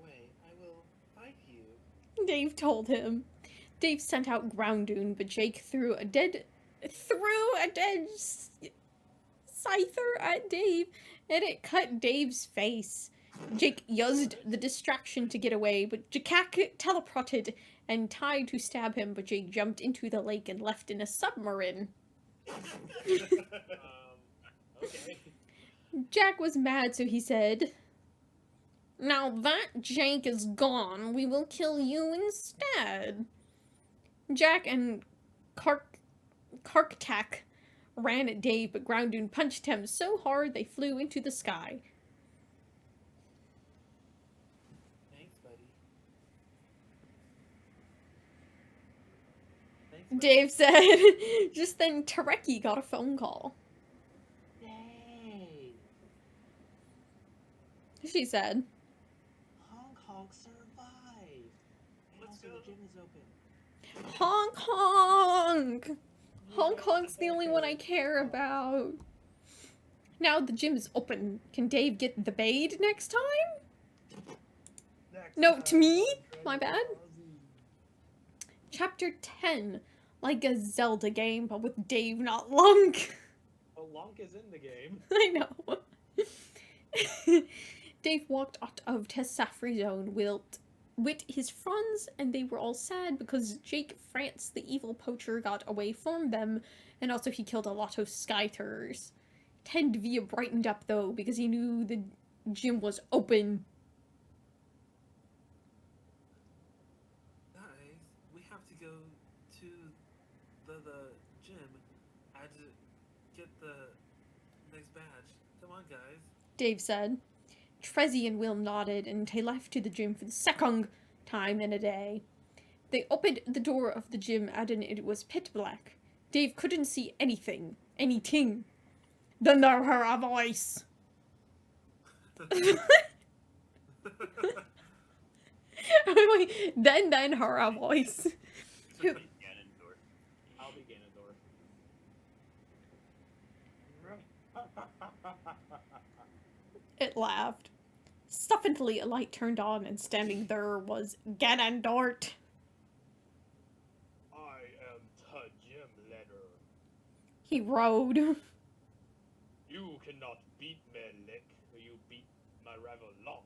way, I will fight you. Dave told him. Dave sent out Groundoon, but Jake threw a dead Scyther at Dave, and it cut Dave's face. Jake used the distraction to get away, but Jakak teleported and tried to stab him, but Jake jumped into the lake and left in a submarine. Okay. Jack was mad, so he said, "Now that Jake is gone, we will kill you instead." Jack and Karktak ran at Dave, but Groundoon punched him so hard they flew into the sky. Thanks, buddy. Thanks man. Dave said. Just then, Tareki got a phone call. Dang! She said, Honk Honk survived! And Let's also go. the gym is open. Honk Honk! Honk Honk's the only one I care about. Now the gym is open. Can Dave get the bait next time? No, to me? My bad. Chapter 10. Like a Zelda game, but with Dave, not Lunk. Well, Lonk is in the game. I know. Dave walked out of Tessafri Zone with his friends, and they were all sad because Jake France, the evil poacher, got away from them, and also he killed a lot of Skyters. Ted Via brightened up though because he knew the gym was open. Guys, we have to go to the gym and get the next badge. Come on, guys. Dave said. Trezzy and Will nodded, and they left to the gym for the second time in a day. They opened the door of the gym, and it was pitch black. Dave couldn't see anything. Then there heard a voice. Wait, then heard a voice. Ganondorf. I'll be Ganondorf. It laughed. Suddenly, a light turned on, and standing there was Ganondort. I am the gym leader. He rode. You cannot beat me, Lick. You beat my rival Lonk.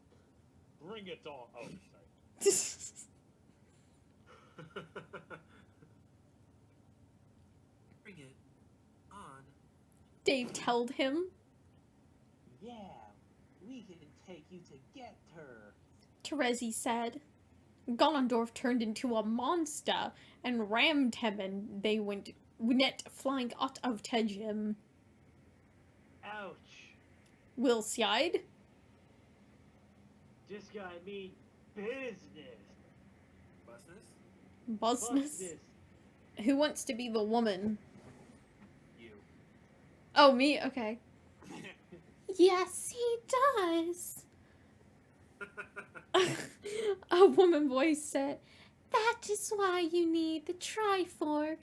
Bring it on. Oh, sorry. Bring it on. Dave told him. Yeah, we can take you to get her. Terezi said. Ganondorf turned into a monster and rammed him, and they went flying out of Tejim. Ouch! Will sighed. This guy mean business. Business? Business. Who wants to be the woman? You. Oh, me? Okay. Yes, he does. A woman voice said, that is why you need the Trifork.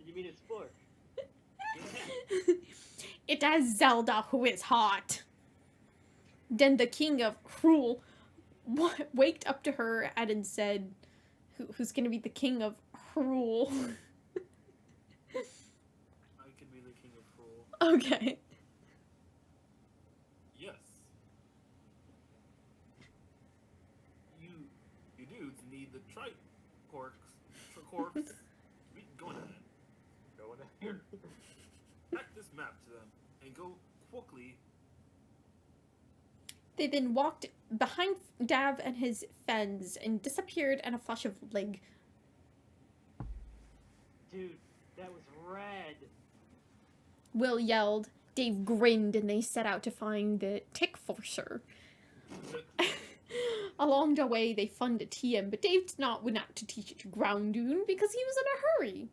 You mean it's fork? It is Zelda who is hot. Then the king of Hyrule waked up to her and said, who's gonna be the king of Hyrule? I could be the king of Hyrule. Okay. Yes. You dudes need the tricorks. Go ahead. Going in. Pack this map to them and go quickly. They then walked behind Dav and his fens and disappeared in a flash of leg. Dude, that was rad. Will yelled. Dave grinned, and they set out to find the Tick Forcer. Along the way, they found a TM, but Dave did not want to teach it to Groundoon because he was in a hurry.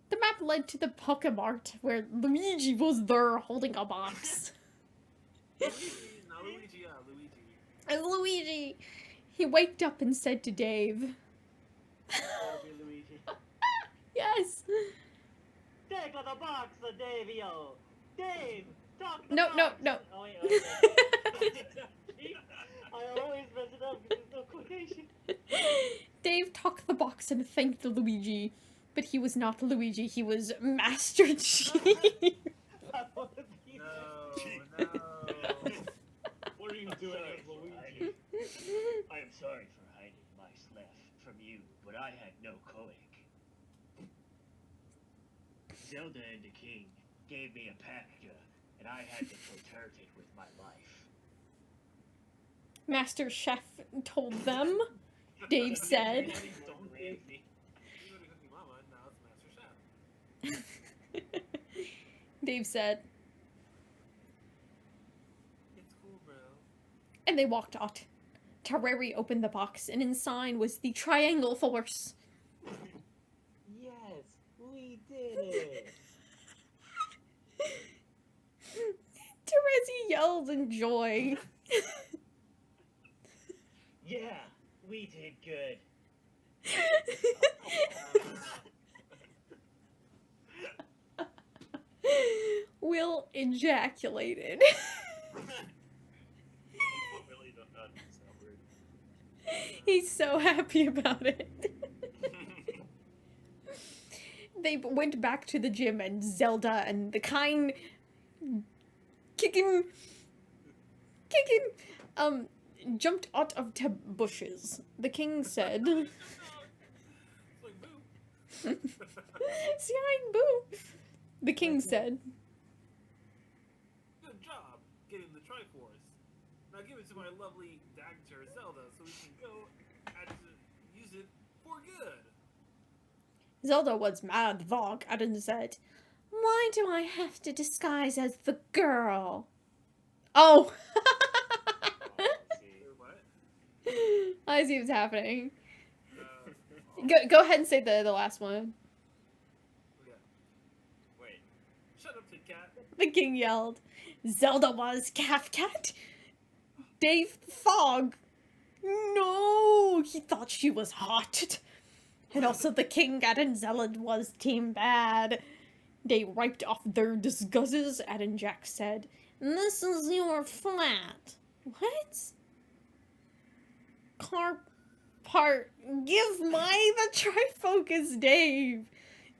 The map led to the Pokemart, where Luigi was there holding a box. Luigi, not Luigi, yeah, Luigi. And Luigi! He waked up and said to Dave, That'll be Luigi. yes! Take on the box, Davio! Dave! Talk the No, box! no, no. Oh, wait, okay. I always mess it up because there's no quotation. Dave took the box and thanked Luigi, but he was not Luigi, he was Master Chief. I want to be No. What are you doing Sorry, as Luigi? I am sorry for hiding my slef from you, but I had no coic. Zelda and the king gave me a package, and I had to protect it with my life. Master Chef told them, Dave said. You know the Cookie Mama, now it's Master Chef. Dave said, It's cool, bro. and they walked out. Terrari opened the box, and inside was the Triangle Force. Yes, we did it. Terezi yelled in joy. Yeah, we did good. Will ejaculated. People really don't know how to use that word. He's so happy about it. They went back to the gym, and Zelda and the kind kicking jumped out of the bushes. The king said, It's like, boo. "Sign boo." The king said, Good job getting the Triforce. Now give it to my lovely Dagter Zelda so we can go and use it for good. Zelda was mad, Vog, and said, "Why do I have to disguise as the girl?" Oh! See. What? I see what's happening. Uh, Go ahead and say the last one. yeah. Wait, Shut up, Kit Kat. The king yelled. Zelda was Calf Cat? Dave Fogg. No, he thought she was hot. And also the king and Zelda was team bad. They wiped off their disguises, and Jack said, "This is your flat." What? Car part. Give my the trifocus, Dave.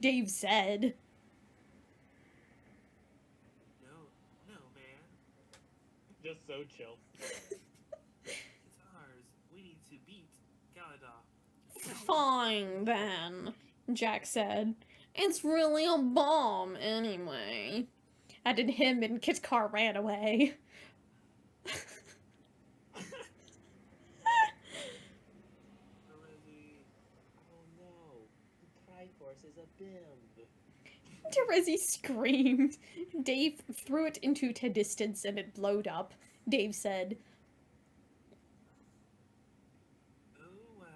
Dave said. No, man. Just so chill. It's ours. We need to beat Galadoff. Fine, then, Jack said. It's really a bomb, anyway. Added him, and Kit Car ran away. Terezi. Oh no, the Triforce is a bimb. Terezi screamed. Dave threw it into the distance, and it blowed up. Dave said, Oh, well.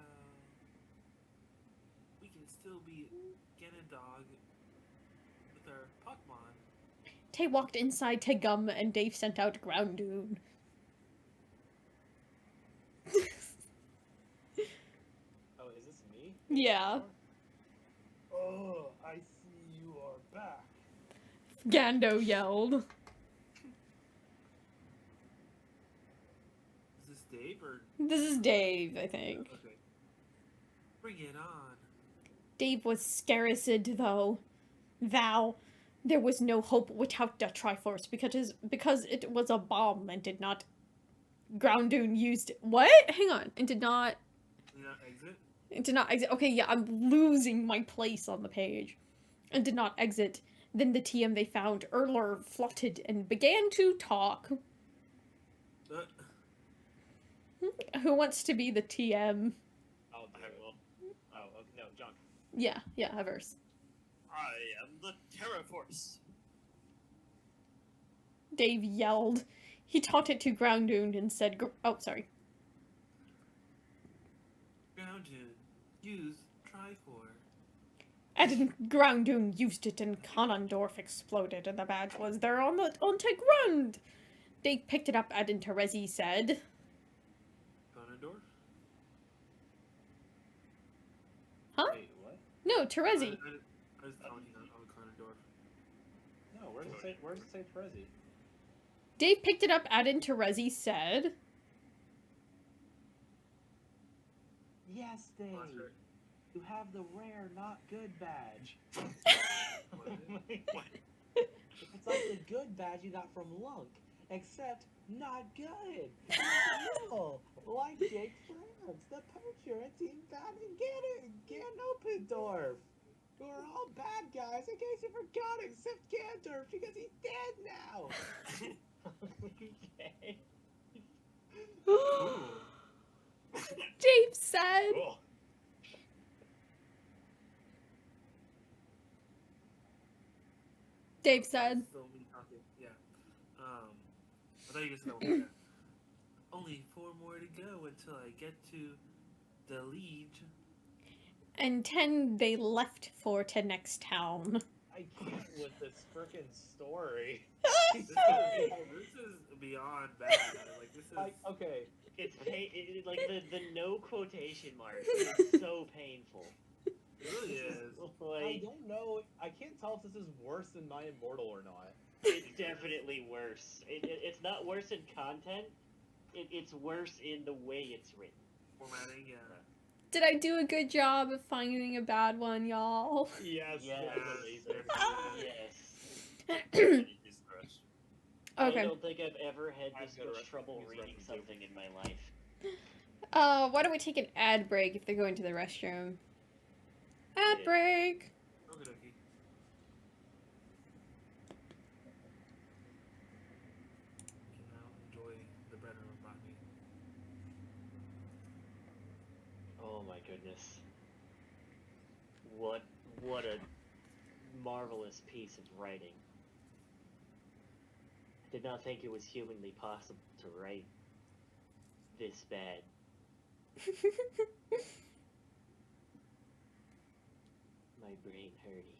We can still beat Ganondorf with our Pokemon. Tay walked inside to Gum, and Dave sent out Groundoon. Oh, is this me? Yeah. Oh, I see you are back. Gando yelled. Is this Dave or... This is Dave, I think. Okay. Bring it on. Dave was scarced, though. Thou. There was no hope without the Triforce because it was a bomb and did not. Groundoon used what? Hang on. It did not. Did not exit? It did not exit. Okay, yeah, I'm losing my place on the page. And did not exit. Then the TM they found Erler fluttered and began to talk. Who wants to be the TM? I'll do it. will. Oh, okay, no, John. Yeah, a verse. I am the Terra Force. Dave yelled. He taunted to Groundoon and said, oh, sorry. Grounded. Use Triforce. And Groundoon used it, and Ganondorf exploded, and the badge was there on the ground. Dave picked it up, and Terezi said, Ganondorf? "Huh? Wait, what? No, Terezi." I was commenting on Ganondorf. No, where's it say Terezi? Dave picked it up, and Terezi said, Yes, Dave. Monster. You have the rare not good badge. What is it? What? It's like the good badge you got from Lunk, except not good. No, like Jake's friends, the Poacher and Team Bad and Ganopendorf, who are all bad guys in case you forgot, except Gandorf because he's dead now. Okay. Dave said, Cool. Dave said, Still me talking. Yeah. I thought you guys know what that. only 4 more to go until I get to the Liege. And 10 they left for to next town. I can't with this frickin' story. This is beyond bad. Like, this is. Okay, it's like the no quotation marks. It's so painful. It really is. I Like, don't know. I can't tell if this is worse than My Immortal or not. it's definitely worse. It's not worse in content. It's worse in the way it's written. Formatting, yeah. Did I do a good job of finding a bad one, y'all? Yes. Yes. It is gross. Okay. I don't think I've ever had I'm this gonna much trouble use reading reference something in my life. Why don't we take an ad break if they're going to the restroom? Ad Yeah. break! Okay, okay. Can now enjoy the bread on botany. Oh my goodness. What a marvelous piece of writing. I did not think it was humanly possible to write this bad. My brain hurty.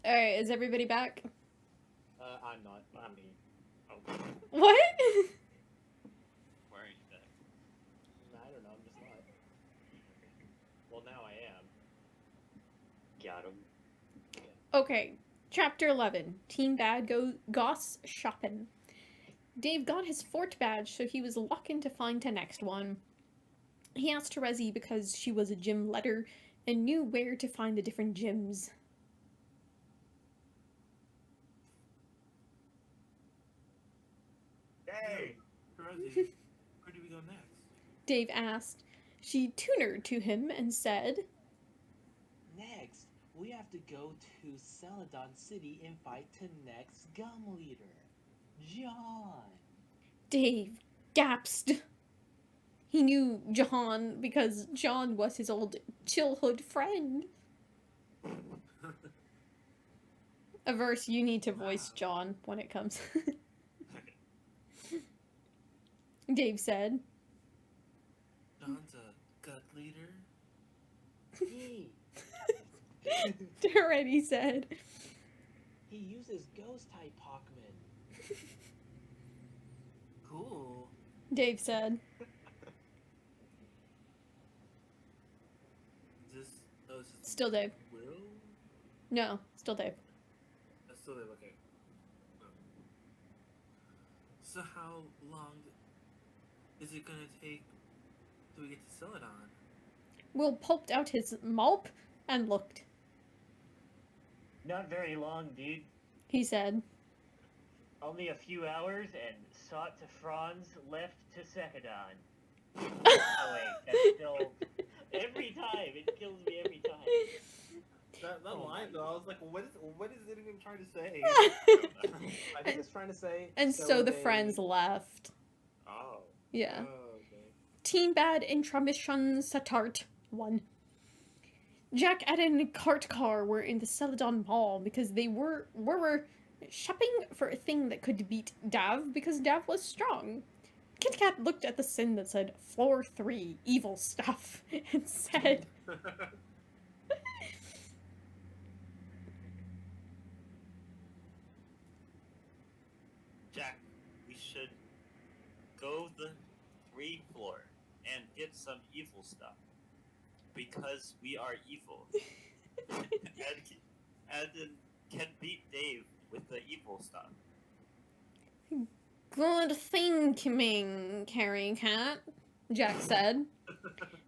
Alright, is everybody back? I'm not. I mean, What? Why aren't you back? I don't know. I'm just not. Well, now I am. got him. Okay, chapter 11. Team Bad goes shopping. Dave got his fort badge, so he was looking to find the next one. He asked Terezi because she was a gym leader and knew where to find the different gyms. Hey! Terezi, where do we go next? Dave asked. She tutored to him and said, Next, we have to go to Celadon City and fight the next gum leader, John. Dave gasped. He knew John because John was his old childhood friend. A verse you need to voice John when it comes. Dave said. John's a gut leader. Hey, Already said. He uses ghost type Hawkman. Cool. Dave said. Is this? Oh, is this Still Dave. Will? No, still Dave. That's still there. Okay. Oh. So how long is it gonna take till we get to Celadon? Will pulped out his mouth and looked. not very long, dude. He said. Only a few hours and sought to Franz, left to Sekadon. Oh wait, that's still... Every time! It kills me every time. That Oh line my though, I was like, what is it even trying to say? I think it's trying to say. And so the they- friends left. Oh. Yeah. Oh, okay. Team Bad Intramission Satart 1. Jack and Cart Car were in the Celadon Mall because they were shopping for a thing that could beat Dav because Dav was strong. Kit Kat looked at the sin that said Floor 3, evil stuff, and said, Jack, we should go the 3 floor and get some evil stuff. Because we are evil. and can beat Dave with the evil stuff. Good thinking, Carrie Cat, Jack said.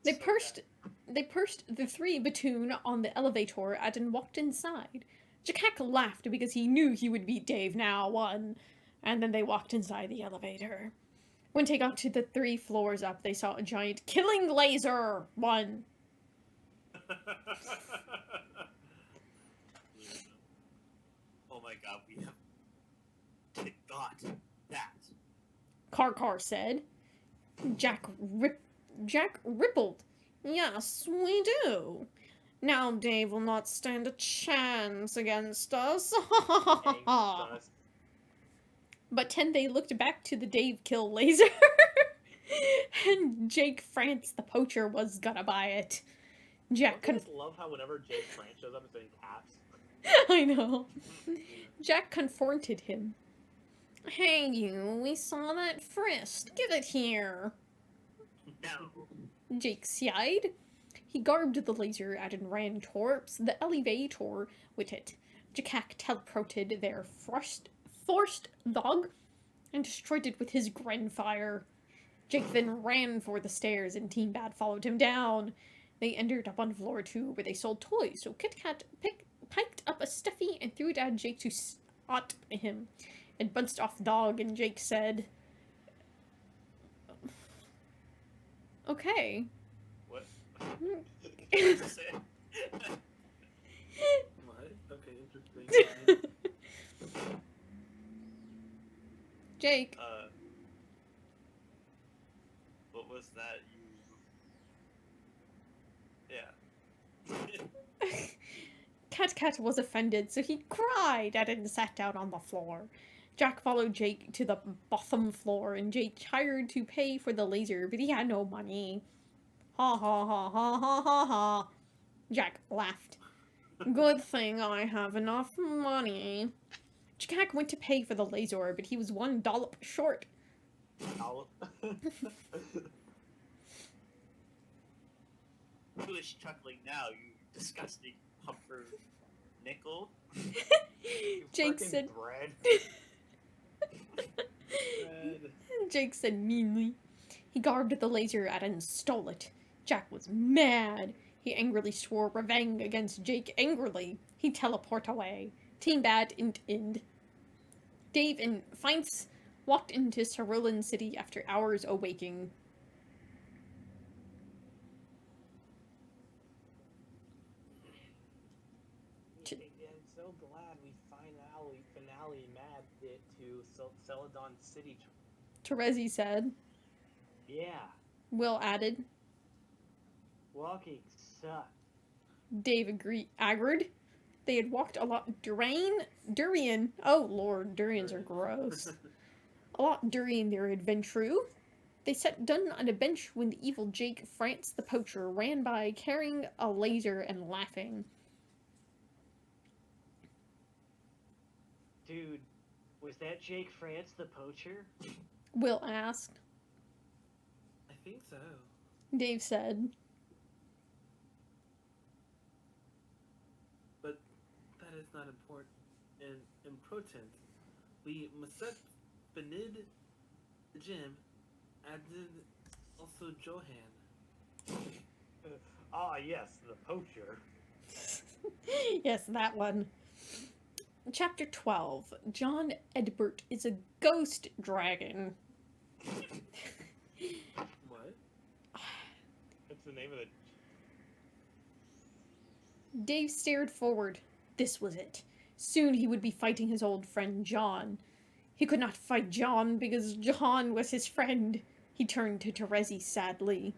They pursed the 3 Batoon on the elevator and walked inside. Jack laughed because he knew he would beat Dave now, and then they walked inside the elevator. When they got to the 3 floors up, they saw a giant killing laser, 1. Oh my god, we have got that. Car said. Jack rippled. Yes, we do. Now Dave will not stand a chance against us. Us. But then they looked back to the Dave kill laser. And Jake France the poacher was gonna buy it. Jack Don't you guys love how whenever Jake France shows up, it's in caps. I know. Jack confronted him. Hey you, we saw that frisk. Give it here. No. Jake sighed. He garbed the laser and ran towards the elevator with it. Jack teleported their forced dog and destroyed it with his Grenfire. Jake then ran for the stairs and Team Bad followed him down. They ended up on floor 2 where they sold toys, so Kit Kat piked up a stuffy and threw it at Jake to spot him. It bounced off the dog and Jake said, okay. What? What? Okay, interesting. Jake. What was that? Yeah. Cat was offended, so he cried and sat down on the floor. Jack followed Jake to the bottom floor, and Jake hired to pay for the laser, but he had no money. Ha ha ha ha ha ha ha. Jack laughed. Good thing I have enough money. Jack went to pay for the laser, but he was $1 short. Who is chuckling now, you disgusting pumpernickel? Jake said. Bread. Jake said meanly. He garbed the laser and stole it. Jack was mad. He angrily swore revenge against Jake angrily. He teleported away. Team Bad end. Dave and Fiennes walked into Cerulean City after hours awaking. I'm so glad we finale mapped it to Celadon City. Terezi said. Yeah, Will added. walking sucks. Dave agreed. They had walked a lot durian. Oh lord, durians are gross. A lot during their adventure. They sat down on a bench when the evil Jake France the poacher ran by carrying a laser and laughing. Dude, was that Jake France the poacher? Will asked. I think so. Dave said. But that is not important and important. We must set Benid Jim and then also Johan. Ah, yes, the poacher. Yes, that one. Chapter 12. John Edbert is a ghost dragon. What? That's the name of the. Dave stared forward. This was it. Soon he would be fighting his old friend John. He could not fight John because John was his friend. He turned to Terezi sadly.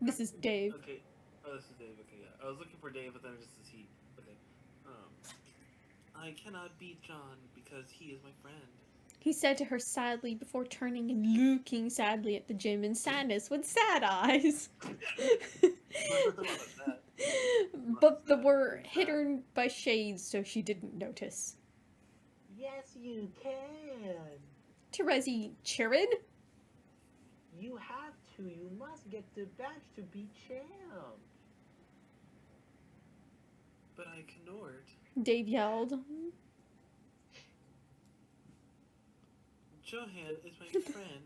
This is Dave. Okay, Oh, this is Dave. Okay, yeah. I was looking for Dave, but then it just says he. Okay. I cannot beat John because he is my friend. He said to her sadly before turning and looking sadly at the gym in sadness with sad eyes. What was that? But they were hidden by shades, so she didn't notice. Yes, you can. Terezi cheered. You have to. You must get the badge to be champ. But I cannot. Dave yelled. Johan is my friend.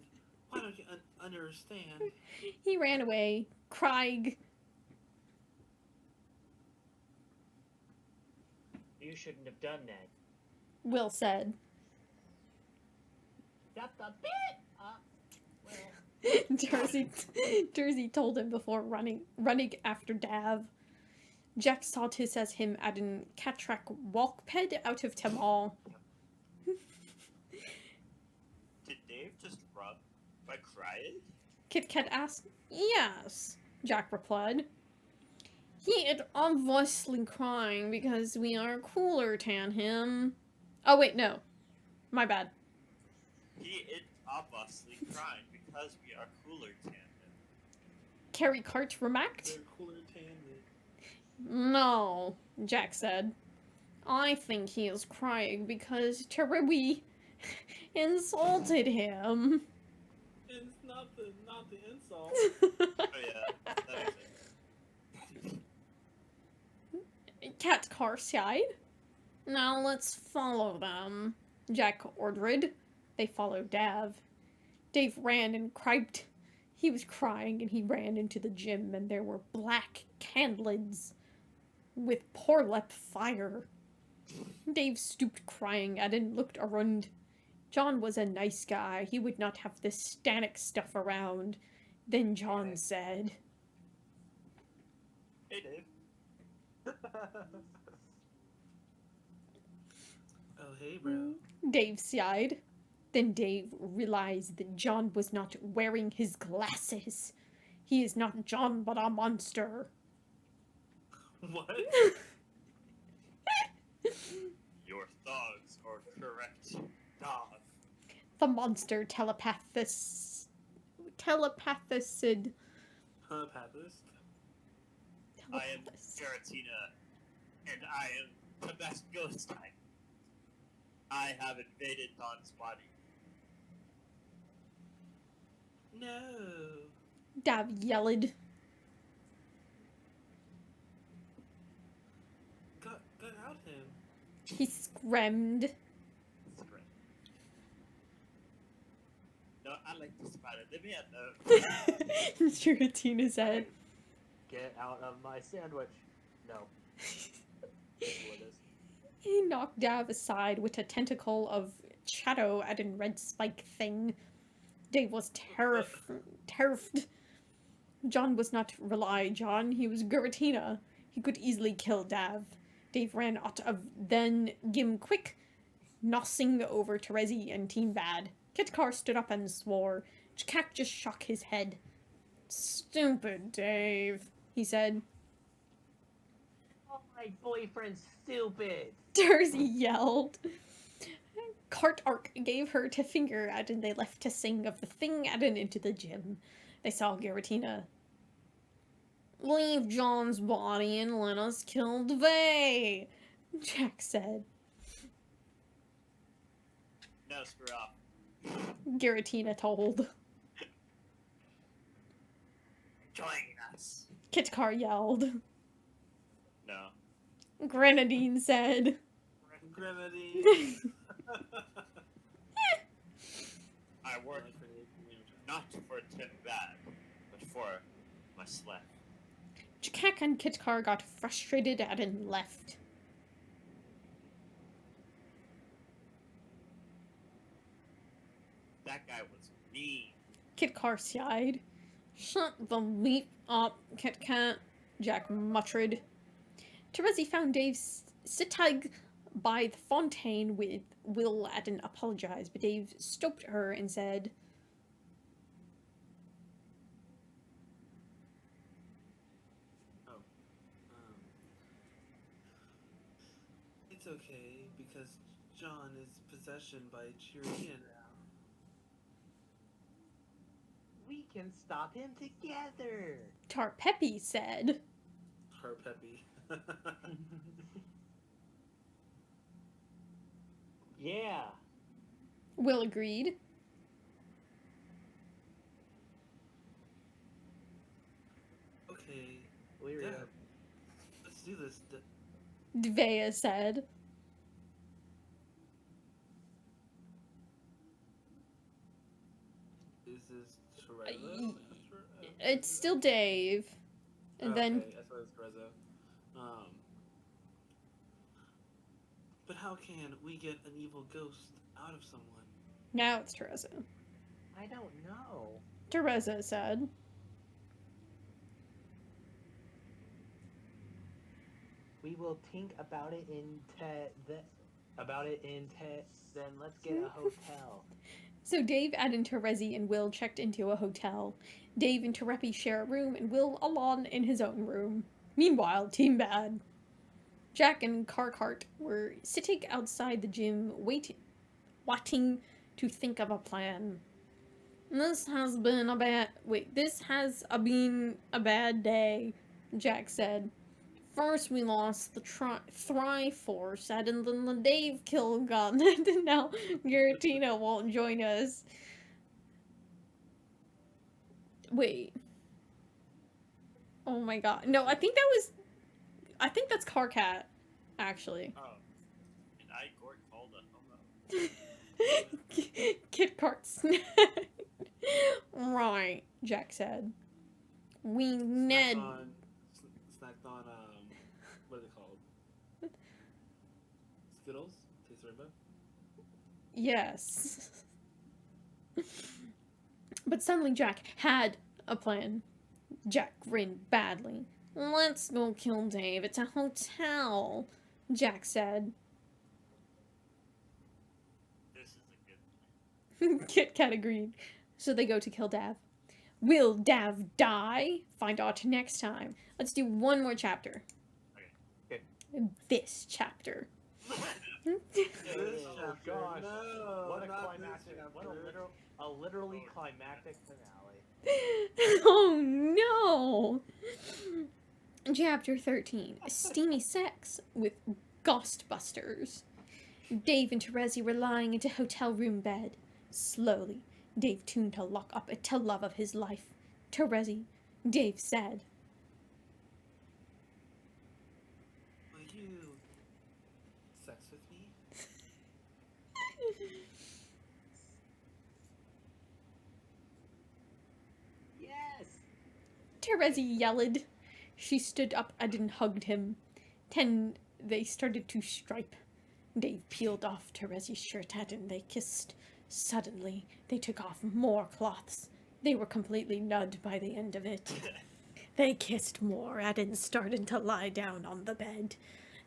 Why don't you understand? He ran away, crying. You shouldn't have done that. Will said. That's a bit. Well, Jersey told him before running after Dav. Jack saw to says him at an Cattrack walkped out of Tamal. Did Dave just run by crying? Kit Kat asked. Yes, Jack replied. He is obviously crying because we are cooler than him. Oh wait, no. My bad. He is obviously crying because we are cooler than him. Carrie Cart remarked. They're cooler than me. No, Jack said. I think he is crying because Terebi insulted him. It's not the insult. Oh yeah, that makes sense. Cat car sighed. Now let's follow them, Jack ordered. They followed Dav. Dave ran and cried. He was crying and he ran into the gym and there were black candles with porlep fire. Dave stooped crying and looked around. John was a nice guy. He would not have this static stuff around. Then John said, Hey Dave. Oh, hey, bro. Dave sighed. Then Dave realized that John was not wearing his glasses. He is not John, but a monster. What? Your thoughts are correct, Dave. The monster telepathist. Telepathist. I am Garatina, and I am the best ghost type. I have invaded Don's body. No. Dav yelled. Got out him. He screamed. No, I like the spider. Let me at the. Giratina said. Get out of my sandwich. No. That's what it is. He knocked Dav aside with a tentacle of shadow at a red spike thing. Dave was terrified. John was not Rely John, he was Giratina. He could easily kill Dav. Dave ran out of then Gim quick, nossing over Terezi and Team Bad. Kitkar stood up and swore. Jack just shook his head. Stupid Dave, he said. oh, my boyfriend's stupid. Jersey yelled. Cart Arc gave her to finger and they left to sing of the thing and into the gym. They saw Giratina. Leave John's body and let us kill Dvay, Jack said. No, screw off. Giratina told. Join us. Kitkar yelled. No. Grenadine said. Grenadine. I work not for Tim Bad, but for my sled. Jack and Kitkar got frustrated and left. That guy was mean. Kitkar sighed. Shut the bleep up, Kitkat, Jack muttered. Terezi found Dave sitting by the fontaine with Will and apologized, but Dave stopped her and said, Oh, It's okay, because John is possession by Chirina now. We can stop him together. Tarpeppy said. Her Peppy. Yeah. Will agreed. Okay, We Dad, let's do this. Dvea said. Is this Teresa? It's still Dave. And then Okay, I thought it was Teresa. But how can we get an evil ghost out of someone? now it's Teresa. I don't know. Teresa said. We will think about it then let's get a hotel. So Dave, Ed, and Terezi and Will checked into a hotel. Dave and Terepi share a room, and Will alone in his own room. Meanwhile, Team Bad. Jack and Carcart were sitting outside the gym, waiting to think of a plan. This has been a bad day, Jack said. First we lost the Triforce, and then the Dave kill gun, and now Giratina won't join us. Wait. Oh my god. No, I think that's Carcat, actually. Oh. And I Gort called a homo. Kit Kart snack. Right, Jack said. We Ned. Snacked on, what are they called? Skittles? Taste the rainbow? Yes. But suddenly Jack had a plan. Jack grinned badly. Let's go kill Dave. It's a hotel, Jack said. This is a good plan. Kit Kat agreed. So they go to kill Dav. Will Dav die? Find out next time. Let's do one more chapter. Okay. This chapter. This Oh chapter, gosh. no, What a not climactic, this what chapter. a literally climactic finale. Oh no! Chapter 13. Steamy Sex with Ghostbusters. Dave and Terezi were lying into hotel room bed. Slowly, Dave tuned to lock up a love of his life. Terezi, Dave said. Will you sex with me? Yes. Terezi yelled. She stood up and hugged him. Then they started to stripe. Dave peeled off Terezi's shirt and they kissed. Suddenly, they took off more cloths. They were completely nud by the end of it. They kissed more and started to lie down on the bed.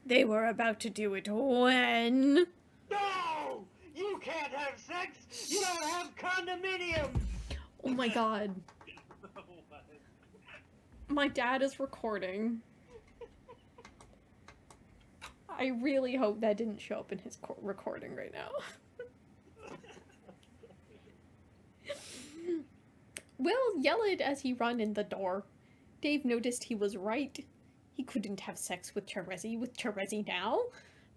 They were about to do it when... No! You can't have sex! You don't have condominium! Oh my god. My dad is recording. I really hope that didn't show up in his recording right now. Will yelled as he ran in the door. Dave noticed he was right. He couldn't have sex with Terezi now.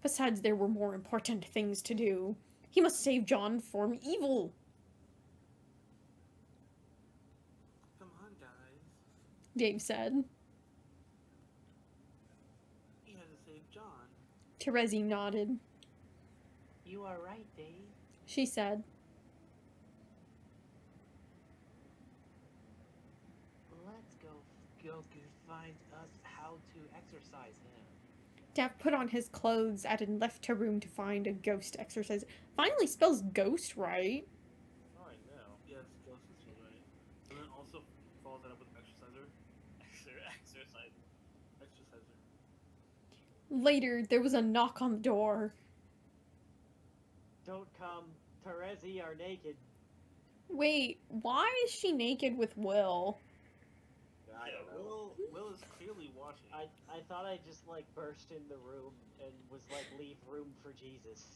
Besides, there were more important things to do. He must save John from evil. Come on, guys. Dave said. He had to save John. Terezi nodded. You are right, Dave. She said. Let's go find us how to exercise him. Dav put on his clothes and left her room to find a ghost exercise. Finally spells ghost right. Oh, I know. Yes, ghost is right. And then also follow that up with exerciser. Exerciser. Later, there was a knock on the door. Don't come. Terezi are naked. Wait, why is she naked with Will? I don't know. Will was clearly watching. I thought I just like burst in the room and was like, leave room for Jesus.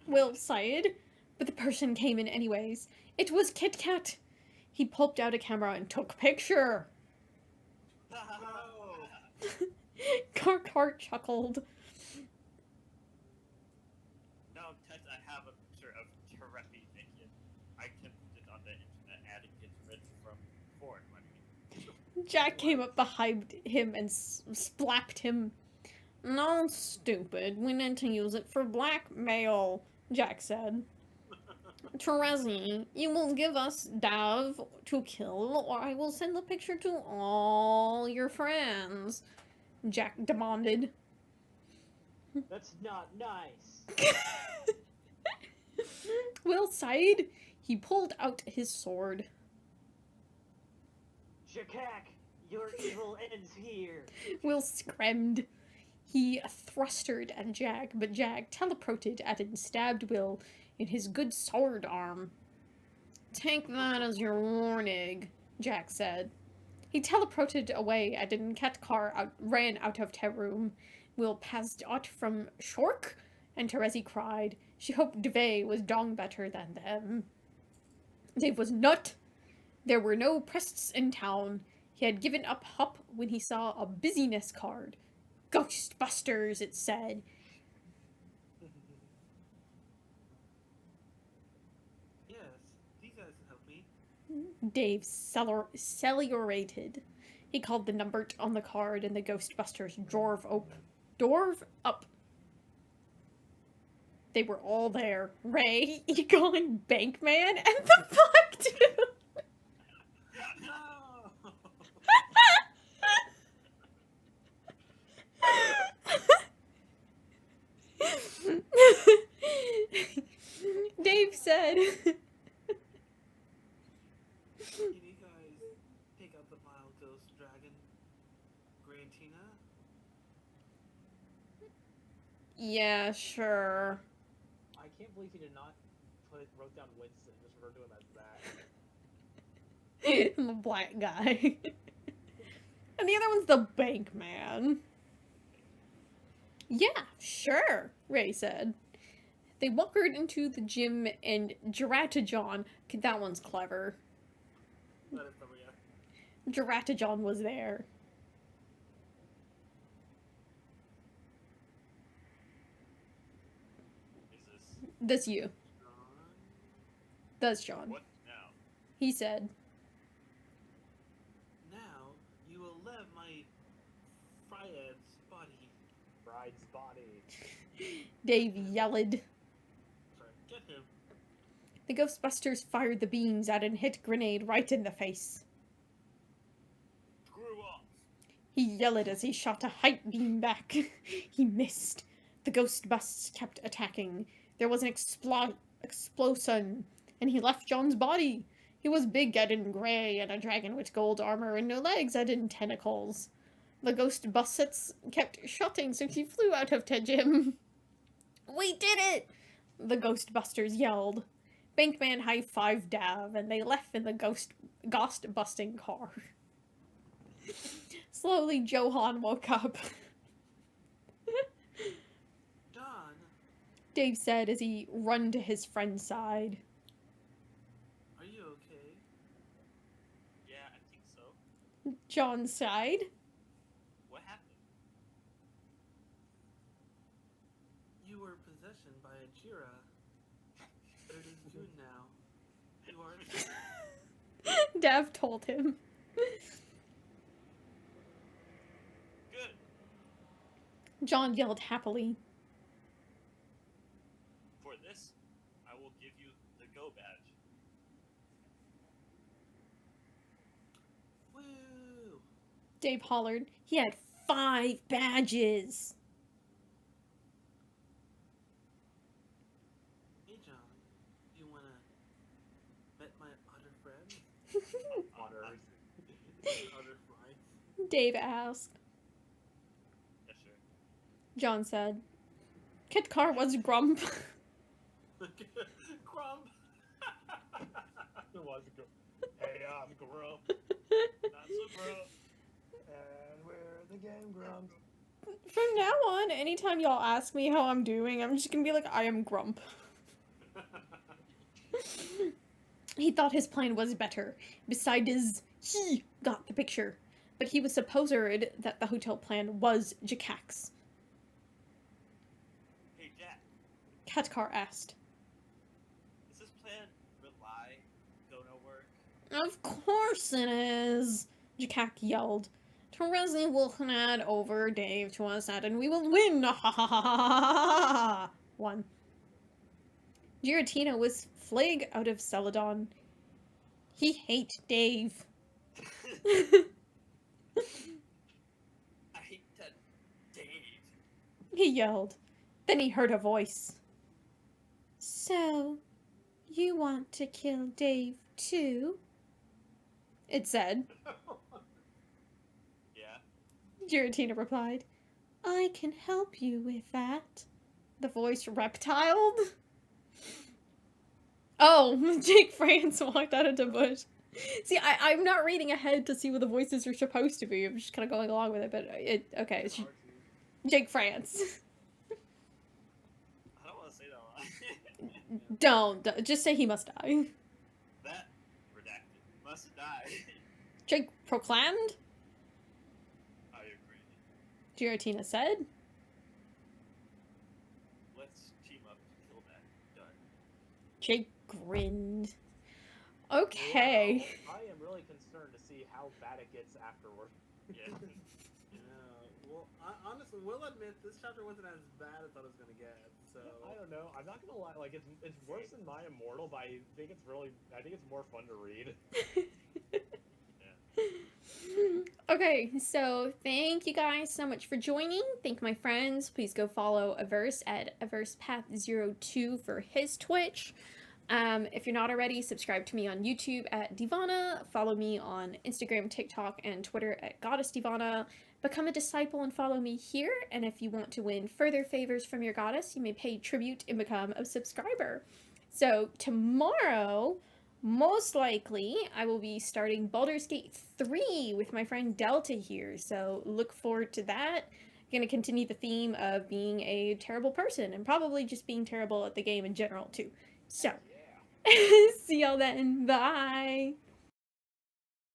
Will sighed, but the person came in anyways. It was Kit Kat. He pulled out a camera and took picture. Carcart chuckled. No, Ted, I have a picture of Terepi naked. I can put it on the internet and it gets rich from porn money. Jack came up behind him and splapped him. No, stupid. We need to use it for blackmail, Jack said. Terezi, you will give us Dav to kill, or I will send the picture to all your friends, Jack demanded. That's not nice. Will sighed. He pulled out his sword. Jakak, your evil ends here. Will screamed. He thrustered at Jack, but Jack teleported at and stabbed Will in his good sword arm. Take that as your warning, Jack said. He teleported away and Katkar ran out of the room. Will passed out from Shork, and Terezi cried. She hoped Dve was dong better than them. Dave was not. There were no priests in town. He had given up hope when he saw a busyness card. Ghostbusters, it said. Yes, these guys can help me. Dave cellulated. He called the number on the card and the Ghostbusters drove up. They were all there. Ray, Egon, Bankman, and the Black Dude. No! Dave said. Can you guys take out the Vile Ghost Dragon, Grantina? Yeah, sure. I can't believe he did not wrote down Winston, just referred to him as that. I'm a black guy. And the other one's the bank man. Yeah, sure, Ray said. They walked into the gym and Geratajon, that one's clever. That is over, yeah. Geratajon was there. Is this That's you. John? That's John. what now? He said. Now you will leave my Fryad's body. Bride's body. Dave yelled. Sorry, get him. The Ghostbusters fired the beams at and hit Grenade right in the face. Screw off! He yelled as he shot a height beam back. He missed. The Ghostbusts kept attacking. There was an explosion, and he left John's body. He was big and gray, and a dragon with gold armor and no legs and tentacles. The Ghostbusts kept shooting, so he flew out of the gym. We did it! The Ghostbusters yelled. Bankman high-fived Dav, and they left in the ghost-busting car. Slowly, Johan woke up. John, Dave said as he ran to his friend's side. are you okay? Yeah, I think so. John sighed. What happened? You were possessed by a Jira. But it is good now. You are Dav told him. Good. John yelled happily. For this, I will give you the Go badge. Woo! Dave hollered. He had 5 badges. Hey John, you wanna met my other friends? Honors. Other friends? Dave asked. Yeah, sure. John said. Kit Car was grump. Crumb! It was good. Hey, I'm Grump. Not so Grump. And we're the Game Grumps. From now on, anytime y'all ask me how I'm doing, I'm just gonna be like, I am Grump. He thought his plan was better. Besides, he got the picture. But he was supposed that the hotel plan was Jakak's. Hey, Jack, Katkar asked. is this plan rely gonna work? Of course it is, Jakak yelled. Terezi will hand over Dave to us and we will win! Ha ha ha ha ha ha! One. Giratina was flag out of Celadon. He hates Dave. I hate that Dave. He yelled. Then he heard a voice. So, you want to kill Dave too? It said. Yeah. Giratina replied. I can help you with that. The voice reptiled. Oh, Jake France walked out of the bush. See, I'm not reading ahead to see what the voices are supposed to be. I'm just kind of going along with it, but okay. It's Jake France. I don't want to say that line. Don't. Just say he must die. That redacted. Must die. Jake proclaimed? I agree. Giratina said. Let's team up to kill that. Done. Jake grinned. Okay. Well, I am really concerned to see how bad it gets afterward. Yeah. Well, honestly, we'll admit this chapter wasn't as bad as I thought it was gonna get. So I don't know. I'm not gonna lie. Like it's worse than My Immortal, but I think it's more fun to read. Okay, so thank you guys so much for joining. Thank my friends. Please go follow Averse at AversePath02 for his Twitch. If you're not already, subscribe to me on YouTube at Divana. Follow me on Instagram, TikTok, and Twitter at Goddess Divana. Become a disciple and follow me here. And if you want to win further favors from your goddess, you may pay tribute and become a subscriber. So tomorrow, most likely, I will be starting Baldur's Gate 3 with my friend Delta here. So look forward to that. I'm going to continue the theme of being a terrible person and probably just being terrible at the game in general too. So, see y'all then. Bye.